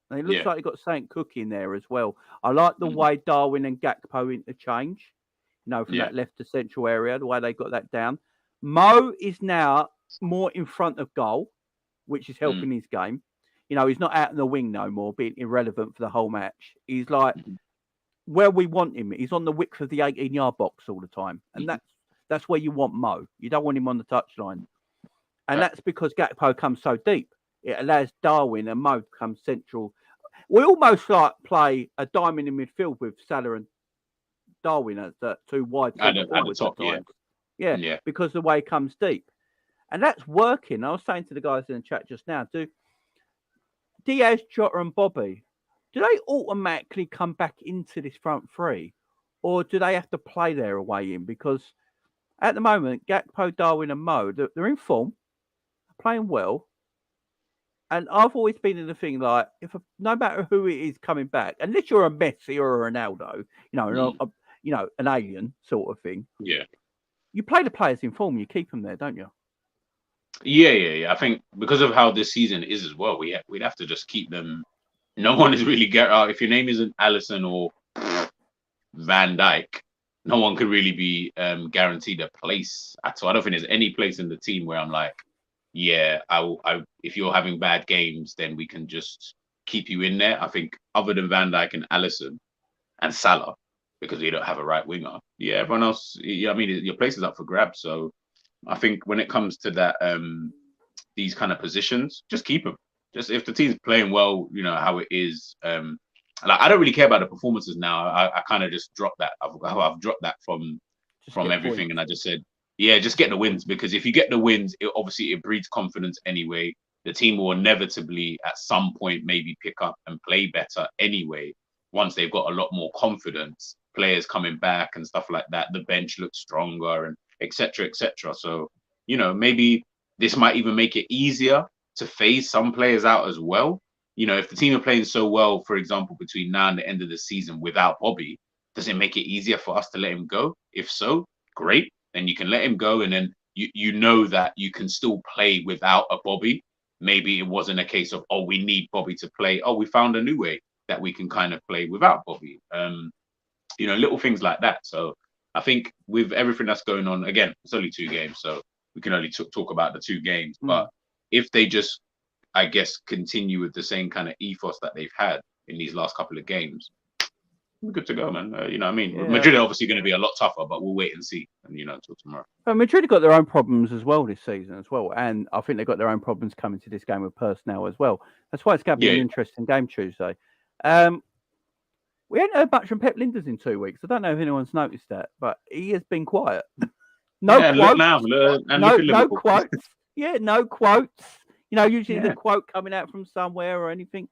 And it looks like you've got something cooking there as well. I like the way Darwin and Gakpo interchange, from that left to central area, the way they got that down. Mo is now more in front of goal, which is helping his game. He's not out in the wing no more, being irrelevant for the whole match. He's like where we want him. He's on the width of the 18-yard box all the time. And that's where you want Mo. You don't want him on the touchline. And that's because Gakpo comes so deep. It allows Darwin and Mo to come central. We almost play a diamond in midfield with Salah and Darwin as the two wide
at the top,
yeah, because the way it comes deep. And that's working. I was saying to the guys in the chat just now, do Diaz, Jota and Bobby, do they automatically come back into this front three? Or do they have to play their way in? Because at the moment, Gakpo, Darwin and Mo, they're in form, playing well. And I've always been in the thing like, no matter who it is coming back, unless you're a Messi or a Ronaldo, an alien sort of thing.
Yeah.
You play the players in form, you keep them there, don't you?
Yeah. I think because of how this season is as well, we'd have to just keep them. No one is really if your name isn't Allison or Van Dijk, no one could really be guaranteed a place at all. I don't think there's any place in the team where I'm like, yeah, if you're having bad games, then we can just keep you in there. I think other than Van Dijk and Allison and Salah, because we don't have a right winger. Yeah, everyone else, your place is up for grabs. So I think when it comes to that, these kind of positions, just keep them. Just if the team's playing well, how it is. I don't really care about the performances now. I kind of just dropped that. I've dropped that from everything, and I just said, yeah, just get the wins, because if you get the wins, it breeds confidence anyway. The team will inevitably at some point maybe pick up and play better anyway. Once they've got a lot more confidence, players coming back and stuff like that, the bench looks stronger, and etc., etc. So, maybe this might even make it easier to phase some players out as well. If the team are playing so well, for example, between now and the end of the season without Bobby, does it make it easier for us to let him go? If so, great. Then you can let him go, and then you know that you can still play without a Bobby. Maybe it wasn't a case of, oh, we need Bobby to play. Oh, we found a new way that we can kind of play without Bobby. Little things like that. So I think with everything that's going on, again, it's only 2 games, so we can only talk about the 2 games. But if they just, I guess, continue with the same kind of ethos that they've had in these last couple of games, we're good to go, man. You know what I mean?
Yeah.
Madrid are obviously going to be a lot tougher, but we'll wait and see, and until tomorrow.
But Madrid have got their own problems as well this season as well, and I think they've got their own problems coming to this game with personnel as well. That's why it's going to be an interesting game Tuesday. We haven't heard much from Pep Linders in 2 weeks. I don't know if anyone's noticed that, but he has been quiet. No quotes.
Look now,
no quotes. Yeah, no quotes. Usually the quote coming out from somewhere or anything.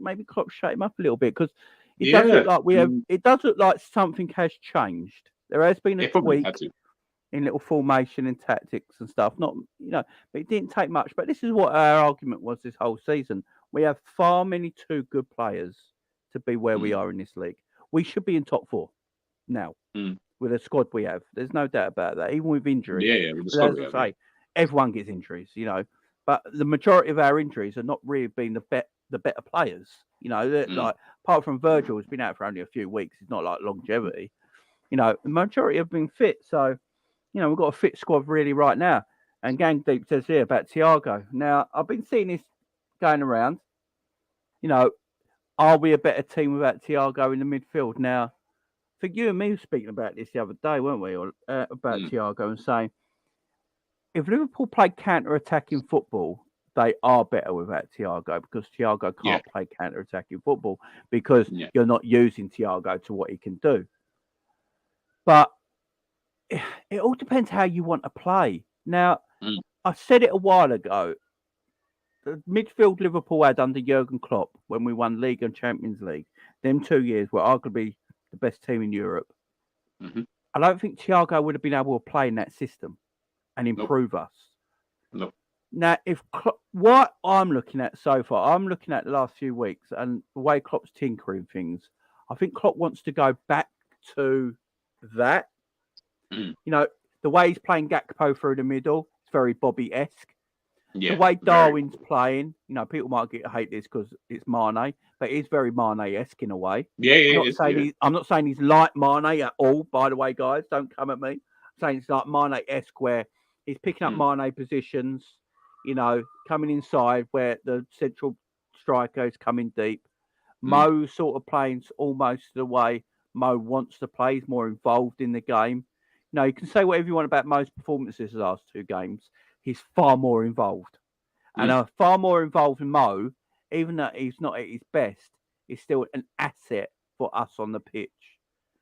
Maybe Klopp shut him up a little bit because it does look like It does look like something has changed. There has been a tweak in little formation and tactics and stuff. Not, but it didn't take much. But this is what our argument was this whole season. We have far many too good players to be where we are in this league. We should be in top 4 now with the squad we have. There's no doubt about that. Even with injuries,
with the squad
everyone gets injuries, But the majority of our injuries are not really being the better players. Like apart from Virgil, who's been out for only a few weeks. It's not like longevity. The majority have been fit. So, we've got a fit squad really right now. And Gang Deep says here about Thiago. Now, I've been seeing this going around. Are we a better team without Thiago in the midfield? Now, I think you and me were speaking about this the other day, weren't we? About Thiago and saying, if Liverpool play counter-attacking football, they are better without Thiago because Thiago can't play counter-attacking football because you're not using Thiago to what he can do. But it all depends how you want to play. Now, I said it a while ago. The midfield Liverpool had under Jurgen Klopp when we won League and Champions League, them 2 years were arguably the best team in Europe. I don't think Thiago would have been able to play in that system and improve us. Now, what I'm looking at so far, I'm looking at the last few weeks and the way Klopp's tinkering things. I think Klopp wants to go back to that. The way he's playing Gakpo through the middle, it's very Bobby-esque. The way Darwin's playing, people might hate this because it's Mane, but he's very Mane-esque in a way. I'm not saying he's like Mane at all, by the way, guys. Don't come at me. I'm saying it's like Mane-esque where he's picking up Mane positions, coming inside where the central striker is coming deep. Mo sort of playing almost the way Mo wants to play. He's more involved in the game. You can say whatever you want about Mo's performances the last 2 games. He's far more involved. And far more involved than Mo, even though he's not at his best, is still an asset for us on the pitch.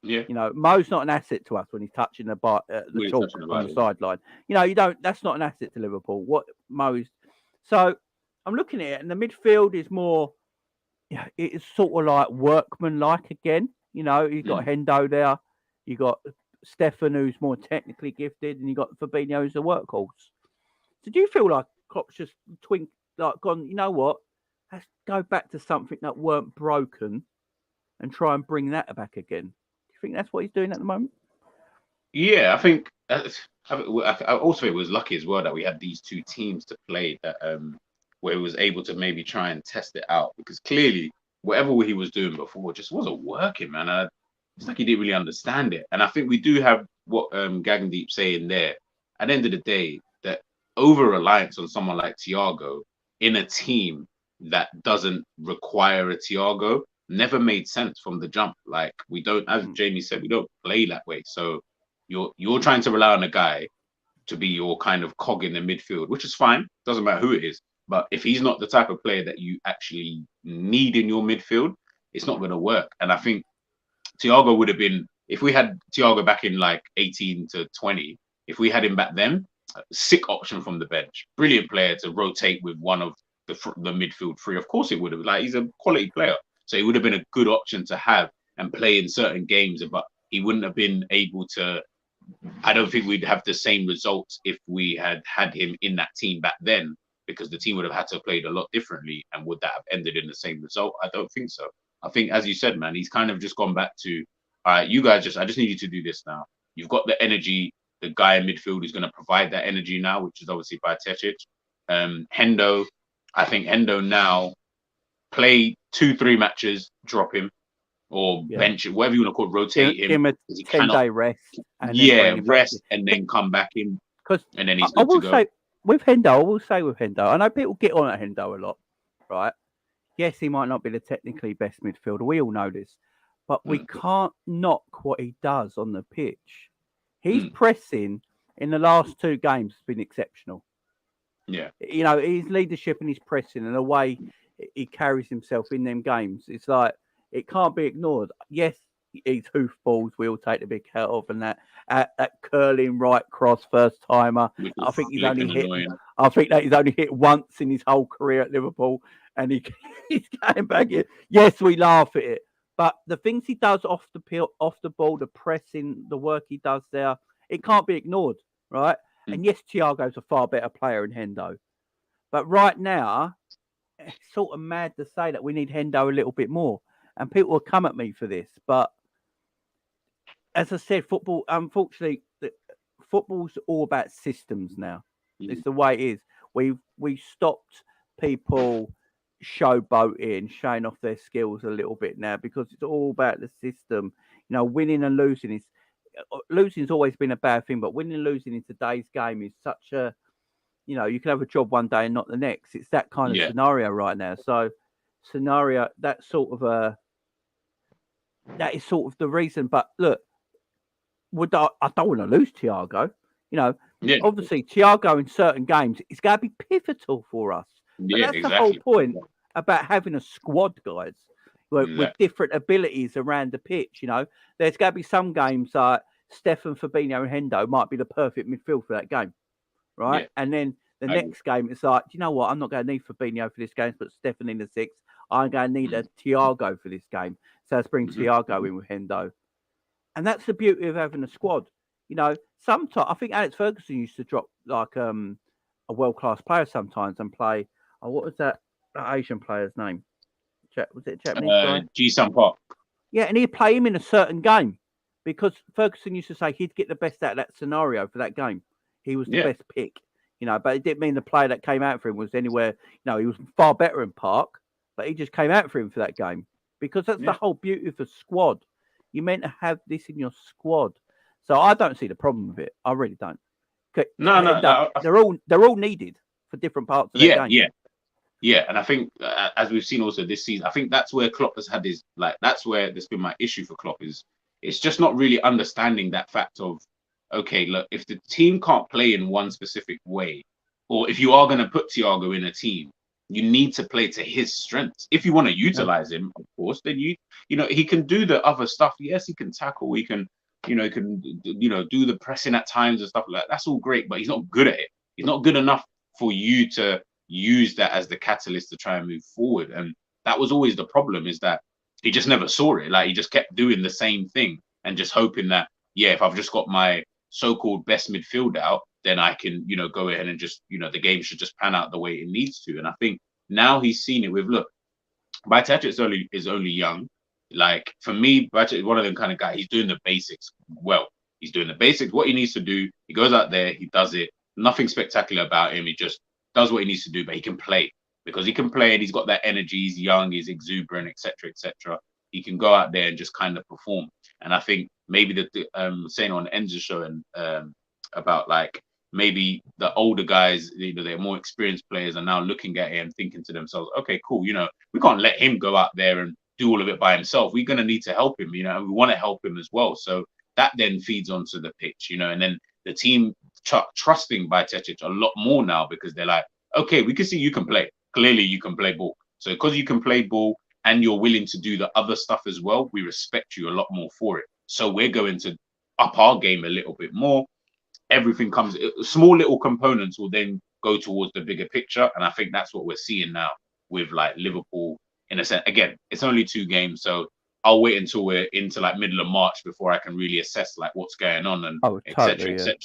Mo's not an asset to us when he's touching the chalk on the sideline. That's not an asset to Liverpool. What Mo's. So I'm looking at it, and the midfield is more, it's sort of like workman-like again. You've got Hendo there. You got Stefan, who's more technically gifted, and you got Fabinho, who's a workhorse. So do you feel like Klopp's just gone, you know what? Let's go back to something that weren't broken and try and bring that back again. Do you think that's what he's doing at the moment?
Yeah, I think I also it was lucky as well that we had these 2 teams to play that where he was able to maybe try and test it out because clearly whatever he was doing before just wasn't working, man. It's like he didn't really understand it. And I think we do have what Gagandeep saying there. At the end of the day, that over-reliance on someone like Thiago in a team that doesn't require a Thiago never made sense from the jump. Like we don't, as Jamie said, we don't play that way. So you're trying to rely on a guy to be your kind of cog in the midfield, which is fine. Doesn't matter who it is. But if he's not the type of player that you actually need in your midfield, it's not going to work. And I think Thiago would have been, if we had Thiago back in like 18 to 20, if we had him back then, sick option from the bench. Brilliant player to rotate with one of the midfield 3. Of course it would have. Like he's a quality player. So he would have been a good option to have and play in certain games, but he wouldn't have been able to I don't think we'd have the same results if we had had him in that team back then, because the team would have had to have played a lot differently. And would that have ended in the same result? I don't think so. I think, as you said, man, he's kind of just gone back to, all right, you guys I just need you to do this now. You've got the energy. The guy in midfield is going to provide that energy now, which is obviously Bajcetic. Hendo, I think Hendo now play 2-3 matches, drop him, or bench it, whatever you want to call it, rotate him.
Give him a 10-day rest. And then
rest and then come back in. And then he's
I
good
will
to go.
say with Hendo, I know people get on at Hendo a lot, right? Yes, he might not be the technically best midfielder. We all know this. But we can't knock what he does on the pitch. His pressing in the last 2 games has been exceptional.
Yeah.
You know, his leadership and his pressing and the way he carries himself in them games, it's like, it can't be ignored. Yes, he's hoofballs. We all take the big hat off, and that curling right cross first timer. I think he's only hit. I think that he's only hit once in his whole career at Liverpool, and he's going back here. Yes, we laugh at it, but the things he does off the ball, the pressing, the work he does there, it can't be ignored, right? And yes, Thiago's a far better player than Hendo, but right now, it's sort of mad to say that we need Hendo a little bit more. And people will come at me for this, but as I said, football, unfortunately, football's all about systems now. It's the way it is. We stopped people showboating, showing off their skills a little bit now, because it's all about the system. You know, winning and losing losing's always been a bad thing, but winning and losing in today's game is such a, you know, you can have a job one day and not the next. It's that kind of scenario right now. So that is sort of the reason. But look, I don't want to lose Thiago. You know, obviously Thiago in certain games is going to be pivotal for us. But that's the whole point about having a squad, guys, with different abilities around the pitch. You know, there's going to be some games like Stefan, Fabinho, and Hendo might be the perfect midfield for that game, right? And then the next game, it's like, do you know what? I'm not going to need Fabinho for this game, but Stefan in the 6th. I'm going to need a Thiago for this game. So let's bring Thiago in with Hendo. And that's the beauty of having a squad. You know, sometimes I think Alex Ferguson used to drop like a world-class player sometimes and play. Oh, what was that Asian player's name? Was it Japanese guy?
Ji-Sung Park.
Yeah, and he'd play him in a certain game because Ferguson used to say he'd get the best out of that scenario for that game. He was the best pick, you know, but it didn't mean the player that came out for him was anywhere. You know, he was far better in Park, but he just came out for him for that game because that's the whole beauty of the squad. You're meant to have this in your squad. So I don't see the problem with it. I really don't.
No.
They're all needed for different parts of their game.
Yeah. And I think, as we've seen also this season, I think that's where Klopp has had his, like, that's where there's been my issue for Klopp is it's just not really understanding that fact of, okay, look, if the team can't play in one specific way, or if you are going to put Thiago in a team, you need to play to his strengths. If you want to utilize him, of course, then you know, he can do the other stuff. Yes, he can tackle. He can, do the pressing at times and stuff like that. That's all great, but he's not good at it. He's not good enough for you to use that as the catalyst to try and move forward. And that was always the problem, is that he just never saw it. Like, he just kept doing the same thing and just hoping that, if I've just got my so-called best midfield out, then I can, go ahead and just, the game should just pan out the way it needs to. And I think now he's seen it with, look, Bajcetic is only young. Like, for me, Bajcetic is one of them kind of guys. He's doing the basics well. He's doing the basics. What he needs to do, he goes out there, he does it. Nothing spectacular about him. He just does what he needs to do, but he can play. Because he can play and he's got that energy. He's young, he's exuberant, etc., etc. He can go out there and just kind of perform. And I think maybe saying on Enzo's show and about, like, maybe the older guys, they're more experienced players, are now looking at it and thinking to themselves, okay, cool, we can't let him go out there and do all of it by himself. We're going to need to help him, and we want to help him as well. So that then feeds onto the pitch, and then the team trusting Bajcetic a lot more now, because they're like, okay, we can see you can play. Clearly you can play ball. So because you can play ball and you're willing to do the other stuff as well, we respect you a lot more for it. So we're going to up our game a little bit more. Everything comes, small little components will then go towards the bigger picture. And I think that's what we're seeing now with, like, Liverpool. In a sense, again, it's only 2 games, so I'll wait until we're into like middle of March before I can really assess like what's going on and
Totally,
etc.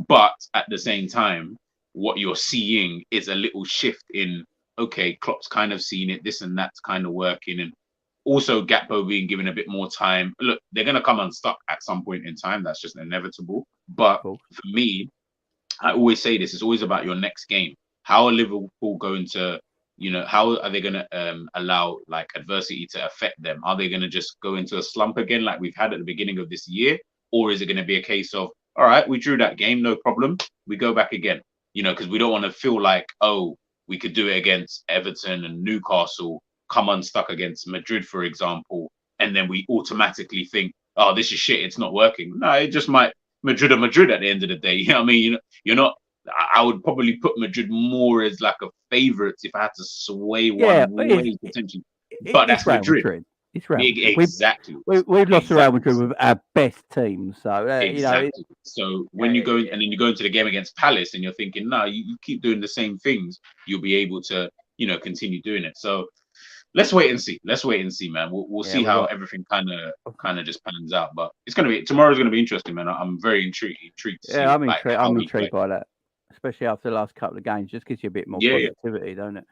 But at the same time, what you're seeing is a little shift in, okay, Klopp's kind of seen it, this and that's kind of working, and also Gakpo being given a bit more time. Look, they're going to come unstuck at some point in time. That's just inevitable. But for me, I always say this, it's always about your next game. How are Liverpool going to, how are they going to allow like adversity to affect them? Are they going to just go into a slump again like we've had at the beginning of this year? Or is it going to be a case of, all right, we drew that game, no problem. We go back again, because we don't want to feel like, oh, we could do it against Everton and Newcastle, come unstuck against Madrid, for example, and then we automatically think, oh, this is shit, it's not working. No, it just might Madrid at the end of the day. You know what I mean? You're not. I would probably put Madrid more as like a favourite if I had to sway one way potentially. But that's Madrid.
It's Real Madrid.
Exactly.
We've lost to Real Madrid with our best team, so
exactly. So when you go and then you go into the game against Palace and you're thinking, no, you keep doing the same things, you'll be able to, continue doing it. So let's wait and see. Man. We'll see how everything kind of just pans out. But tomorrow's gonna be interesting, man. I'm very intrigued.
I'm intrigued by that, especially after the last couple of games. Just gives you a bit more positivity, don't it?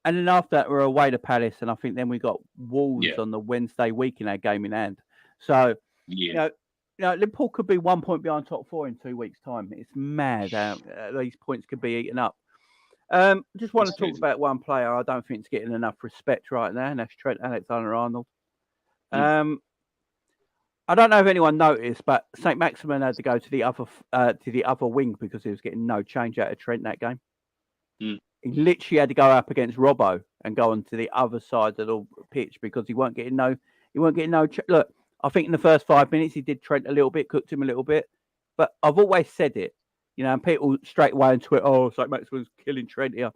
And then after that, we're away to Palace, and I think then we got Wolves on the Wednesday week in our game in hand. So Liverpool could be 1 point behind top four in 2 weeks' time. It's mad how these points could be eaten up. Just want to talk about one player I don't think is getting enough respect right now, and that's Trent Alexander-Arnold. I don't know if anyone noticed, but St. Maximin had to go to the other wing because he was getting no change out of Trent that game. He literally had to go up against Robbo and go onto the other side of the pitch because he weren't getting no. Look, I think in the first 5 minutes he did Trent a little bit, cooked him a little bit, but I've always said it. And people straight away on Twitter, it's like Maximin's killing Trent here.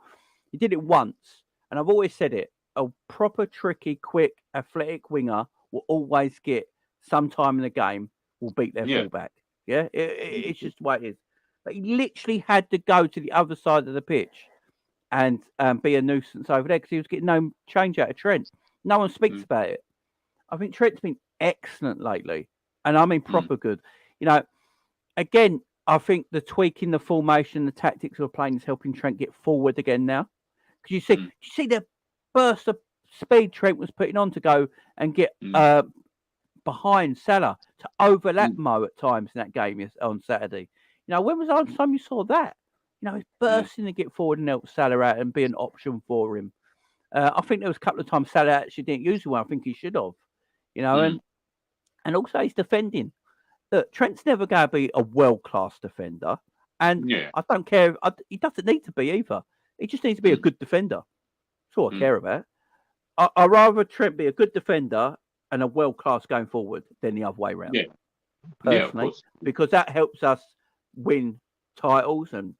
He did it once, and I've always said it. A proper, tricky, quick, athletic winger will always get some time in the game, will beat their fullback. Yeah, it's just the way it is. But he literally had to go to the other side of the pitch and be a nuisance over there because he was getting no change out of Trent. No one speaks about it. I think Trent's been excellent lately, and I mean proper good. Again, I think the tweaking the formation, the tactics we're playing is helping Trent get forward again now. Because you see the burst of speed Trent was putting on to go and get behind Salah to overlap Mo at times in that game on Saturday. When was the last time you saw that? He's bursting to get forward and help Salah out and be an option for him. I think there was a couple of times Salah actually didn't use the one. I think he should have. And also he's defending. Look, Trent's never going to be a world-class defender. And I don't care. He doesn't need to be either. He just needs to be a good defender. That's all I care about. I'd rather Trent be a good defender and a world-class going forward than the other way around. Personally. Because that helps us win titles and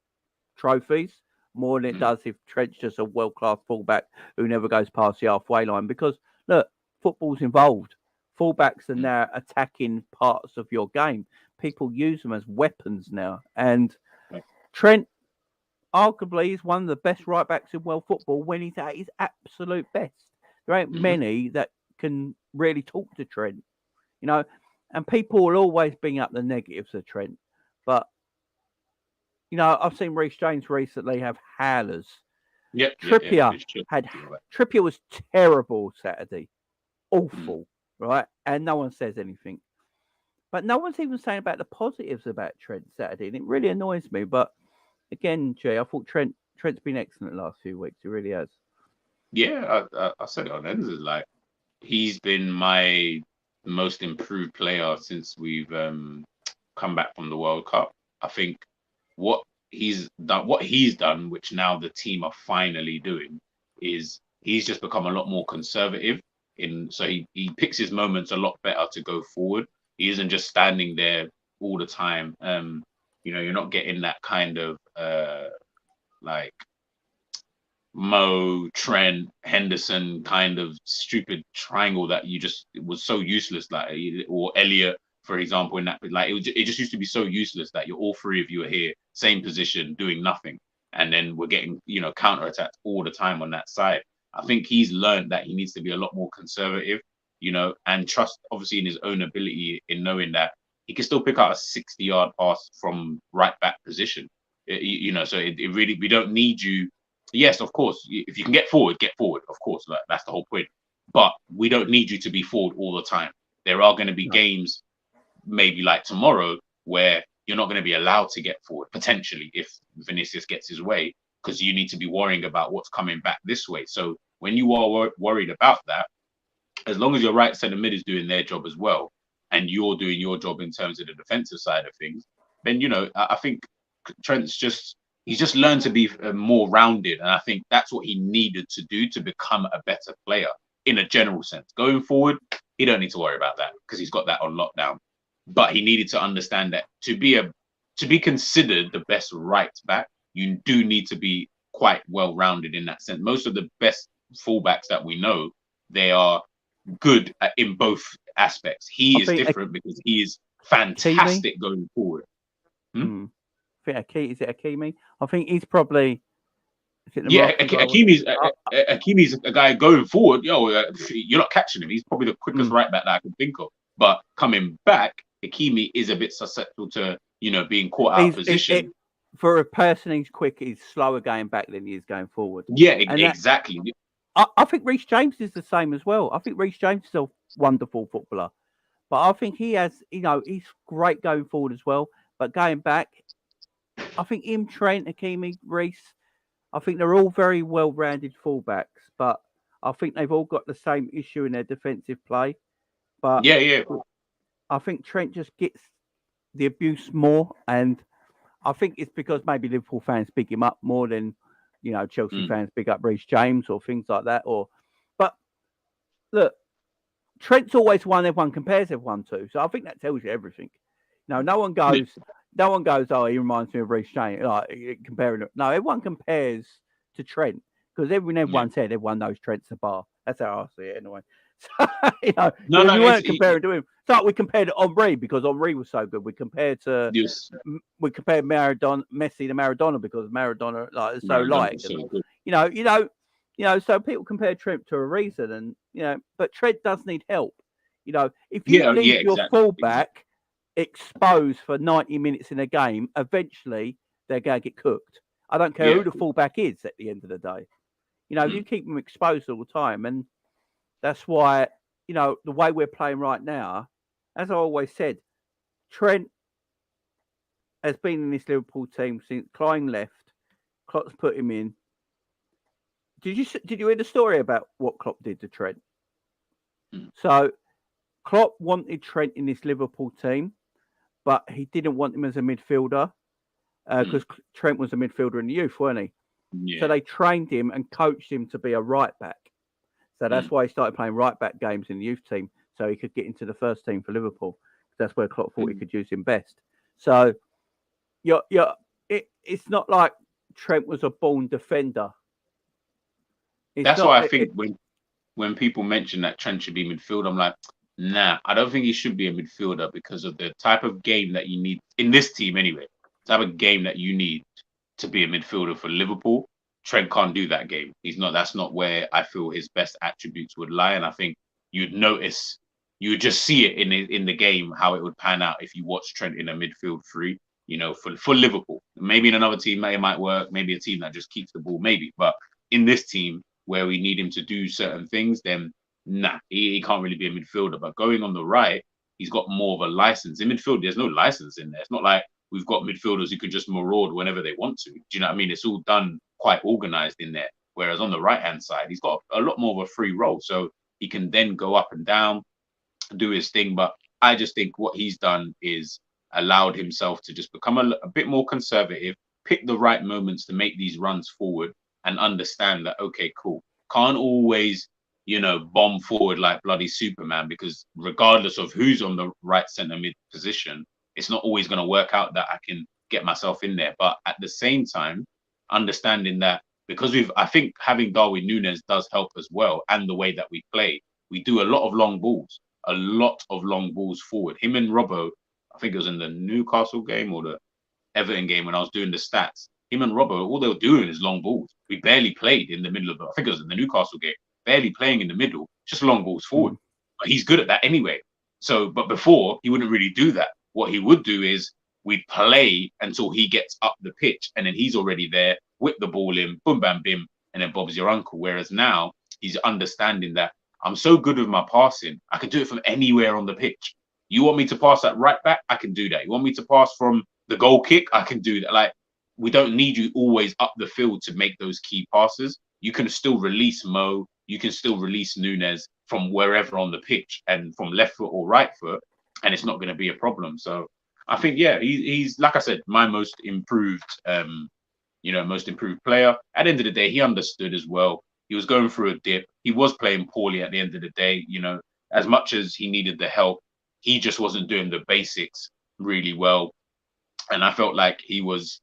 trophies more than it does if Trent's just a world-class fullback who never goes past the halfway line. Because, look, football's involved. Fullbacks are now attacking parts of your game. People use them as weapons now. And Trent, arguably, is one of the best right-backs in world football when he's at his absolute best. There ain't many that can really talk to Trent. And people will always bring up the negatives of Trent. But, I've seen Reece James recently have howlers. Trippier was terrible Saturday. Awful. Right, and no one says anything, but no one's even saying about the positives about Trent Saturday, and it really annoys me. But again, Jay, I thought Trent's been excellent the last few weeks. He really has.
Yeah, I said it on ends. Like he's been my most improved player since we've come back from the World Cup. I think what he's done, which now the team are finally doing, is he's just become a lot more conservative. So he picks his moments a lot better to go forward. He isn't just standing there all the time. You're not getting that kind of like Mo, Trent, Henderson kind of stupid triangle that it was so useless. Like or Elliot, for example, in that like it just used to be so useless that all three of you are here, same position, doing nothing, and then we're getting counterattacked all the time on that side. I think he's learned that he needs to be a lot more conservative, and trust obviously in his own ability in knowing that he can still pick out a 60-yard pass from right back position. So it really, we don't need you. Yes, of course, if you can get forward, of course, that's the whole point. But we don't need you to be forward all the time. There are going to be games, maybe like tomorrow, where you're not going to be allowed to get forward, potentially, if Vinicius gets his way, because you need to be worrying about what's coming back this way. So when you are worried about that, as long as your right centre mid is doing their job as well, and you're doing your job in terms of the defensive side of things, then, I think Trent's he's just learned to be more rounded. And I think that's what he needed to do to become a better player in a general sense. Going forward, he don't need to worry about that because he's got that on lockdown. But he needed to understand that to be considered the best right back, you do need to be quite well rounded in that sense. Most of the best fullbacks that we know, they are good in both aspects. He is different because he is fantastic going forward.
I think is it Hakimi? I think he's probably.
Hakimi's a guy going forward. You're not catching him. He's probably the quickest right back that I can think of. But coming back, Hakimi is a bit susceptible to being caught out of position.
For a person who's quick, he's slower going back than he is going forward.
Yeah, exactly.
I think Reece James is the same as well. I think Reece James is a wonderful footballer, but I think he has, he's great going forward as well. But going back, I think him, Trent, Hakimi, Reece, I think they're all very well-rounded fullbacks, but I think they've all got the same issue in their defensive play. But I think Trent just gets the abuse more, and I think it's because maybe Liverpool fans big him up more than Chelsea fans big up Reece James or things like that. But look, Trent's always one everyone compares everyone to, so I think that tells you everything. No one goes, oh, he reminds me of Reece James, like comparing it. No, everyone compares to Trent because everyone said everyone knows Trent's a bar. That's how I see it anyway. So, we weren't comparing to him. It's like we compared to Henry because Henry was so good. We compared Maradona, Messi to Maradona because Maradona is so light. So people compare Trent to a reason, and but Trent does need help. If you leave your fullback exposed for 90 minutes in a game, eventually they're going to get cooked. I don't care who the fullback is at the end of the day. You keep them exposed all the time, and that's why, the way we're playing right now, as I always said, Trent has been in this Liverpool team since Klein left. Klopp's put him in. Did you hear the story about what Klopp did to Trent? So Klopp wanted Trent in this Liverpool team, but he didn't want him as a midfielder because Trent was a midfielder in the youth, weren't he? Yeah. So they trained him and coached him to be a right back. So that's why he started playing right back games in the youth team, so he could get into the first team for Liverpool. That's where Klopp thought he could use him best. So it's not like Trent was a born defender.
That's why I think when people mention that Trent should be midfield, I'm like, nah, I don't think he should be a midfielder because of the type of game that you need in this team anyway. The type of game that you need to be a midfielder for Liverpool. Trent can't do that game. That's not where I feel his best attributes would lie. And I think you would just see it in the game, how it would pan out if you watch Trent in a midfield three, for Liverpool. Maybe in another team, it might work. Maybe a team that just keeps the ball, maybe. But in this team where we need him to do certain things, then nah, he can't really be a midfielder. But going on the right, he's got more of a license. In midfield, there's no license in there. It's not like we've got midfielders who can just maraud whenever they want to. Do you know what I mean? It's all done quite organized in there. Whereas on the right-hand side, he's got a lot more of a free role. So he can then go up and down, do his thing. But I just think what he's done is allowed himself to just become a bit more conservative, pick the right moments to make these runs forward and understand that, okay, cool. Can't always, bomb forward like bloody Superman, because regardless of who's on the right centre mid position, it's not always going to work out that I can get myself in there. But at the same time, understanding that because I think having Darwin Nunez does help as well, and the way that we play, we do a lot of long balls forward. Him and Robbo, I think it was in the Newcastle game or the Everton game when I was doing the stats, him and Robbo, all they were doing is long balls. We barely played in the middle of I think it was in the Newcastle game, barely playing in the middle, just long balls forward. But he's good at that anyway. So, but before, he wouldn't really do that. What he would do is we'd play until he gets up the pitch, and then he's already there, whip the ball in, boom, bam, bim, and then Bob's your uncle. Whereas now, he's understanding that I'm so good with my passing, I can do it from anywhere on the pitch. You want me to pass that right back? I can do that. You want me to pass from the goal kick? I can do that. Like, we don't need you always up the field to make those key passes. You can still release Mo. You can still release Nunez from wherever on the pitch and from left foot or right foot, and it's not going to be a problem. So I think, yeah, he's like I said, my most improved, most improved player. At the end of the day, he understood as well. He was going through a dip. He was playing poorly at the end of the day. As much as he needed the help, he just wasn't doing the basics really well. And I felt like he was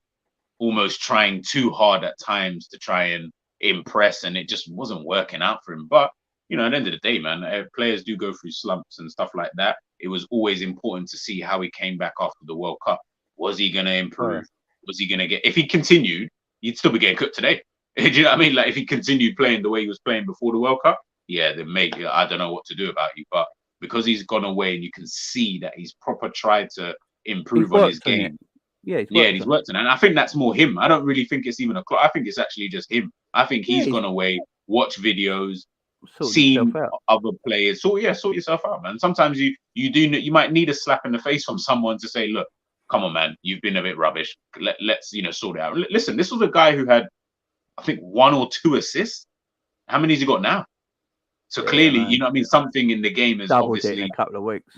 almost trying too hard at times to try and impress, and it just wasn't working out for him. But, at the end of the day, man, players do go through slumps and stuff like that. It was always important to see how he came back after the World Cup. Was he going to improve? Was he going to get... If he continued, you'd still be getting cooked today. Do you know what I mean? Like, if he continued playing the way he was playing before the World Cup, yeah, then maybe I don't know what to do about you. But because he's gone away and you can see that he's proper tried to improve on his game. He's worked on it. And I think that's more him. I don't really think it's even a Klopp. I think it's actually just him. I think he's gone away, watch videos, seen other players. Sort yourself out, man. Sometimes you might need a slap in the face from someone to say, look, come on, man, you've been a bit rubbish. Let's sort it out. Listen, this was a guy who had, I think, 1 or 2 assists. How many has he got now? So clearly, man, something in the game is
doubled
obviously
it in a couple of weeks.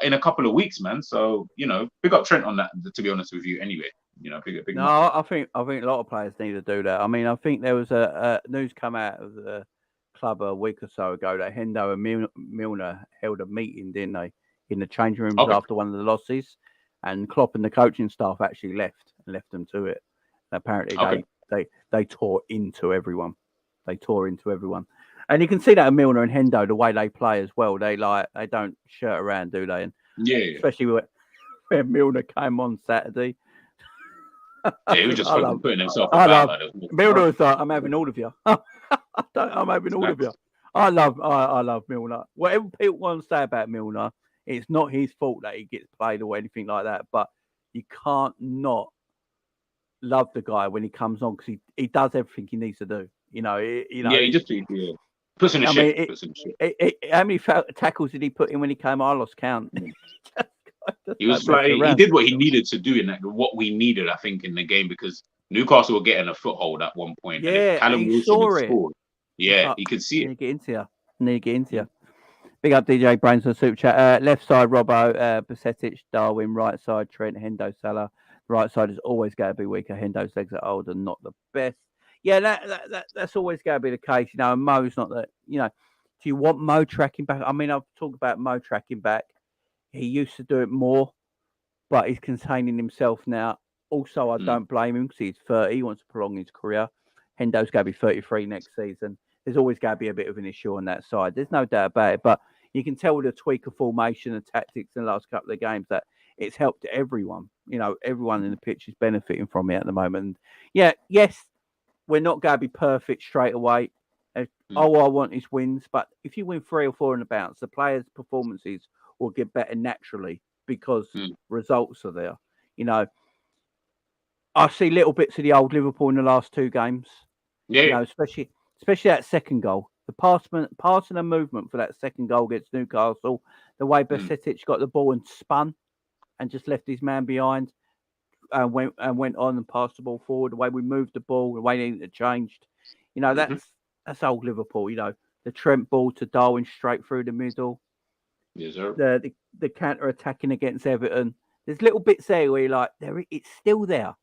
In a couple of weeks, man. So big up Trent on that. To be honest with you, anyway, big.
No, I think a lot of players need to do that. I mean, I think there was a news come out of the club a week or so ago that Hendo and Milner held a meeting, didn't they, in the changing rooms after one of the losses, and Klopp and the coaching staff actually left them to it. And apparently, they tore into everyone. And you can see that in Milner and Hendo, the way they play as well. They don't shirt around, do they? And especially when Milner came on Saturday.
He was just putting himself about.
Milner was like, I'm having all of you. I'm having all of you. I love Milner. Whatever people want to say about Milner, it's not his fault that he gets played or anything like that. But you can't not love the guy when he comes on, because he does everything he needs to do. He just
puts in a shit.
How many tackles did he put in when he came? I lost count.
He was he did what he needed to do in that. What we needed, I think, in the game, because Newcastle were getting a foothold at one point.
Yeah,
Callum
he
Wilson
saw
had
it.
scored. Yeah, he could see it.
Need to get into you. Big up DJ Brains on Super Chat. Left side Robbo, Basetic, Darwin. Right side Trent, Hendo, Salah. Right side is always going to be weaker. Hendo's legs are old and not the best. Yeah, that's always going to be the case. And Mo's not that. Do you want Mo tracking back? I mean, I've talked about Mo tracking back. He used to do it more, but he's containing himself now. Also, I don't blame him, because he's 30. He wants to prolong his career. Hendo's going to be 33 next season. There's always going to be a bit of an issue on that side. There's no doubt about it. But you can tell with the tweak of formation and tactics in the last couple of games that it's helped everyone. Everyone in the pitch is benefiting from it at the moment. Yeah, yes, we're not going to be perfect straight away. All I want is wins. But if you win 3 or 4 in the bounce, the players' performances will get better naturally, because results are there. I see little bits of the old Liverpool in the last 2 games.
Yeah,
especially that second goal. The passing and movement for that second goal against Newcastle. The way Basetic got the ball and spun and just left his man behind, and went on and passed the ball forward. The way we moved the ball, the way it changed. That's old Liverpool. The Trent ball to Darwin straight through the middle.
Yes, sir.
The counter attacking against Everton. There's little bits there where you're like, it's still there.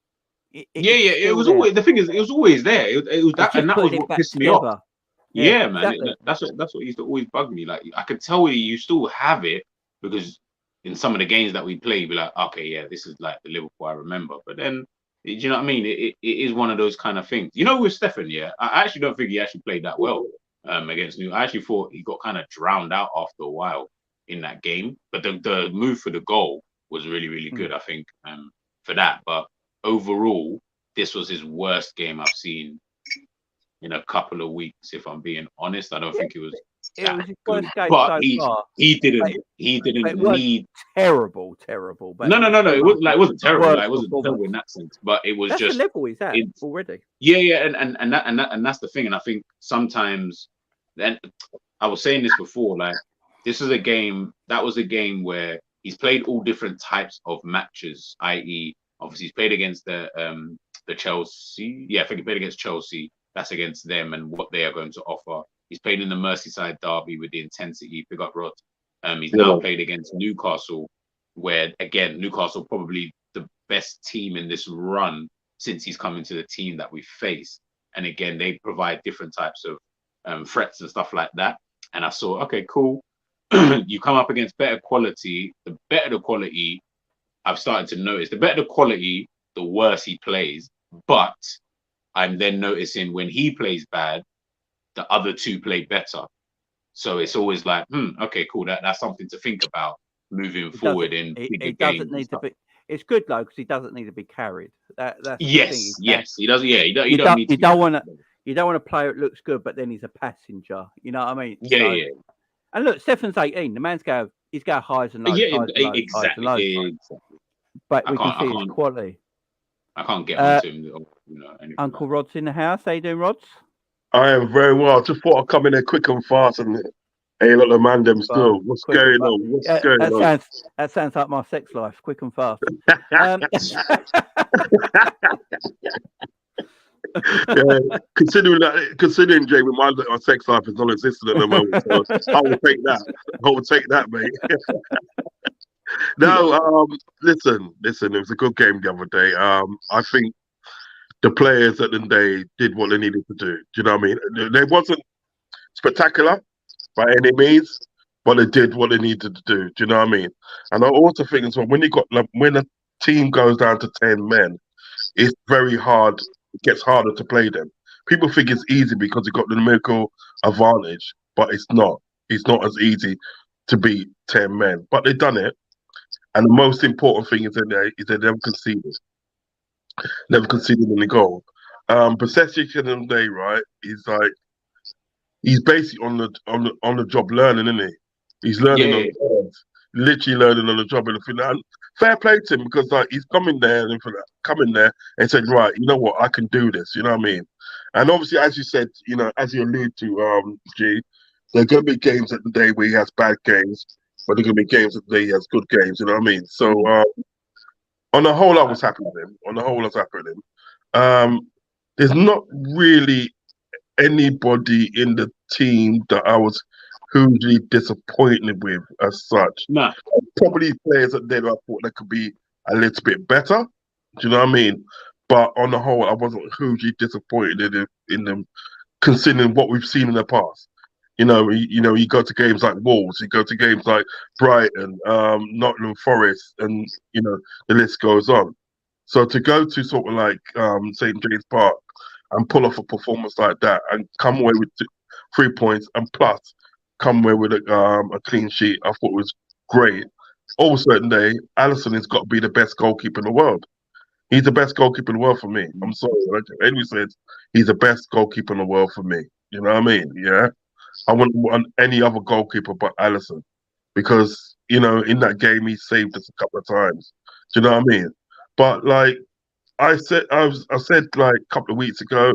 It was always, the thing is, it was always there. It was that, and that was what pissed me off. Yeah, man.
Exactly.
That's what used to always bug me. Like, I could tell you still have it, because in some of the games that we play, you'd be like, okay, yeah, this is like the Liverpool I remember. But then, do you know what I mean? It is one of those kind of things. With Stefan, I actually don't think he actually played that well against Newcastle. I actually thought he got kind of drowned out after a while in that game. But the move for the goal was really, really good, I think, for that. But overall, this was his worst game I've seen in a couple of weeks. If I'm being honest, I don't think it was
It
that
was his
good.
worst game
But
so far.
he
But
didn't
it wasn't
need.
terrible. But
No. It was like it wasn't terrible.
worst
Like it wasn't terrible
performance.
in that sense. But it was
That's
just
the level he's at
it,
already.
yeah, and that's the thing. And I think sometimes, then I was saying this before, like this is a game that was a game where he's played all different types of matches, i.e., obviously he's played against the Chelsea. Yeah, I think he played against Chelsea. That's against them and what they are going to offer. He's played in the Merseyside derby with the intensity. Big up Rod. He's now played against Newcastle, where again Newcastle probably the best team in this run since he's come into the team that we faced. And again, they provide different types of threats and stuff like that. And I saw, okay, cool. You come up against better quality. The better the quality, I've started to notice, the better the quality, the worse he plays. But I'm then noticing when he plays bad, the other two play better. So it's always like, okay, cool. That's something to think about moving forward in bigger games.
It's good though because he doesn't need to be carried. That's
yes,
the thing.
he doesn't. Yeah, you don't need to.
You don't want to play it looks good, but then he's a passenger. You know what I mean?
Yeah.
And look, Stefan's 18. The man's he's got highs and lows.
Exactly.
But we can see his quality.
I can't get onto him.
Uncle Rod's in the house. How you doing, Rods?
I am very well. Just thought I'd come in there quick and fast and hey, look, the man them still. What's going on? What's going on?
That sounds like my sex life, quick and fast.
Yeah, considering Jay, my sex life is non-existent at the moment, so I will take that, mate. No, listen, it was a good game the other day. I think the players at the day did what they needed to do. Do you know what I mean? They wasn't spectacular by any means, but they did what they needed to do. Do you know what I mean? And I also think as well, when a team goes down to 10 men, it's very hard. It gets harder to play them. People think it's easy because you've got the numerical advantage, but it's not. It's not as easy to beat 10 men. But they've done it. And the most important thing is that they never conceded. Never conceded any goal. Possession in the day, right? He's basically on the job learning, isn't he? He's learning on the job, literally learning on the job. And fair play to him because he's coming there and said, right, you know what, I can do this. You know what I mean? And obviously, as you said, as you allude to, G, there are going to be games at the day where he has bad games, but there are going to be games at the day he has good games. You know what I mean? So on the whole, I was happy with him. There's not really anybody in the team that I was hugely disappointed with as such.
Nah.
Probably players that I thought they could be a little bit better. Do you know what I mean? But on the whole, I wasn't hugely disappointed in them, considering what we've seen in the past. You go to games like Wolves, you go to games like Brighton, Nottingham Forest, and the list goes on. So to go to sort of like St. James Park and pull off a performance like that and come away with 3 points and plus come away with a clean sheet, I thought was great. Also, today, Alisson has got to be the best goalkeeper in the world. He's the best goalkeeper in the world for me. I'm sorry. Like Henry said, he's the best goalkeeper in the world for me. You know what I mean? Yeah. I wouldn't want any other goalkeeper but Alisson because, in that game, he saved us a couple of times. Do you know what I mean? But like I said like a couple of weeks ago,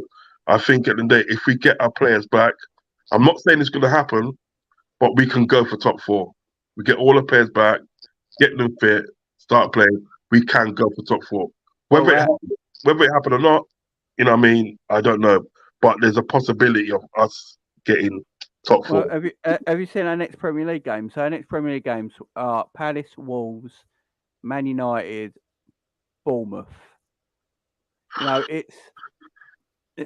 I think at the day, if we get our players back, I'm not saying it's going to happen, but we can go for top 4. We get all the players back, get them fit, start playing, we can go for top 4. Whether it happened or not, what I mean, I don't know. But there's a possibility of us getting top 4.
Well, have you seen our next Premier League games? So our next Premier League games are Palace, Wolves, Man United, Bournemouth.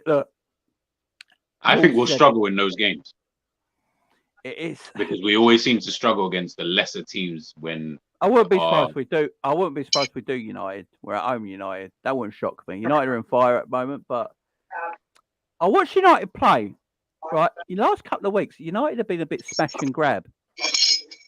Look.
I think we'll struggle in those games.
It is
because we always seem to struggle against the lesser teams when.
I wouldn't be surprised if we do. I wouldn't be surprised if we do United. We're at home United. That wouldn't shock me. United are on fire at the moment, but I watched United play. Right, in the last couple of weeks, United have been a bit smash and grab.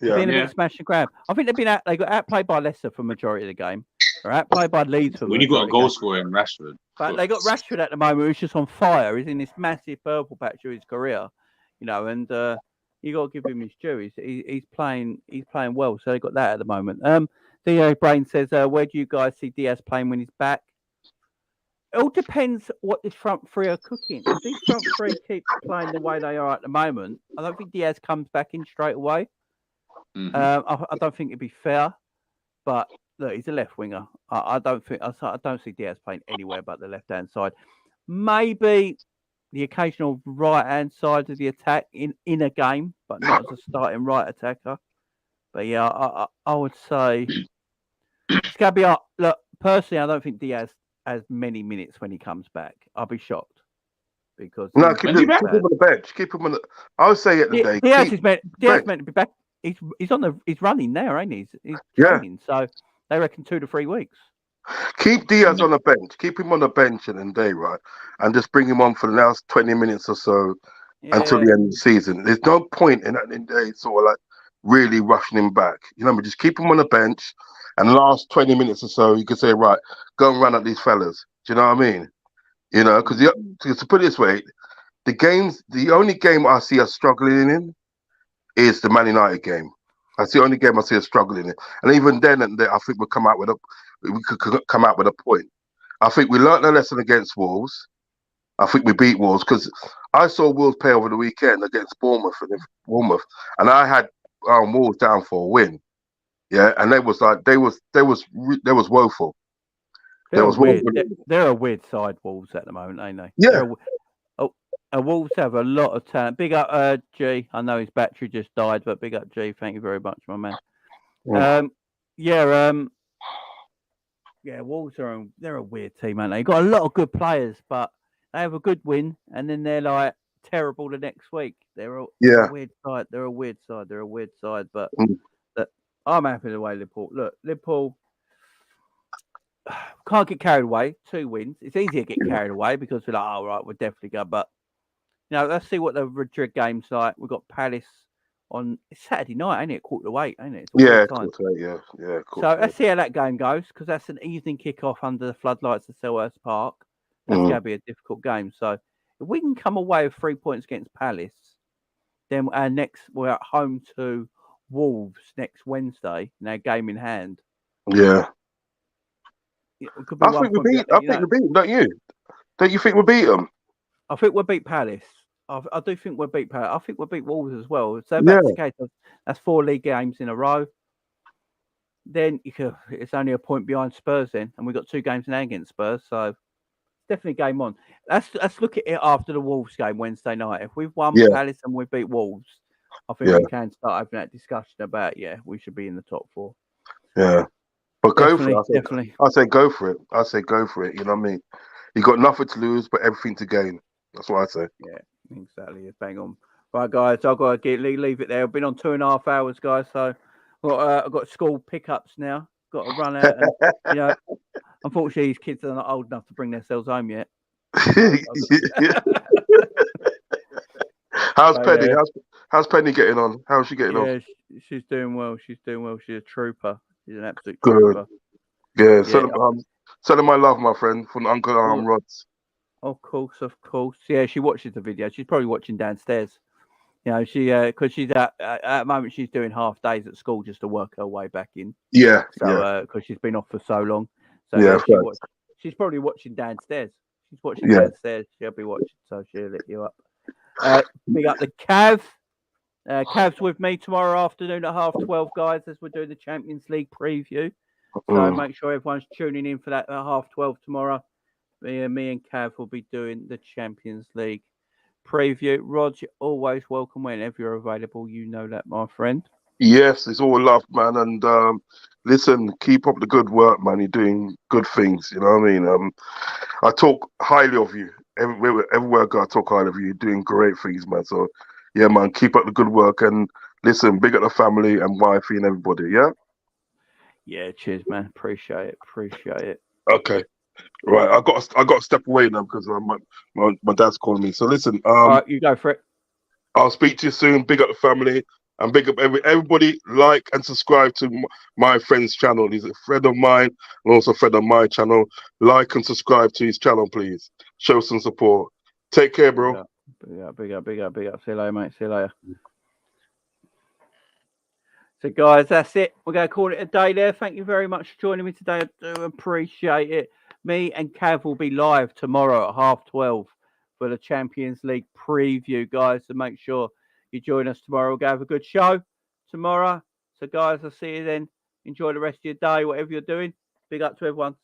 Bit smash and grab. I think they got outplayed by Leicester for the majority of the game. They're outplayed by Leeds for the
When you got a
majority
goal
of the game.
scorer in Rashford.
But they got Rashford at the moment, who's just on fire. He's in this massive purple patch of his career, you know, and you got to give him his due. He's playing well, so they got that at the moment. Theo Brain says, where do you guys see Diaz playing when he's back? It all depends what this front three are cooking. If these front three keep playing the way they are at the moment, I don't think Diaz comes back in straight away. I don't think it'd be fair, but look, he's a left winger. I don't see Diaz playing anywhere but the left hand side. Maybe the occasional right hand side of the attack in a game, but not as a starting right attacker. But yeah, I would say it's gonna be. Look, personally, I don't think Diaz has many minutes when he comes back. I'll be shocked because
no, keep him on the bench. Keep him on the. I would say at the day.
Diaz is meant to be back. He's running now, ain't he? He's training, so they reckon 2 to 3 weeks.
Keep Diaz on the bench. Keep him on the bench in the day, right? And just bring him on for the last 20 minutes or so until the end of the season. There's no point in that in the day, sort of like really rushing him back. You know what I mean? Just keep him on the bench, and the last 20 minutes or so, you can say, right, go and run at these fellas. Do you know what I mean? You know, because to put it this way, the only game I see us struggling in is the Man United game. That's the only game I see us struggling in, and even then, I think we could come out with a point. I think we learnt a lesson against Wolves. I think we beat Wolves because I saw Wolves play over the weekend against Bournemouth, and I had Wolves down for a win. Yeah, and they was woeful.
They're a weird side, Wolves at the moment, ain't they?
Yeah.
Wolves have a lot of talent. Big up, G. I know his battery just died, but big up, G. Thank you very much, my man. Wolves they're a weird team, aren't they? They've got a lot of good players, but they have a good win, and then they're like terrible the next week. They're a weird side. They're a weird side, but I'm happy the way Liverpool. Look, Liverpool can't get carried away. 2 wins. It's easy to get carried away because we're like, oh, right, we'll definitely go. But, you know, let's see what the Madrid game's like. We've got Palace on Saturday night, ain't it? 7:45, ain't it?
Yeah, 7:45, yeah.
So let's see how that game goes because that's an evening kickoff under the floodlights of Selhurst Park. That's going to be a difficult game. So if we can come away with 3 points against Palace, then we're at home to Wolves next Wednesday, now game in hand.
Yeah. I think we beat them, don't you? Don't you think we beat them?
I think we'll beat Palace. I do think we'll beat Palace. I think we'll beat Wolves as well. So if that's the case, that's 4 league games in a row. Then it's only a point behind Spurs then, and we've got 2 games in hand against Spurs, so definitely game on. Let's look at it after the Wolves game Wednesday night. If we've won Palace and we beat Wolves, I think we can start having that discussion about we should be in the top 4.
Yeah. But go for it.
Definitely.
I say go for it. You know what I mean? You got nothing to lose, but everything to gain. That's what I say.
Yeah, exactly. Bang on. Right, guys, I've got to leave it there. I've been on 2.5 hours, guys. So I've got school pickups now. Got to run out. And, unfortunately, these kids are not old enough to bring themselves home yet.
How's Penny? How's Penny getting on? How's she getting on?
She's doing well. She's a trooper. She's an absolute
Good.
trooper.
Yeah. Send her my love, my friend, from Uncle Rods.
Of course. Yeah, she watches the video. She's probably watching downstairs. You know, because she's at the moment she's doing half days at school just to work her way back in.
Yeah.
So because she's been off for so long. So she's probably watching downstairs. She's watching downstairs. She'll be watching, so she'll let you up. Big up the Cav. Cav's with me tomorrow afternoon at 12:30, guys, as we're doing the Champions League preview. So make sure everyone's tuning in for that at 12:30 tomorrow. Me and Cav will be doing the Champions League preview. Rog, you're always welcome whenever you're available. You know that, my friend.
Yes, it's all love, man. And listen, keep up the good work, man. You're doing good things. You know what I mean? I talk highly of you. Everywhere I go, I talk highly of you. You're doing great things, man. So, yeah, man, keep up the good work. And listen, big up the family and wifey and everybody, yeah?
Yeah, cheers, man. Appreciate it.
Okay. Right, I got to step away now because my dad's calling me. So listen,
all right, you go for it.
I'll speak to you soon. Big up the family. And big up everybody, like and subscribe to my friend's channel. He's a friend of mine and also a friend of my channel. Like and subscribe to his channel, please. Show some support. Take care, bro.
Big up. See you later, mate. See you later. So, guys, that's it. We're going to call it a day there. Thank you very much for joining me today. I do appreciate it. Me and Cav will be live tomorrow at 12:30 for the Champions League preview, guys. So make sure you join us tomorrow. We'll go have a good show tomorrow. So, guys, I'll see you then. Enjoy the rest of your day, whatever you're doing. Big up to everyone.